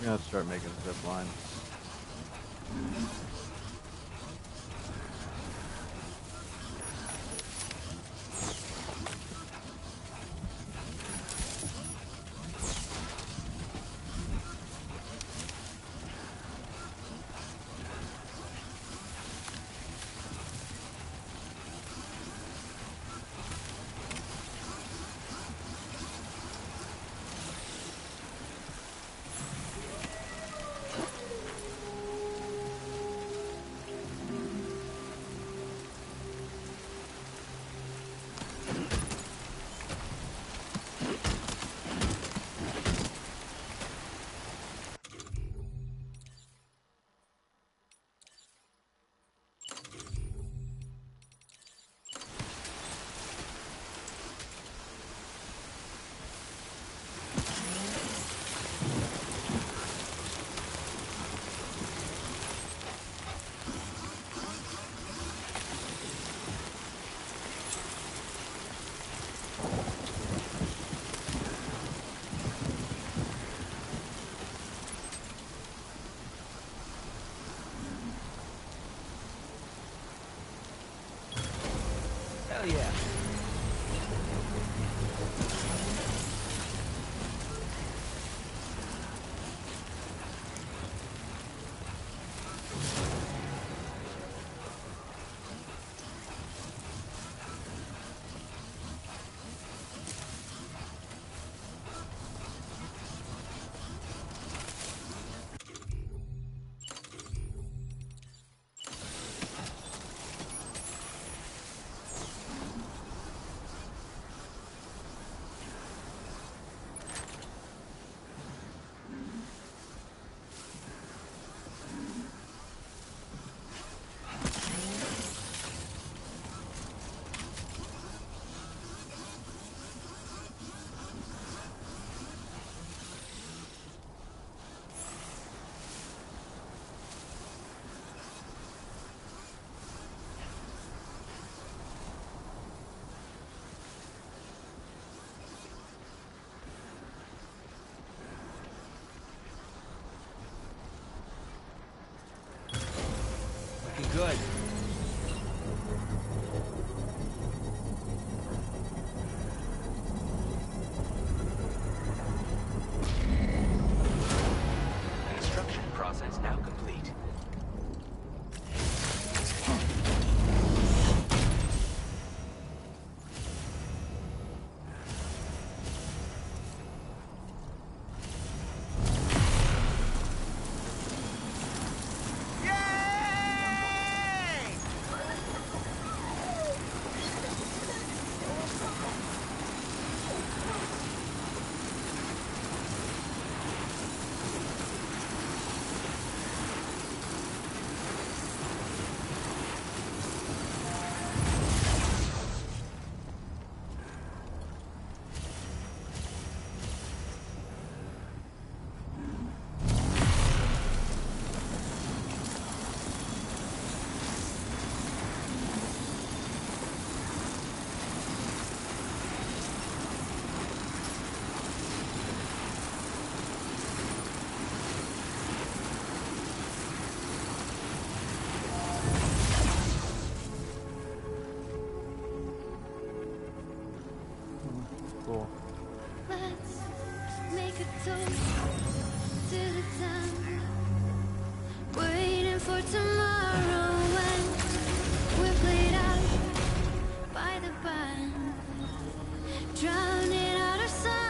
Speaker 3: Yeah, let's start making zip lines.
Speaker 18: good.
Speaker 9: Construction process now complete.
Speaker 3: Cool.
Speaker 1: Let's make a toast to the time waiting for tomorrow when we're played out by the band, drowning out our sorrows.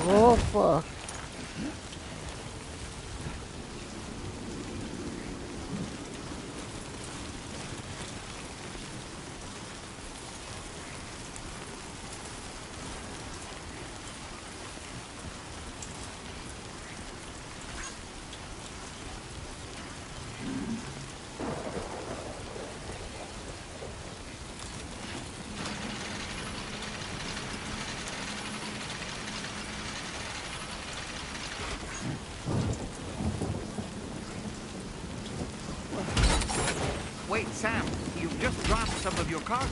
Speaker 3: Oh, fuck.
Speaker 4: Wait, Sam, you've just dropped some of your cargo.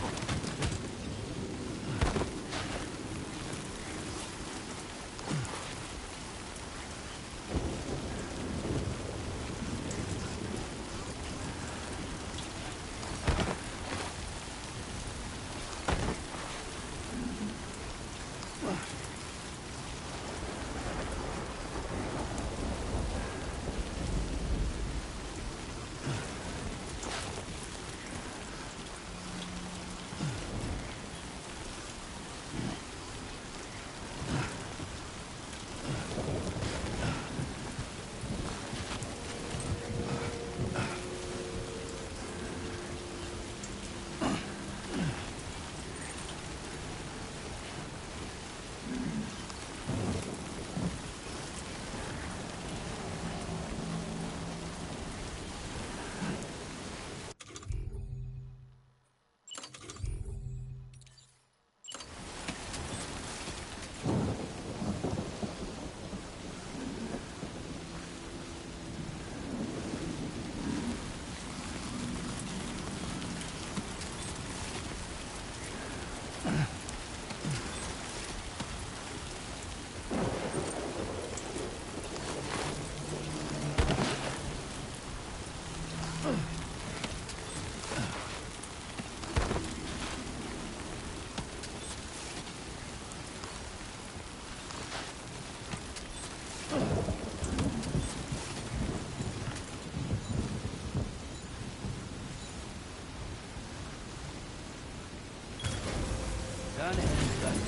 Speaker 18: Done and done.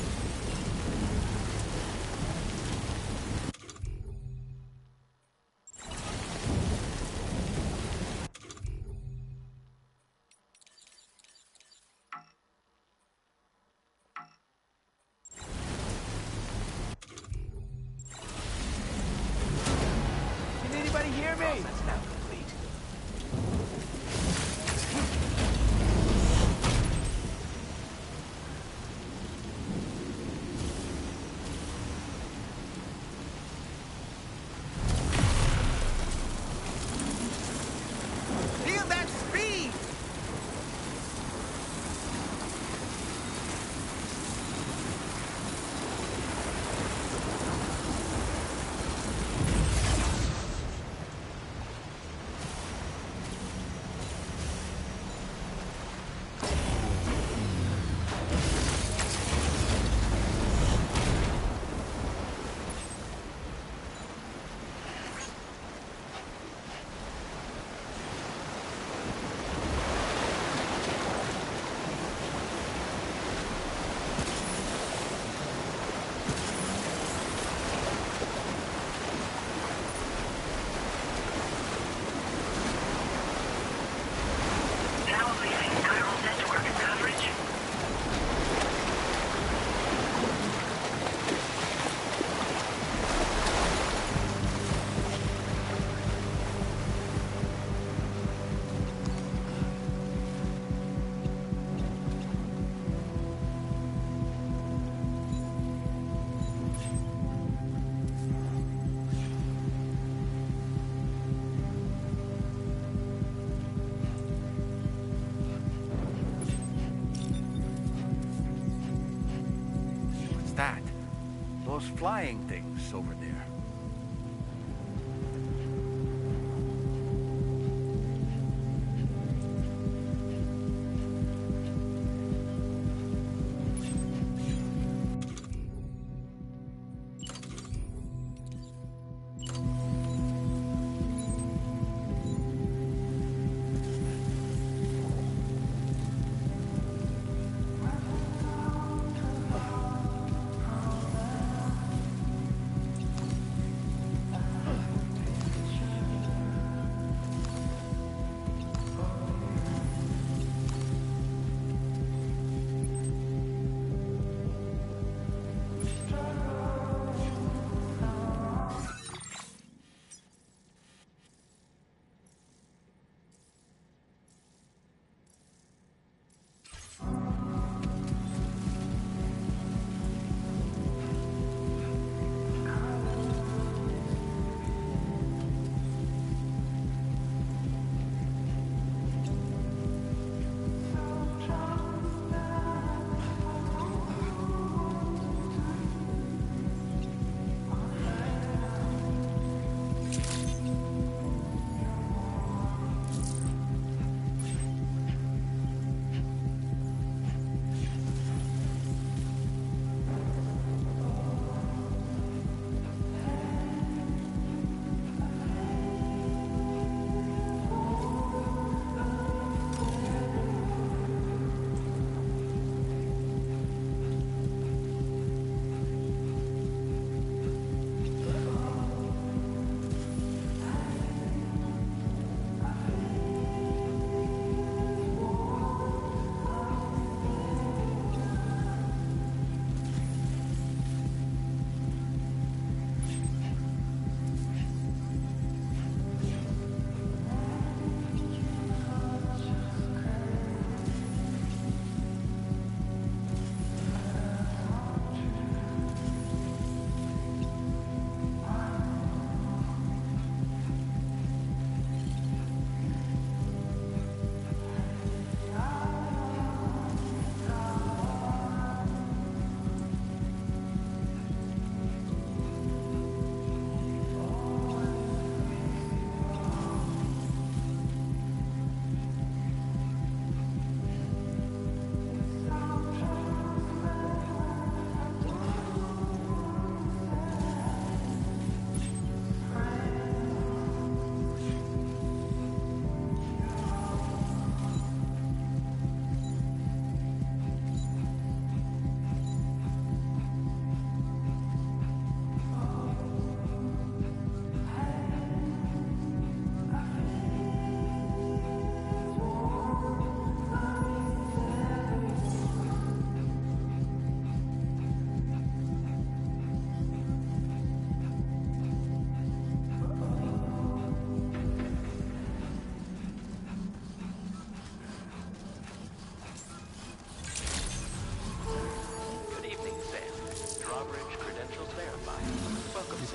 Speaker 13: Can anybody hear me?
Speaker 9: Process now complete.
Speaker 18: Feel that speed!
Speaker 15: Now leaving chiral network coverage.
Speaker 4: What's that? Those flying things over there.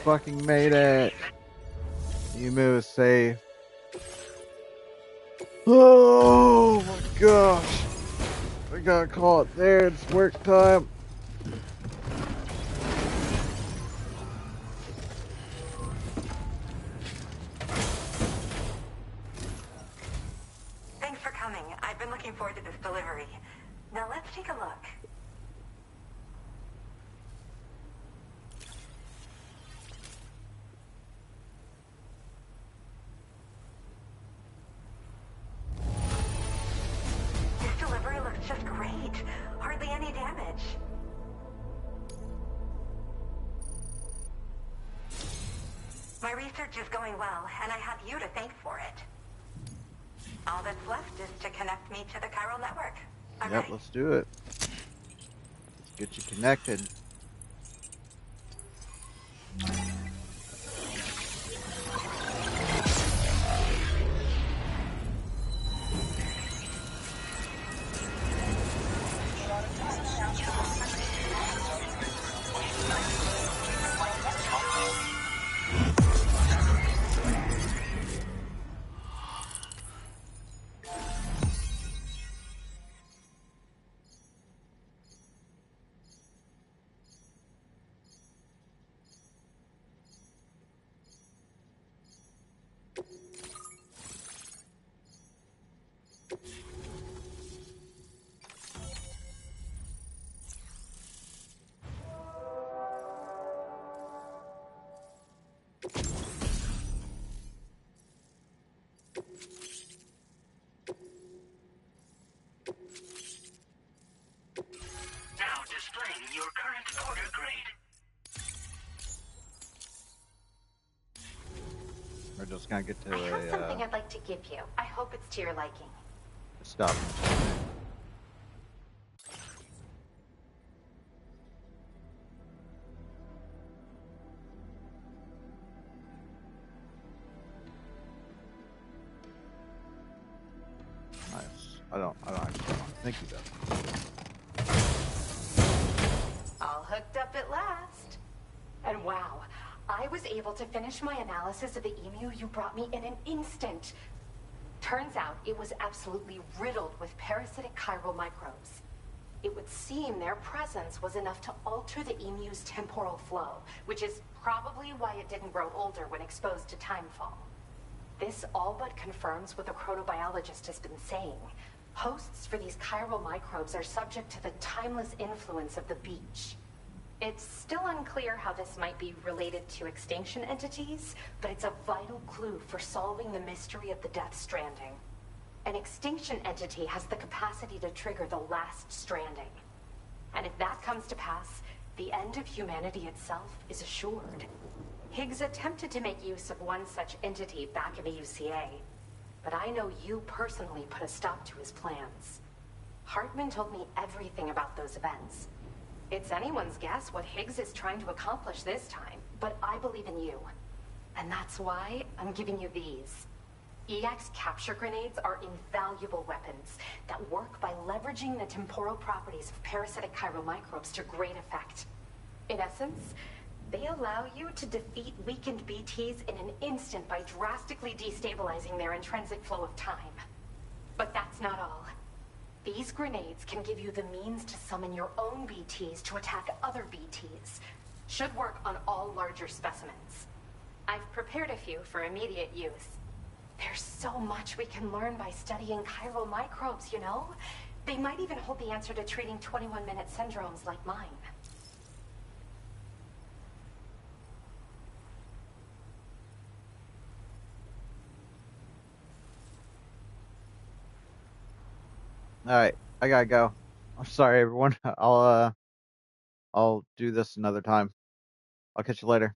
Speaker 3: fucking made it. Emu is safe. Oh my gosh. I gotta call it there. It's work time.
Speaker 5: Thanks for coming. I've been looking forward to this delivery. Now let's take a look. This delivery looks just great. Hardly any damage. My research is going well, and I have you to thank for it. All that's left is to connect me to the chiral network.
Speaker 3: Yep, let's do it. Let's get you connected.
Speaker 15: Now displaying your current order grade.
Speaker 3: We're just gonna get to
Speaker 21: I have something I'd like to give you. I hope it's to your liking.
Speaker 3: stop. Nice. I don't actually want to thank you though.
Speaker 21: All hooked up at last. And wow, I was able to finish my analysis of the emu you brought me in an instant. Turns out it was absolutely riddled with parasitic chiral microbes. It would seem their presence was enough to alter the emu's temporal flow, which is probably why it didn't grow older when exposed to timefall. This all but confirms what the chronobiologist has been saying. Hosts for these chiral microbes are subject to the timeless influence of the beach. It's still unclear how this might be related to extinction entities, but it's a vital clue for solving the mystery of the Death Stranding. An extinction entity has the capacity to trigger the last stranding. And if that comes to pass, the end of humanity itself is assured. Higgs attempted to make use of one such entity back in the UCA, but I know you personally put a stop to his plans. Hartman told me everything about those events. It's anyone's guess what Higgs is trying to accomplish this time, but I believe in you. And that's why I'm giving you these. EX capture grenades are invaluable weapons that work by leveraging the temporal properties of parasitic chiral microbes to great effect. In essence, they allow you to defeat weakened BTs in an instant by drastically destabilizing their intrinsic flow of time. But that's not all. These grenades can give you the means to summon your own BTs to attack other BTs. Should work on all larger specimens. I've prepared a few for immediate use. There's so much we can learn by studying chiral microbes, you know? They might even hold the answer to treating 21-minute syndromes like mine.
Speaker 3: Alright, I gotta go. I'm sorry everyone. I'll do this another time. I'll catch you later.